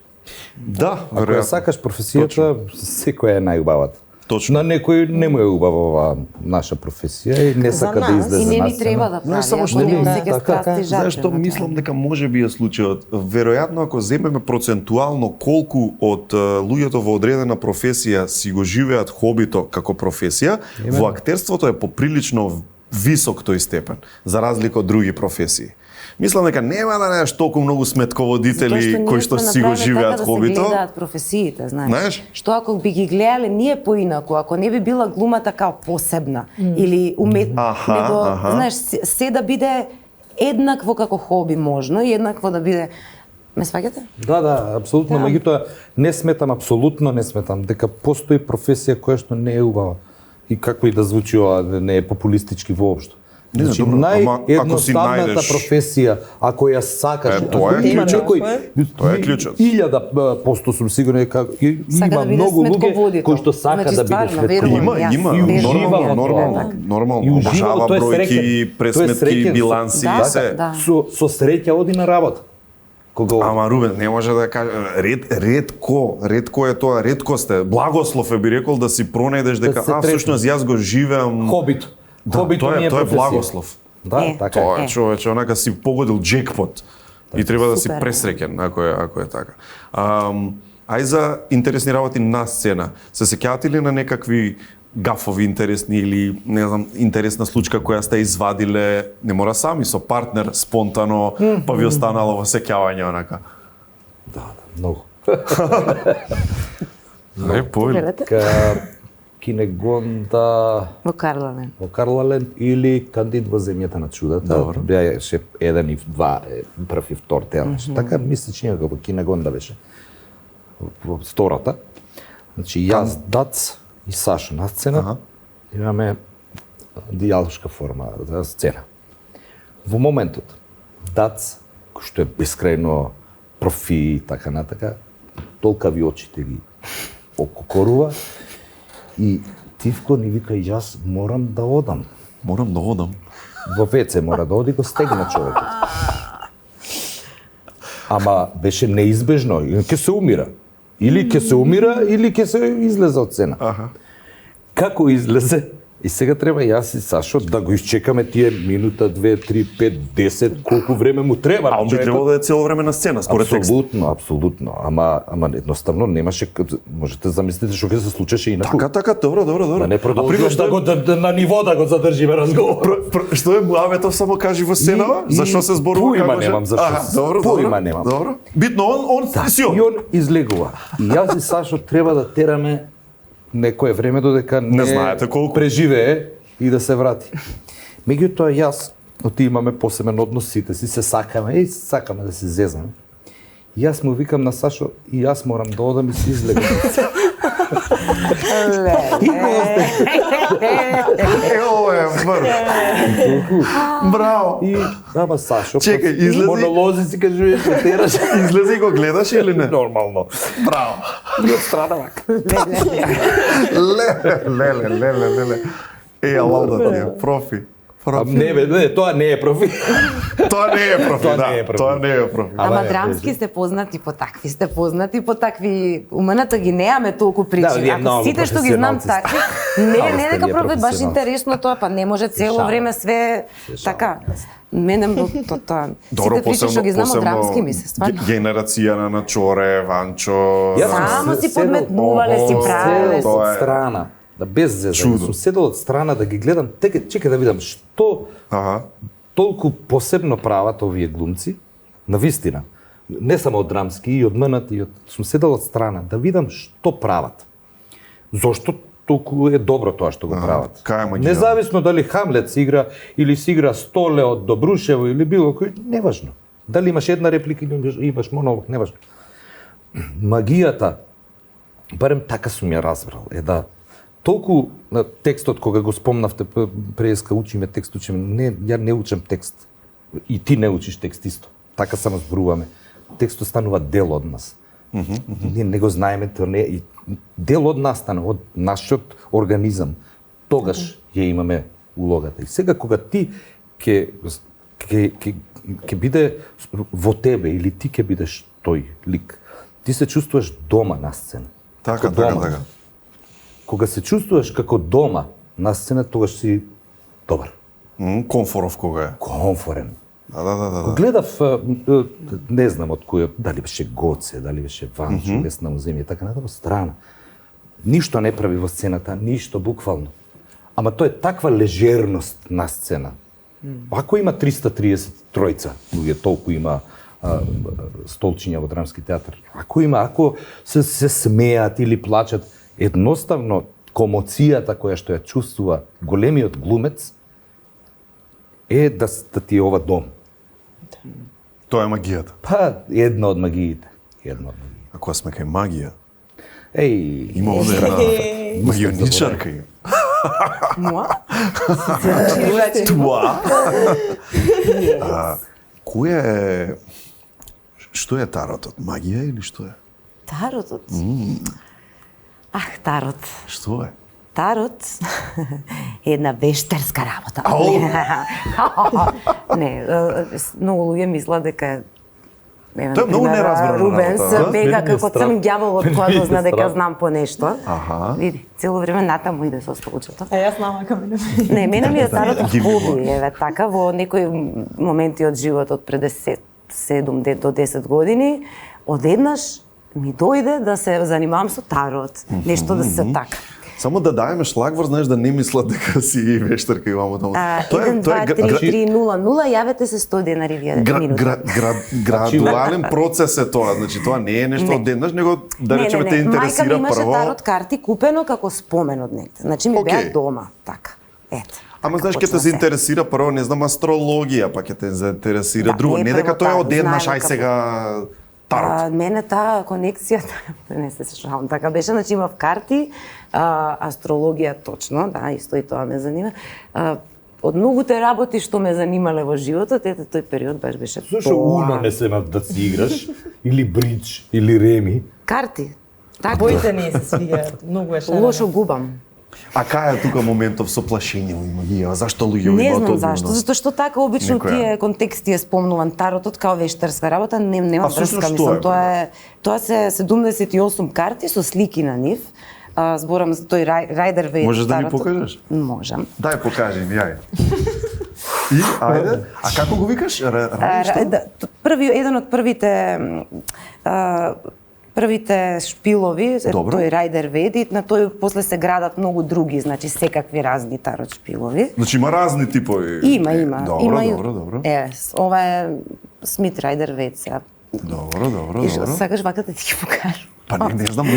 Да, ако ја сакаш професијата, секоја е најубавата. Точно. На некој не му е убава оваа наша професија и не сака да излезе и не на ни треба да прави, ако не осеќа страсти жар. Знаеш што мислам дека може би е случајот. Веројатно ако земеме процентуално колку од луѓето во одредена професија си го живеат хобито како професија, во актерството е поприлично висок тој степен, за разлика од други професии. Мислам дека нема да најдеш толку многу сметководители кои што си го живеат хобито. Да се гледаат професиите, знаеш? Што ако би ги гледале ние поинаку, ако не би била глумата као посебна или уметна, него знаеш се да биде еднакво како хоби можно и еднакво да биде. Ме сваѓате? Да, апсолутно, меѓутоа не сметам дека постои професија која што не е убава. И како и да звучи ова, не е популистички воопшто. Значи, наједноставната професија, ако ја сакаш, тоа е клучот. 1000% сум сигурен дека има многу луѓе кои што сака да биде сметководител. Има, нормално. Обожава бројки, пресметки, биланси и се. Со среќа оди на работа. Ама Рубен, не може да каже, ретко е тоа, реткост е. Благослов е би рекол да си пронајдеш дека всушност јас го живеам хобито. Тоа е благослов. Да, така тоа е. Човече, онака си погодил джекпот и треба да си пресреќен ако е така. Ај за интересни работи на сцена. Се сеќавате ли на некакви гафови интересни или не знам интересна случка која сте извадиле, не мора сами, со партнер спонтано, па ви останало во сеќавање онака? Да, многу. Не, повели. Кинегонда во Карлален или Кандид во земјата на чудата. Беше еден и два, прв и втор телаш. Така мислиш дека во Кинегонда беше во втората. Значи јас, Дац и Сашо на сцена. Имаме дијалошка форма за сцена. Во моментот Дац, кој што е бескрајно профи и така натака, толкави очите ги ококорува. И Тивко ни вика, јас морам да одам. Во ВЦ мора да оди, го стегна човекот. Ама беше неизбежно, ќе се умира. Или ќе се умира, или ќе се излезе од сцена. Како излезе? И сега треба јас и Сашо да го изчекаме тие минута, 2, 3, 5, 10, колку време му треба. А он би требало да е цело време на сцена, според текст. Апсолутно. Ама едноставно немаше, можете да замислите што ќе се случеше инаку. Така, добро. Да не продолжуваш на ниво да го задржиме разговор. Што е муавето, само кажи во сценава? Зашо се зборува како немам поима немам. Добро. Битно он си и он излегува. И јас и Сашо треба да тераме некое време додека не знаете колку преживее и да се врати. Меѓутоа јас, имаме посебен однос, сите си се сакаме и сакаме да се зезнаме. Јас му викам на Сашо, и јас морам да одам и се излегам. Ова е врв. Браво. И ама Сашо, Чекај, излези. монолози си кажуваш, тераш. Излези и го гледаш или не? Нормално. Браво. И од страна вака. Леле. Алал да ти е, профи. Не, тоа не е профи. Тоа не е профи, Тоа да. не е профи. Тоа не е профи. Ама не, драмски сте познати по такви, умената ги немаме толку Да, причини. вие Ако многу сите што ги знам професионалци такви, сте. не Ама сте дека вие профи баш професионалци. интересно тоа, па не може цело шалам. време све така. Мене тоа. Добро, Сите причини што ги знам од посебно драмски ми се стварно. генерација на Чоре, Ванчо. Јас сум Само си седел- подметнувале, си правеле. Седел Тоа од е страна. Да без зезање. чудо. Сум седел од страна да ги гледам, чекај да видам што Аха. толку посебно прават овие глумци, на вистина. Не само од драмски, и од МНТ, и од... Сум седел од страна да видам што прават. Зошто толку е добро тоа што го прават. кај е магија? Независно дали Хамлет се игра или се игра Столе од Добрушево или било кој, неважно. Дали имаш една реплика или имаш монолог, неважно. Магијата, барем така сум ја разбрал, е да толку на текстот кога го спомнавте преска учиме текст, учиме, не, ја не учам текст. И ти не учиш текст исто. Така само зборуваме. Текстот станува дел од нас. Ние не го знаеме, тоа не и дел од нас стана, од нашиот организам. Тогаш ја имаме улогата. И сега кога ти ќе биде во тебе или ти ќе бидеш тој лик, ти се чувствуваш дома на сцена. Така, Како така, дома. така. Кога се чувствуваш како дома на сцена, тогаш си добар, Комфоров кога е. комфорен. Да. Гледав, не знам од кој, дали беше Гоце, дали беше Ванчо, Лесна му земја, така натаму страна. Ништо не прави во сцената, ништо буквално. Ама тоа е таква лежерност на сцена. Ако има 333 луѓе, толку има столчиња во драмски театар. Ако се смеат или плачат, едноставно комоцијата која што ја чувствува големиот глумец е да ти е ова дом. Тоа е магијата. Па, една од магиите. А кога сме кај магија, Еј, има овде една магионичарка. Моа? Туа? Кој е... Што е таротот? Магија или што е? Таротот. Тарот. Што е? Тарот е една вештерска работа. Не, многу луѓе мислат дека Тоа е многу неразбрана Рубенс работа, бега Мене ми е како страх. црн ѓавол од која Мене ми го е зна дека страх. знам по нешто. Аха. Види, цело време натаму иде со столчето. Јас намакам. Не, мене ми е тарот Ги ми хоби, еве така во некои моменти од животот пред 7 до 10 години, одеднаш ми дојде да се занимавам со тарот, нешто да се така. Само да даеме шлагвор, знаеш, да не мислат дека си вештерка и вамо таму. 1, 2, 3, 3, 0, 0, јавете се 100 денари минута. Градуален процес е тоа, значи тоа не е нешто одеднаш, него да речеме те Мајка интересира ми имаше прво. тарот карти купено како спомен од негде. Значи ми беа Океј. дома, така. Ето. Ама така знаеш, ќе почна те се интересира прво, не знам, астрологија, па ќе те заинтересира Да, друго. не Не прво дека тоа е таа, одеднаш, знаеме ај како- сега тарот. Мене таа конексија, не се шалам, така беше, значи имав карти, астрологија точно, да, исто и тоа ме занима. Од многуте работи што ме занимале во животот, ете тој период баш беше зашо тоа. Уно не се да си играш, или бридж, или реми? Карти. Така. Боите не се свиѓаат, многу е шарено. Лошо губам. А кај е тука моментов со плашење во магија? Зашто луѓе Не имаат знам одбивност? зашто, затоа што така обично Некоја. тие контексти е спомнуван таротот као вештерска работа, нема А всушност врска, што е, мислам, тоа се 78 карти со слики на нив. Зборам за тој Райдер Вейд. Можеш да ми таротот. покажеш? Можам. Дај покажи ми, јај. И, ајде, а како го викаш? Еден од првите шпилови, Добро. тој Райдер Веди, на тој после се градат многу други, значи секакви разни тарот шпилови. Значи има разни типови. Има. Добро, има добро. Ова е Смит Райдер Вед сега. Добро. И што сакаш вака да ти ги покажам? Па не знам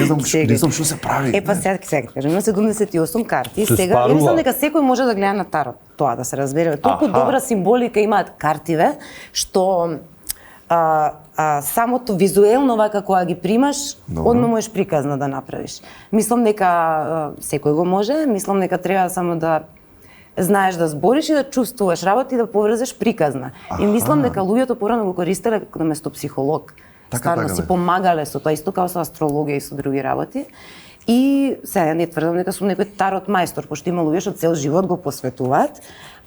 што се прави. Па сега ќе кажам, има 78 карти. Се Сега спарува. мислам дека секој може да гледа на тарот. Тоа да се разбере. Толку добра символика имаат картиве што самото визуелно вака кога ги примаш, одма можеш приказна да направиш. Мислам дека секој го може, мислам дека треба само да знаеш да збориш и да чувствуваш работи и да поврзеш приказна. И мислам дека луѓето порано го користеле како наместо психолог. Стварно си помагале со тоа, исто како со астрологија и со други работи. И сега не тврдам дека сум некој тарот мајстор, пошто има луѓе што цел живот го посветуваат,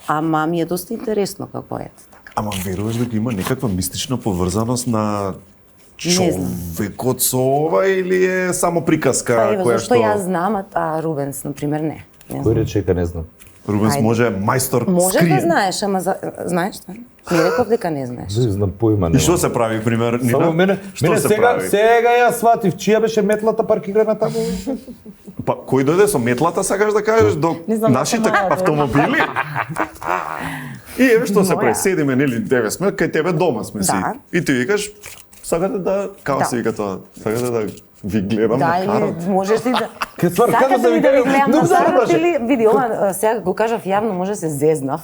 ама ми е доста интересно како е. Ама веруваш дека има некаква мистична поврзаност на човекот со ова или е само приказка која што... Зашто јас знам, а Рубенс, например, не. Кој рече дека не знам? Рубенс може мајстор може скриен. да знаеш, ама знаеш тоа? Не реков дека не знаеш. Не знам поима. И што се прави, пример, Нина? Само мене сега ја сватив, чија беше метлата паркирана таму? Па кој дојде со метлата, сакаш да кажеш, до нашите автомобили? И еве што се прави, седиме, нели, деве сме, кај тебе дома сме си. И ти викаш, сакате да, како се вика тоа, сакате да ви гледам на карот? Да, можеш ли да... Сакате да ви гледам на карот или... Види, ова сега го кажав јавно, може се зезнав.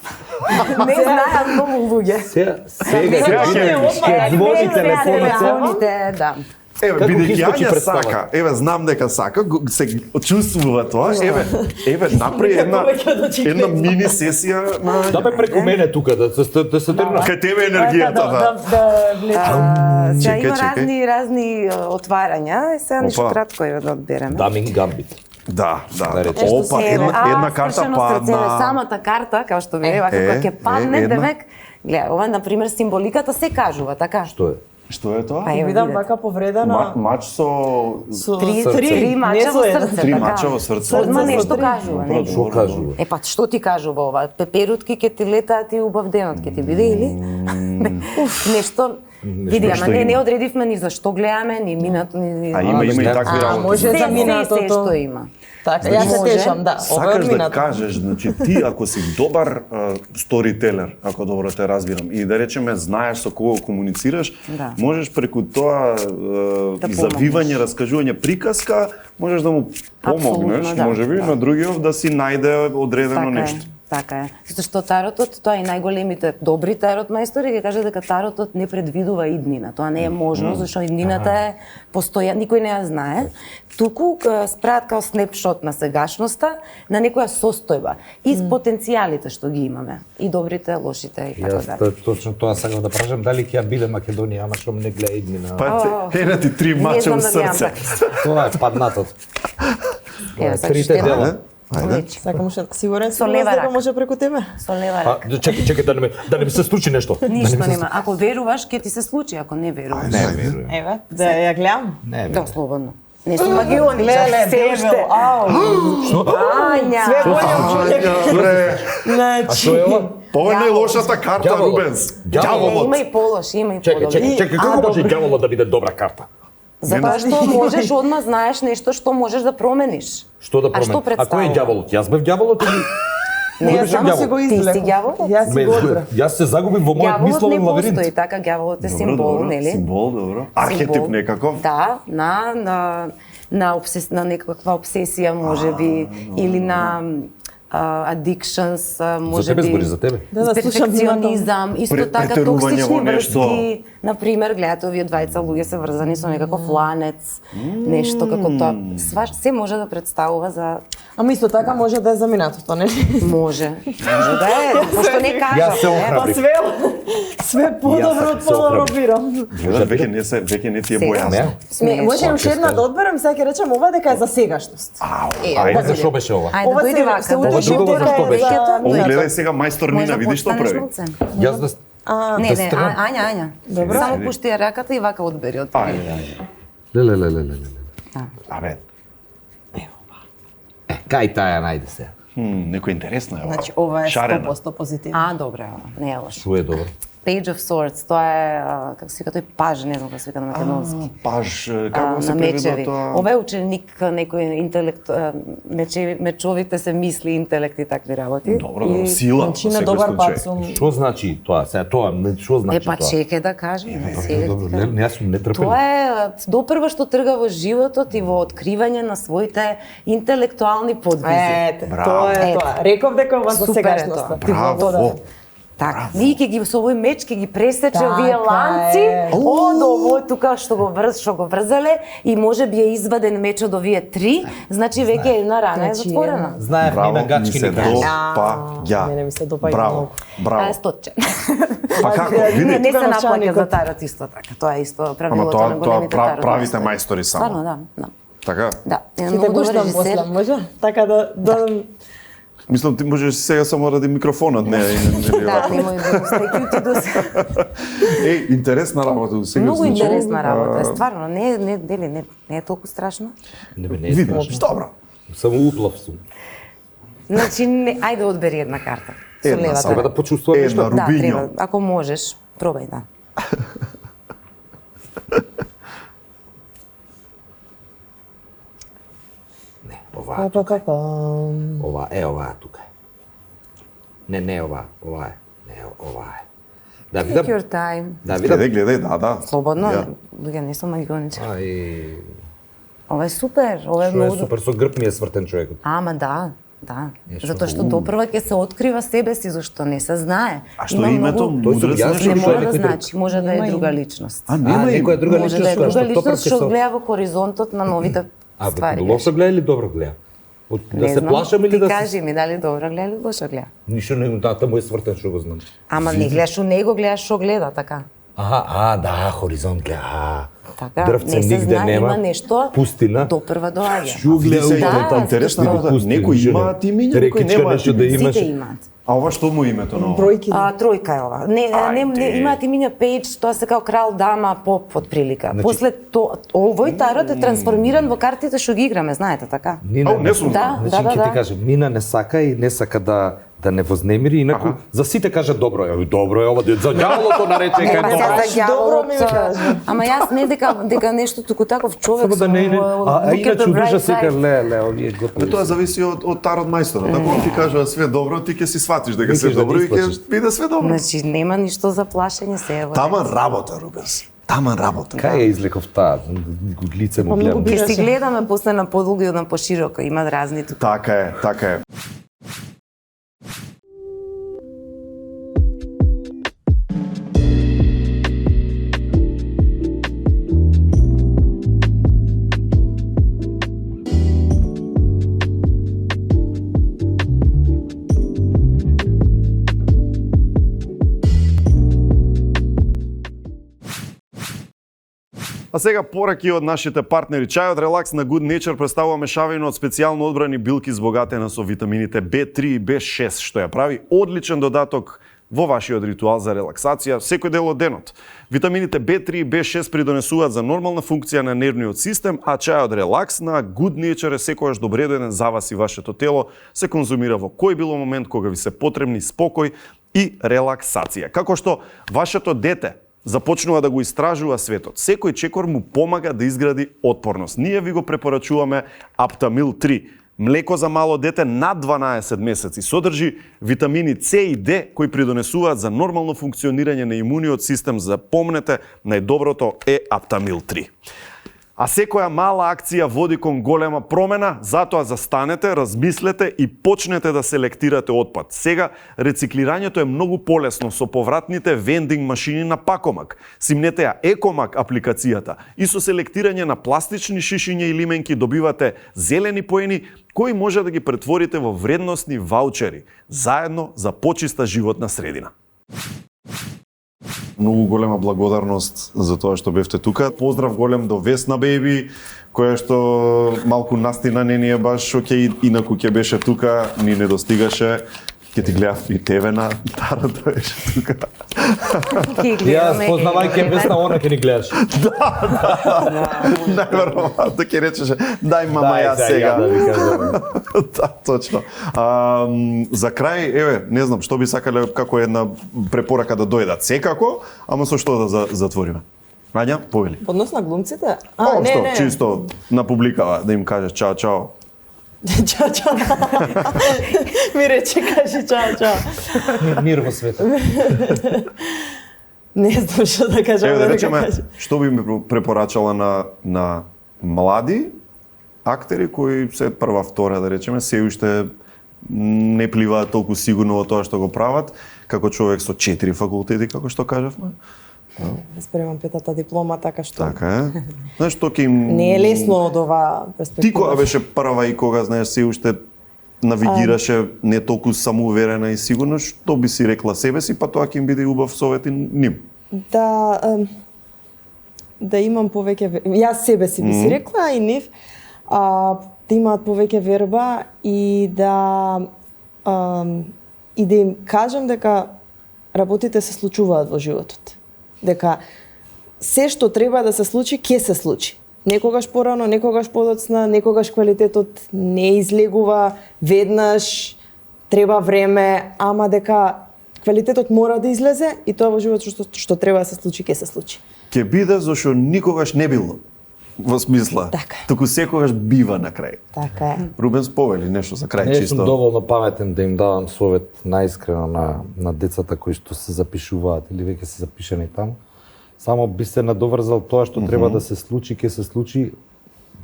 Не знаат многу луѓе. Сега ќе звони телефоните. Да. Еве, бидејќи Ања сака, еве, знам дека сака, се чувствува тоа, еве, направи една мини сесија на... Да бе преку мене тука, да се тргна. Кај тебе енергијата, Сега има разни отварања, сега ништо кратко е да одбереме. Даминг Гамбит. Да. Опа, една карта падна. Самата карта, како што ви реков, кога ќе падне, демек, гледа, ова, например, символиката се кажува, така? Што е? Што е тоа? Видам вака повредена. Мач со... Три мача во срце. Три мача во срце. Одма нешто кажува, не? Што кажува? Па што ти кажува ова? Пеперутки ќе ти летаат и убав денот ќе ти биде или? Нешто види, ама не одредивме ни за што гледаме, ни минато, ни... А има и такви работи. Може за минатото. Се што има. Така, јас се тешам, да. Сакаш да кажеш, значи ти ако си добар сторителер, ако добро те разбирам, и да речеме знаеш со кого комуницираш, можеш преку тоа завивање, раскажување приказка, можеш да му помогнеш, можеби на другиот да си најде одредено нешто. Така е. Зашто таротот, тоа и најголемите добри тарот мајстори ќе кажат дека таротот не предвидува иднина. Тоа не е можно, зашто иднината е постојана, никој не ја знае. Туку спраат као снепшот на сегашноста, на некоја состојба и потенцијалите што ги имаме, и добрите, лошите и така дале. Јас точно тоа сакам да прашам, дали ќе ја биде Македонија, ама што не гледа иднина. Па ена ти три мача во срце. Тоа е паднатот. Трите дела. Сакам уште сигурен со лева рака може преку тебе. Со лева рака. Чекај да не ми се случи нешто. Ништо нема. Ако веруваш ќе ти се случи, ако не веруваш. Не верувам. Еве, да ја гледам. Не. Да, слободно. Не сум магионичар, се уште. Што? Ања. Све боле. А што е ова? Ова не е лошата карта, Рубенс. Ѓаволот. Има и полош, има и подобри. Чекај, како може ѓаволот да биде добра карта? Затоа што можеш одма знаеш нешто што можеш да промениш. Што да промениш? А кој е ѓаволот? Јас бев ѓаволот или... Не, само си го извлеков. Ти си ѓаволот? Јас си го одбрав. Јас се загубив во мојот мисловен лавиринт. Ѓаволот не постои, така, ѓаволот е символ, нели? Символ, добро. Архетип некаков? Да, на некаква обсесија можеби, или на addictions, може за тебе би... збори, за тебе. Да, перфекционизам, исто така претерување токсични во нешто. врски. Например, гледате, овие двајца луѓе се врзани со некаков ланец, нешто како тоа. Се може да представува за... Ама исто така може да е за минатото, нели? Може да е, пошто не кажам. Јас се охрабрив. Све подобро од подобро бирам. Гледаш, веќе не ти е бојасно. Може уште една да одберам, сега ќе речем ова дека е за сегашност. Ајде, зашо беше ова? Ајде, Ова дојди вака. се учи друго дека зашто е беше? за... Ово гледај сега мајстор Нина, видиш што прави? Јас да... Не, Ања. Добро. Само пушти ја раката и вака одбери од тоа. Леле. Абе, Кај таја најде се? некој интересна е ова. Значи, ова е Шарена. 100% позитивно. Добре, не е лошо. Шо е добро? Page of Swords, тоа е, како се вика, тој паж, не знам како се вика на македонски. Паж, како се На преведува мечеви. тоа? Ова е ученик, некој интелект, мечовите се мисли, интелект и такви работи. Добро, сила. Значи, во на секој добар случај. пат сум. Што значи тоа? Сега тоа, што значи тоа? Чекај да кажем. Добро, јас сум нетрпелив. Тоа е допрва што трга во животот и во откривање на своите интелектуални подвизи. Ете, тоа е тоа. Реков дека ова за Супер е сегашноста. тоа. Браво. Така, ние ќе ги со овој меч ќе ги пресече Така овие ланци е. од ово тука што го врзале и може би е изваден меч од овие 3, значи веќе една рана е Значи, затворена. Знаев Нина ми Гачки се ни каже. допаѓа. Мене ми се допаѓа Браво, многу. браво. Стотче. Па како, Не види? се Тука наплаќа навчаникот. за тарот исто така. Тоа е исто Ама правилото тоа на големите тарот. правите мајстори само. Стварно, да. Така? Да, е Ќе те многу добар пуштам после, режисер. може? Така да Мислам ти можеш сега само ради микрофонот, не Да, немој да стеки ти до Еј, интересна работа, сега Многу случи. интересна работа, стварно, не е толку страшно. Не бе, не е Видиш, страшно. добро. Само уплав сум. Значи, ајде одбери една карта. Со Една левата. само. Треба да почувствувам Една нешто. Да, Рубинјо. треба. Ако можеш, пробај, да. Не, ова, ова тука. Не ова е. Не, ова е. Да Take видам. your time. Да видам. Гледај, да. Слободно, Ја. луѓе не сум магионичар. Ај, Ова е супер, ова е што е многу. супер со грб ми е свртен човекот. Ама да. Нешто Затоа што допрва ќе се открива себе си, зашто не се знае. А што Има е името? многу- Тој сум Мудрец јас, нешто? Не што е мора да некој друг. значи, може да е друга личност. А, нема и... некоја друга Може да е личност која друга што личност топрке што со... гледа во хоризонтот на новите А, ствари. бе, лошо гледа или добро гледа? Да Не се знам, плашам или ти да се... кажи ми дали добро гледа или лошо гледа. Ништо не, тата му е свртен, што го знам. Ама не гледаш у него, гледаш што гледа, така. Да, хоризонт гледа. Така, Дрвце не се нигде знае, нема. има нешто Пустина. допрва доаѓа. Што Види гледа? се, Да, да, интересно затоа е да пустина, некои ништо имаат нема. имиња, некои Рекичка немаат нешто да имиња. имаш. Сите имаат. А ова што му е името на ова? бројки. Тројка е ова. Не Ајде. имаат имиња пејдж, тоа се као крал, дама, поп, од прилика. После овој тарот е трансформиран во картите што ги играме, знаете, така? Ау, не сум Да, Значи, да, ќе да. ти кажам, Нина не сака и не сака да не вознемири, инаку за сите кажа добро е, добро е ова, за ѓаволото нарече кај Ама добро. сега за Добро ми ѓаволот, кажа. ама јас не дека нешто туку таков човек Само да не иде. А look at the иначе bright душа сека side. ле, овие Бе, готови. тоа зависи од тарот мајсторот. Ако он ти кажува све добро, ти ќе си сватиш дека Мислиш све да добро ги и ќе исплачиш. биде све добро. Значи нема ништо за плашење се ево. Таман работа, Рубенс. Таман работа. Кај ја излеков таа? Лице му многу гледам. би- Ќе си гледаме после на подолго и на пошироко, има разни тука. Така е, така е. А сега пораки од нашите партнери. Чајот Релакс на Good Nature представува мешавина од специјално одбрани билки збогатена со витамините B3 и B6, што ја прави одличен додаток во вашиот ритуал за релаксација секој дел од денот. Витамините B3 и B6 придонесуваат за нормална функција на нервниот систем, а чајот Релакс на Good Nature е секогаш добредоен за вас и вашето тело, се конзумира во кој било момент кога ви се потребни спокој и релаксација. Како што вашето дете започнува да го истражува светот. Секој чекор му помага да изгради отпорност. Ние ви го препорачуваме Аптамил 3. Млеко за мало дете над 12 месеци. Содржи витамини С и Д кои придонесуваат за нормално функционирање на имуниот систем. Запомнете, најдоброто е Аптамил 3. А секоја мала акција води кон голема промена, затоа застанете, размислете и почнете да селектирате отпад. Сега рециклирањето е многу полесно со повратните вендинг машини на Пакомак. Симнете ја Екомак апликацијата и со селектирање на пластични шишиња и лименки добивате зелени поени кои може да ги претворите во вредносни ваучери, заедно за почиста животна средина. Многу голема благодарност за тоа што бевте тука. Поздрав голем до Весна Бејби, која што малку настина не ни е баш окей, инаку ќе беше тука, ни не достигаше. Ќе ти гледав и тебе на тарата беше тука. Јас познавајќи Весна, она ќе ни гледаш. Најверојатно ќе речеше, дај мама ја сега. Да ви кажам. Да, точно. За крај, еве, не знам, што би сакале како една препорака да дојдат секако, ама со што да затвориме? Ања, повели. Однос на глумците? Општо, чисто на публикава, да им кажеш чао, чао. Чао, чао. Ми рече, кажи чао, чао. Мир во светот. Не знам што да кажам. Еве да дека речеме, кажам. што би ми препорачала на млади актери кои се прва, втора, да речеме, се уште не пливаат толку сигурно во тоа што го прават, како човек со 4 факултети, како што кажавме. Спремам петата диплома, така што... Така е. Знаеш, што ќе им... Не е лесно од ова перспектива. Ти кога беше прва и кога, знаеш, се уште навигираше не толку самоуверена и сигурно, што би си рекла себе си, па тоа ќе им биде убав совет и ним? Да имам повеќе... Јас себе си би си рекла и нив, да имаат повеќе верба и да им кажам дека работите се случуваат во животот. Дека се што треба да се случи, ќе се случи. Некогаш порано, некогаш подоцна, некогаш квалитетот не излегува веднаш, треба време, ама дека квалитетот мора да излезе и тоа во животот што треба да се случи, ќе се случи. Ќе биде зашто никогаш не било. Во смисла, така. Туку секогаш бива на крај. Така е. Рубенс повели нешто за крај Не чисто. сум доволно паметен да им давам совет наискрено на децата кои што се запишуваат или веќе се запишани таму. Само би се надоврзал тоа што треба да се случи, ќе се случи,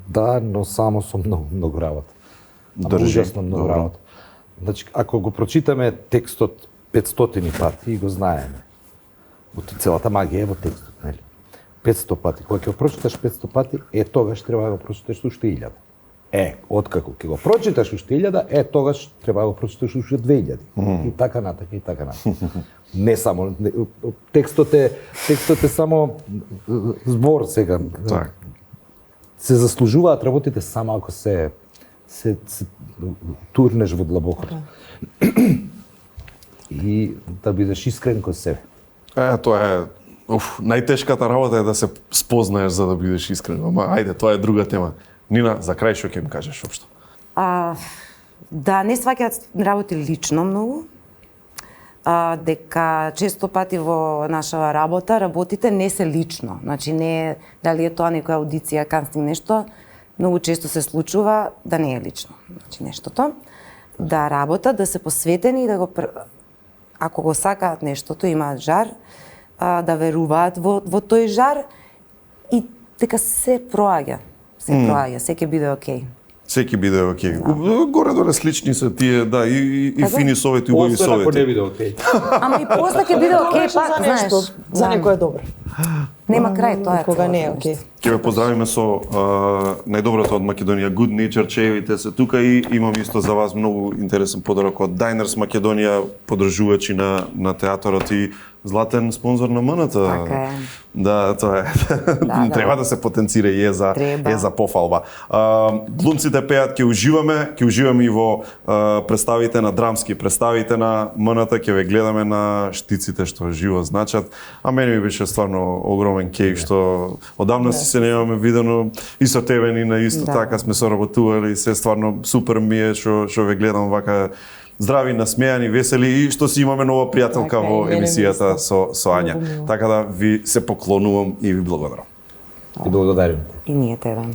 да, но само со многу работа. Ужасно многу работа. Значи, ако го прочитаме текстот 500 пати и го знаеме, целата магија е во текстот, нели? 500 пати. Кога ќе го прочиташ 500 пати, тогаш треба да го прочиташ уште 1000. Откако ќе го прочиташ уште 1000, тогаш треба да го прочиташ уште 2000. И така натака, и така натака. Не само текстот е само збор сега. Так. Се заслужуваат работите само ако се турнеш во длабокото. И да бидеш искрен кон себе. Тоа е најтешката работа е да се спознаеш за да бидеш искрен. Ама ајде, тоа е друга тема. Нина, за крај што ќе им кажеш општо? Да, не сваќаат работи лично многу. Дека често пати во нашава работите не се лично. Значи не е дали е тоа некоја аудиција, кастинг, нешто, многу често се случува да не е лично. Значи нештото да работат, да се посветени и да го ако го сакаат нештото, имаат жар, да веруваат во тој жар и дека се проаѓа. Се ќе биде окей. Се ќе биде окей. Горе-доле слични се тие, да, и фини совети, убави совети. Ако не биде окей. Ама и после ќе биде окей пак, знаеш. За некој е добро. Нема крај, тоа е. Кога не е окей. Ќе ве поздравиме со најдоброто од Македонија, Good Nature, чеевите се тука и имам исто за вас многу интересен подарок од Diners Македонија, поддржувачи на театарот и златен спонзор на МНТ. Така е. Да, тоа е. Треба да се потенцира и е за пофалба. Глумците пеат, ќе уживаме и во представите на драмски представите на МНТ, ќе ве гледаме на штиците што живо значат. А мене ми беше стварно огромен кејф што одамна си се немаме видено и со тебе Нина исто така сме соработували, се стварно супер ми е што ве гледам вака здрави, насмејани, весели и што си имаме нова пријателка во емисијата со Ања. Така да ви се поклонувам и ви благодарам. И благодарим. И ние те, да.